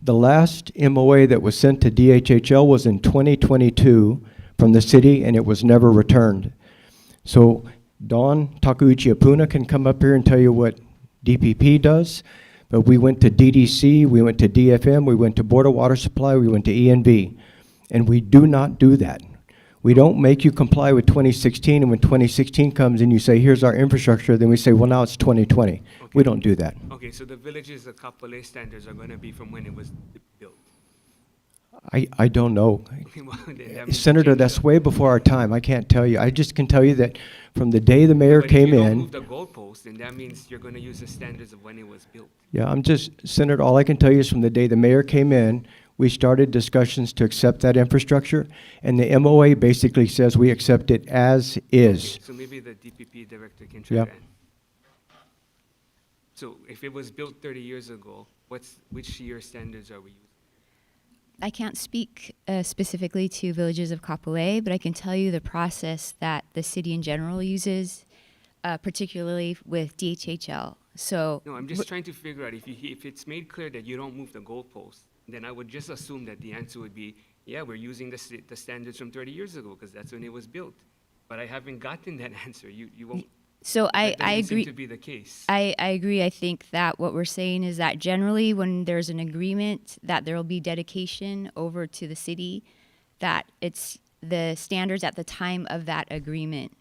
The last MOA that was sent to DHHL was in 2022 from the city, and it was never returned. So Don Takeuchi Apuna can come up here and tell you what DPP does, but we went to DDC, we went to DFM, we went to Board of Water Supply, we went to ENV, and we do not do that. We don't make you comply with 2016, and when 2016 comes and you say, here's our infrastructure, then we say, well, now it's 2020. Okay. We don't do that. Okay, so the villages, the Kapolei standards are gonna be from when it was built. I don't know. Well, that means Senator, change that's the- way before our time. I can't tell you. I just can tell you that from the day the mayor But came if you don't in. move the goalpost, then that means you're gonna use the standards of when it was built. Yeah, Senator, all I can tell you is from the day the mayor came in, we started discussions to accept that infrastructure, and the MOA basically says we accept it as is. Okay, so maybe the DPP director can try Yep. that. So if it was built 30 years ago, which year standards are we using? I can't speak specifically to villages of Kapolei, but I can tell you the process that the city in general uses, particularly with DHHL. So No, I'm just trying to figure out if it's made clear that you don't move the goalpost, then I would just assume that the answer would be, yeah, we're using the standards from 30 years ago because that's when it was built. But I haven't gotten that answer. You won't. So I That doesn't seem agree. to be the case. I agree. I think that what we're saying is that generally when there's an agreement that there will be dedication over to the city, that it's the standards at the time of that agreement.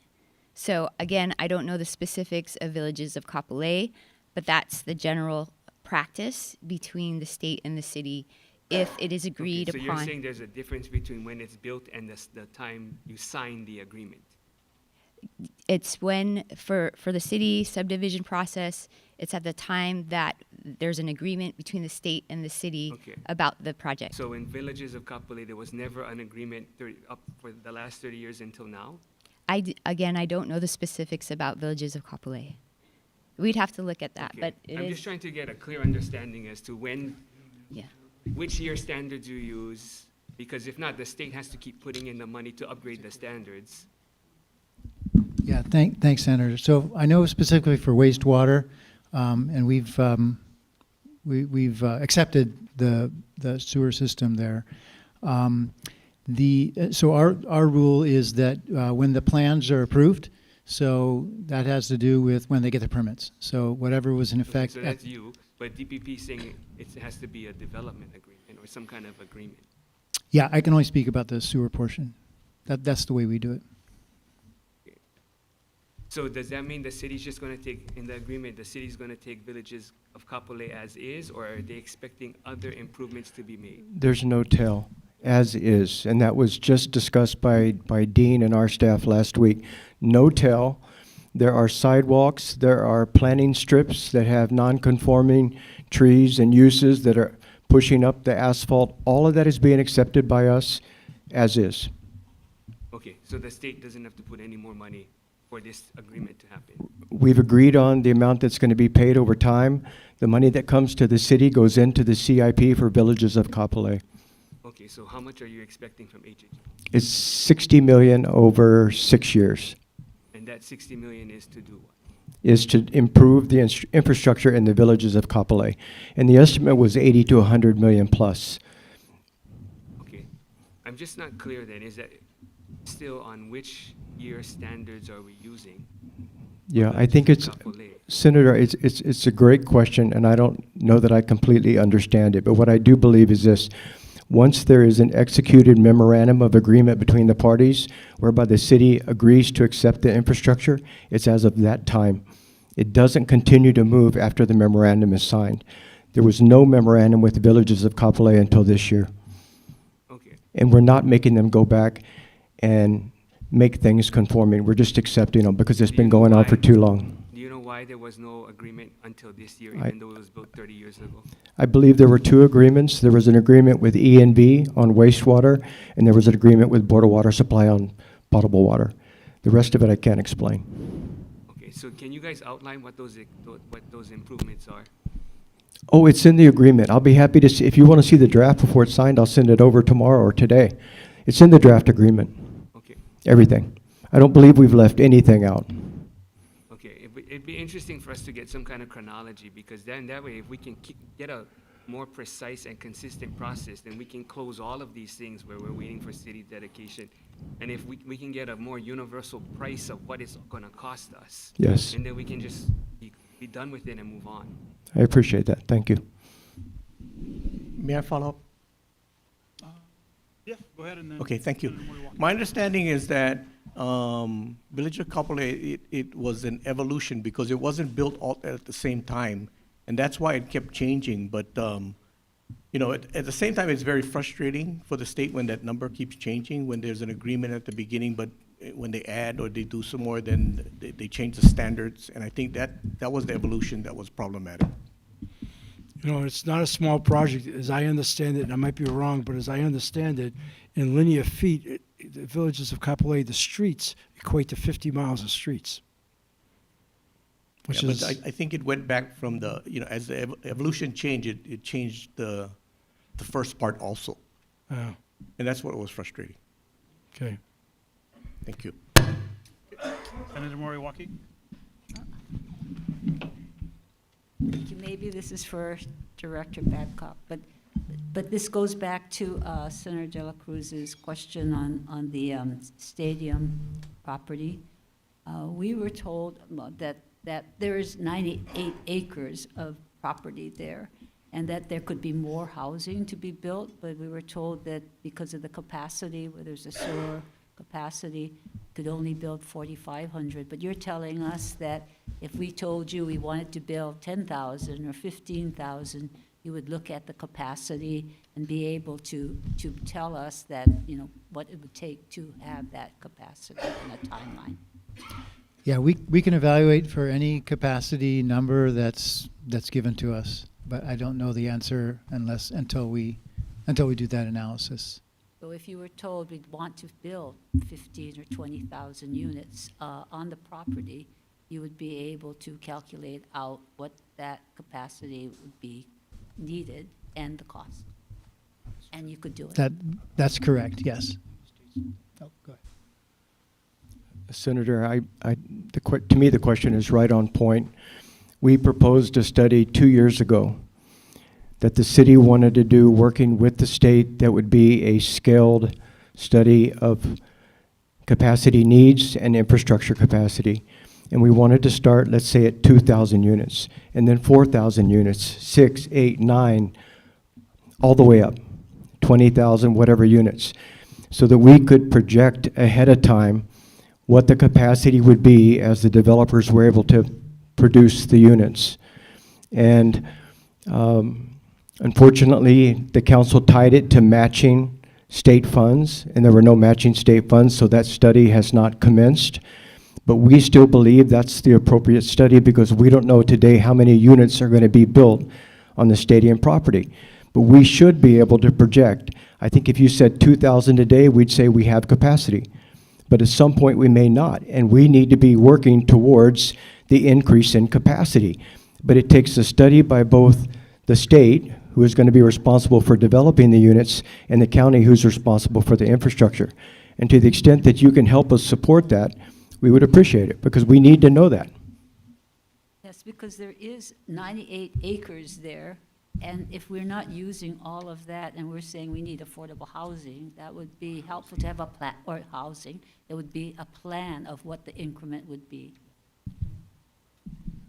So again, I don't know the specifics of villages of Kapolei, but that's the general practice between the state and the city if it is agreed Okay, so upon. you're saying there's a difference between when it's built and the time you sign the agreement. It's when, for the city subdivision process, it's at the time that there's an agreement between the state and the city Okay. about the project. So in villages of Kapolei, there was never an agreement up for the last 30 years until now? Again, I don't know the specifics about villages of Kapolei. We'd have to look at that, Okay. but it I'm is. just trying to get a clear understanding as to which year standards you use, because if not, the state has to keep putting in the money to upgrade the standards. Yeah, thanks, Senator. So I know specifically for wastewater, and we've accepted the sewer system there. So our rule is that when the plans are approved, so that has to do with when they get the permits. So whatever was in effect. So that's you, but DPP saying it has to be a development agreement or some kind of agreement. Yeah, I can only speak about the sewer portion. That's the way we do it. So does that mean the city's just gonna take, in the agreement, the city's gonna take villages of Kapolei as is, or are they expecting other improvements to be made? There's no tell, as is, and that was just discussed by Dean and our staff last week. No tell. There are sidewalks, there are planting strips that have non-conforming trees and uses that are pushing up the asphalt. All of that is being accepted by us as is. Okay, so the state doesn't have to put any more money for this agreement to happen? We've agreed on the amount that's going to be paid over time. The money that comes to the city goes into the CIP for villages of Kapolei. Okay, so how much are you expecting from HHT? It's 60 million over 6 years. And that 60 million is to do what? Is to improve the infrastructure in the villages of Kapolei. And the estimate was 80 to 100 million plus. Okay, I'm just not clear then, is that still on which year standards are we using? Yeah, I think it's, Kapolei. Senator, it's a great question, and I don't know that I completely understand it, but what I do believe is this. Once there is an executed memorandum of agreement between the parties whereby the city agrees to accept the infrastructure, it's as of that time. It doesn't continue to move after the memorandum is signed. There was no memorandum with the villages of Kapolei until this year. Okay. And we're not making them go back and make things conforming. We're just accepting them because it's been going on for too long. Do you know why there was no agreement until this year, I- even though it was built 30 years ago? I believe there were two agreements. There was an agreement with ENV on wastewater, and there was an agreement with Board of Water Supply on potable water. The rest of it I can't explain. Okay, so can you guys outline what those improvements are? Oh, it's in the agreement. I'll be happy to see, if you want to see the draft before it's signed, I'll send it over tomorrow or today. It's in the draft agreement. Okay. Everything. I don't believe we've left anything out. Okay, it'd be interesting for us to get some kind of chronology, because then that way, if we can get a more precise and consistent process, then we can close all of these things where we're waiting for city dedication. And if we can get a more universal price of what it's gonna cost us. Yes. And then we can just be done with it and move on. I appreciate that. Thank you. May I follow up? Yeah, go ahead and then. Okay, thank you. My understanding is that Village of Kapolei, it was an evolution because it wasn't built all at the same time, and that's why it kept changing. But you know, at the same time, it's very frustrating for the state when that number keeps changing, when there's an agreement at the beginning, but when they add or they do some more, then they change the standards. And I think that was the evolution that was problematic. You know, it's not a small project, as I understand it, and I might be wrong, but as I understand it, in linear feet, the villages of Kapolei, the streets equate to 50 miles of streets. Which Yeah, is, but I think it went back from the, you know, as the evolution changed, it changed the first part also. Oh, And that's what was frustrating. okay. Thank you. Senator Moriwaki? Maybe this is for Director Babcock, but this goes back to Senator De La Cruz's question on the stadium property. We were told that there is 98 acres of property there, and that there could be more housing to be built, but we were told that because of the capacity, where there's a sewer capacity, could only build 4,500. But you're telling us that if we told you we wanted to build 10,000 or 15,000, you would look at the capacity and be able to tell us that, you know, what it would take to have that capacity in a timeline. Yeah, we can evaluate for any capacity number that's given to us, but I don't know the answer until we do that analysis. So if you were told we'd want to build 15 or 20,000 units on the property, you would be able to calculate out what that capacity would be needed and the cost. And you could do it. That's correct, yes. Oh, go ahead. Senator, to me, the question is right on point. We proposed a study 2 years ago that the city wanted to do, working with the state, that would be a scaled study of capacity needs and infrastructure capacity. And we wanted to start, let's say, at 2,000 units, and then 4,000 units, 6, 8, 9, all the way up, 20,000, whatever units, so that we could project ahead of time what the capacity would be as the developers were able to produce the units. And unfortunately, the council tied it to matching state funds, and there were no matching state funds, so that study has not commenced. But we still believe that's the appropriate study because we don't know today how many units are going to be built on the stadium property. But we should be able to project. I think if you said 2,000 today, we'd say we have capacity. But at some point we may not, and we need to be working towards the increase in capacity. But it takes a study by both the state, who is going to be responsible for developing the units, and the county, who's responsible for the infrastructure. And to the extent that you can help us support that, we would appreciate it, because we need to know that. Yes, because there is 98 acres there, and if we're not using all of that and we're saying we need affordable housing, that would be helpful to have a plan, or housing, there would be a plan of what the increment would be.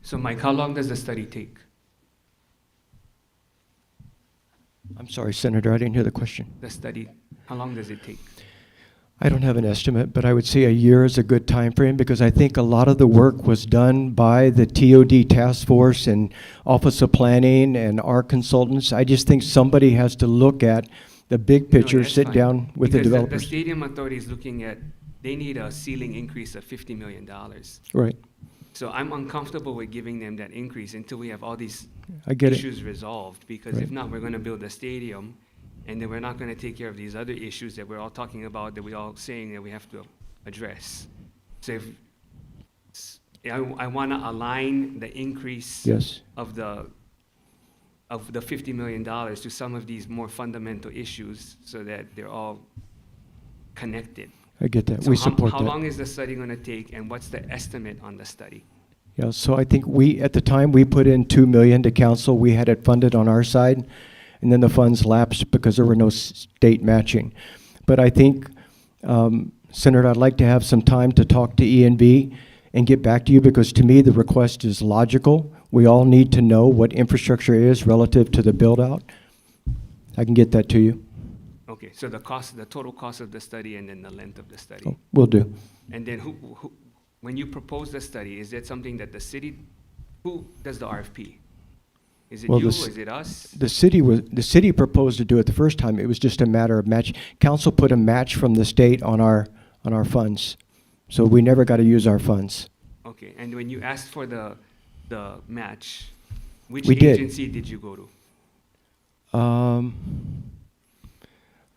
So Mike, how long does the study take? I'm sorry, Senator, I didn't hear the question. The study, how long does it take? I don't have an estimate, but I would say a year is a good time frame, because I think a lot of the work was done by the TOD task force and Office of Planning and our consultants. I just think somebody has to look at the big picture, No, that's sit fine. down with the Because developers. The stadium authority is looking at, they need a ceiling increase of $50 million. Right. So I'm uncomfortable with giving them that increase until we have all these I get it. issues resolved, because Right. if not, we're gonna build a stadium, and then we're not gonna take care of these other issues that we're all talking about, that we're all saying that we have to address. So I wanna align the increase Yes. of the $50 million to some of these more fundamental issues, so that they're all connected. I get that. So We support how that. long is the study gonna take, and what's the estimate on the study? Yeah, so I think at the time, we put in 2 million to council. We had it funded on our side, and then the funds lapsed because there were no state matching. But I think, Senator, I'd like to have some time to talk to E&B and get back to you, because to me, the request is logical. We all need to know what infrastructure is relative to the build-out. I can get that to you. Okay, so the total cost of the study and then the length of the study. Oh, will do. And then when you propose the study, is that something that the city, who does the RFP? Is it Well, you, the or is it us? The city proposed to do it the first time. It was just a matter of match. Council put a match from the state on our funds, so we never got to use our funds. Okay, and when you asked for the match, which We did. agency did you go to?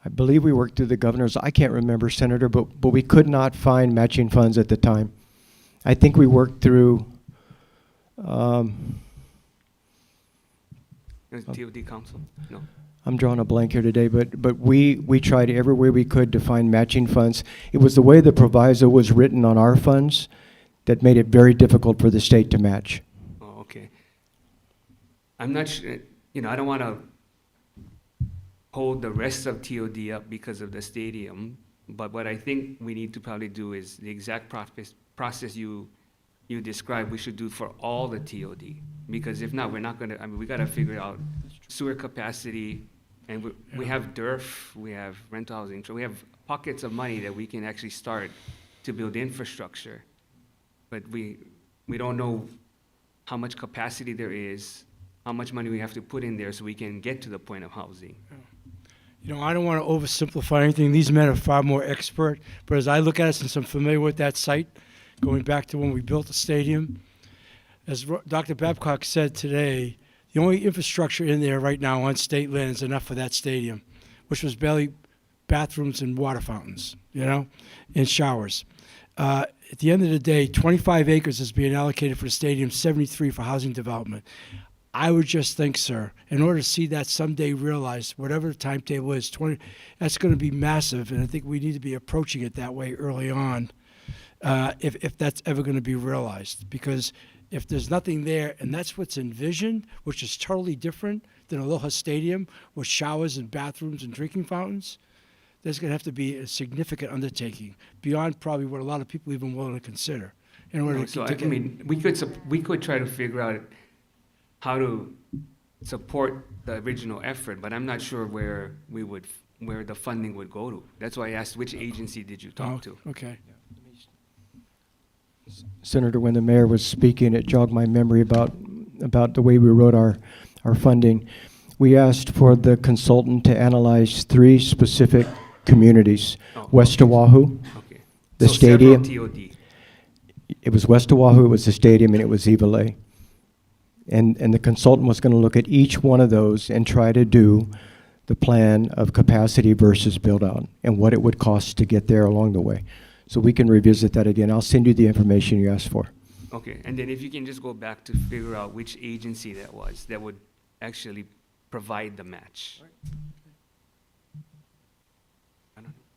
I believe we worked through the governors. I can't remember, Senator, but we could not find matching funds at the time. I think we worked through. TOD Council? No. I'm drawing a blank here today, but we tried every way we could to find matching funds. It was the way the proviso was written on our funds that made it very difficult for the state to match. Oh, okay. I'm not sure, I don't want to hold the rest of TOD up because of the stadium, but what I think we need to probably do is the exact process you described, we should do for all the TOD. Because if not, we're not going to, we got to figure out sewer capacity, and we have DERF, we have rental housing, so we have pockets of money that we can actually start to build infrastructure. But we don't know how much capacity there is, how much money we have to put in there so we can get to the point of housing. I don't want to oversimplify anything. These men are far more expert. But as I look at it, since I'm familiar with that site, going back to when we built the stadium, as Dr. Babcock said today, the only infrastructure in there right now on state land is enough for that stadium, which was barely bathrooms and water fountains, and showers. At the end of the day, 25 acres is being allocated for the stadium, 73 for housing development. I would just think, sir, in order to see that someday realized, whatever the timetable is, that's going to be massive, and I think we need to be approaching it that way early on, if that's ever going to be realized. Because if there's nothing there, and that's what's envisioned, which is totally different than Aloha Stadium with showers and bathrooms and drinking fountains, there's going to have to be a significant undertaking beyond probably what a lot of people even willing to consider. In order We could try to figure out how to support the original effort, but I'm not sure where the funding would go to. That's why I asked, which agency did you talk to? Okay. Senator, when the mayor was speaking, it jogged my memory about the way we wrote our funding. We asked for the consultant to analyze 3 specific communities. West Oahu, the stadium. Several TOD. It was West Oahu, it was the stadium, and it was Iwalei. And the consultant was going to look at each one of those and try to do the plan of capacity versus build-out and what it would cost to get there along the way. So we can revisit that again. I'll send you the information you asked for. Okay, and then if you can just go back to figure out which agency that was that would actually provide the match.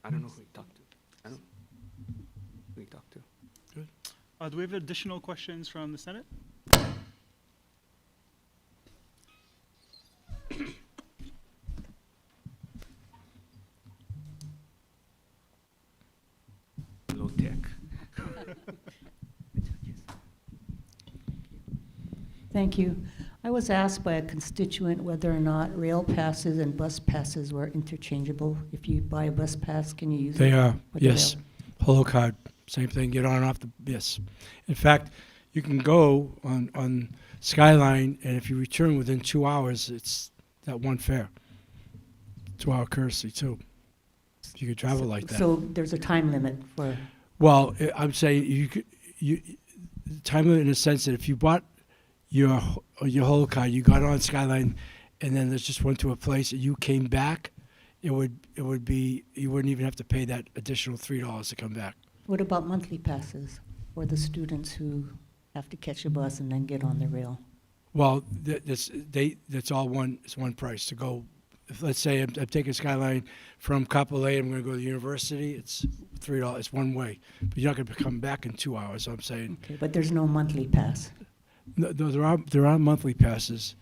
I don't know who we talked to. I don't know who we talked to. Good. Do we have additional questions from the Senate? Low tech. Thank you. I was asked by a constituent whether or not rail passes and bus passes were interchangeable. If you buy a bus pass, can you use it? They are, with the yes. rail? Holo card, same thing, get on and off the, yes. In fact, you can go on Skyline, and if you return within 2 hours, it's that one fare. 2-hour courtesy, too. You could travel like that. So there's a time limit for... Well, I'm saying time limit in the sense that if you bought your whole car, you got on Skyline, and then there's just went to a place and you came back, it would be, you wouldn't even have to pay that additional $3 to come back. What about monthly passes for the students who have to catch a bus and then get on the rail? Well, that's all one. It's one price to go if let's say I'm taking Skyline from Kapolei, I'm going to go to the university, it's $3, it's one way. But you're not going to come back in 2 hours, so I'm saying. Okay, but there's no monthly pass. No, there are monthly passes.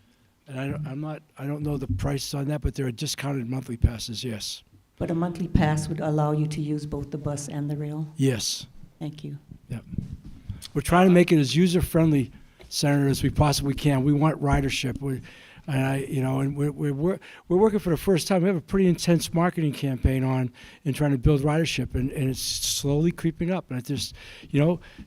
And I don't know the price on that, but there are discounted monthly passes, yes. But a monthly pass would allow you to use both the bus and the rail? Yes. Thank you. Yep. We're trying to make it as user-friendly, Senator, as we possibly can. We want ridership. We're working for the first time. We have a pretty intense marketing campaign on in trying to build ridership, and it's slowly creeping up. And it just,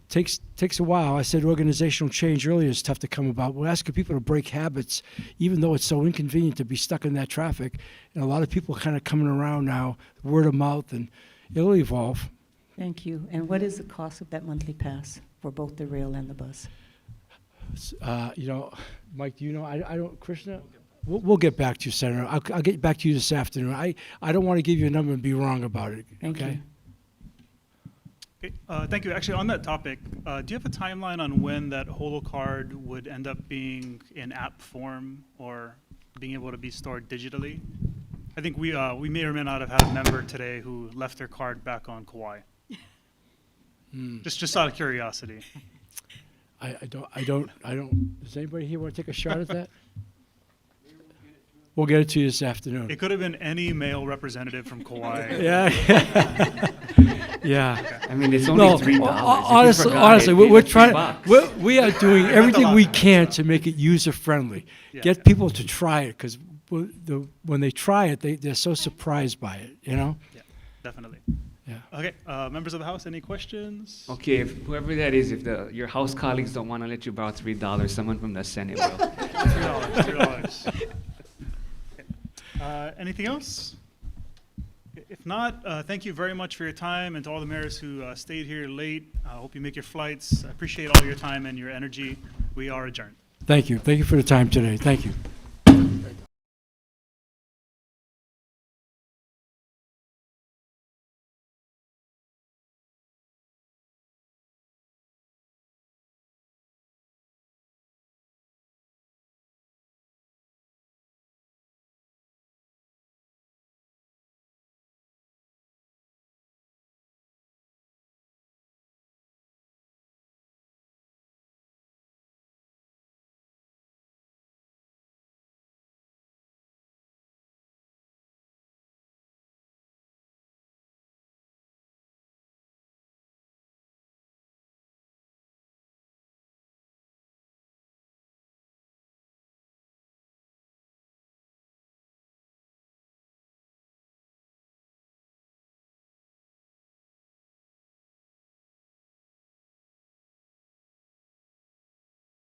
takes a while. I said organizational change earlier is tough to come about. We're asking people to break habits, even though it's so inconvenient to be stuck in that traffic. And a lot of people are kind of coming around now, word of mouth, and it'll evolve. Thank you. And what is the cost of that monthly pass for both the rail and the bus? Mike, do you know? I don't, Krishna? We'll get back to you, Senator. I'll get back to you this afternoon. I don't want to give you a number and be wrong about it. Thank you. Okay, thank you. Actually, on that topic, do you have a timeline on when that Holo card would end up being in app form or being able to be stored digitally? I think we may or may not have had a member today who left their card back on Kauai. Just out of curiosity. I don't. Does anybody here want to take a shot at that? We'll get it to you this afternoon. It could have been any male representative from Kauai. Yeah. Yeah. I mean, it's only $3. Honestly, we're trying. We are doing everything we can to make it user friendly. Get people to try it, because when they try it, they're so surprised by it. Yeah, definitely. Yeah. Okay, members of the House, any questions? Okay, if whoever that is, if your House colleagues don't want to let you borrow $3, someone from the Senate will. $3. Anything else? If not, thank you very much for your time, and to all the mayors who stayed here late. I hope you make your flights. I appreciate all your time and your energy. We are adjourned. Thank you. Thank you for the time today. Thank you.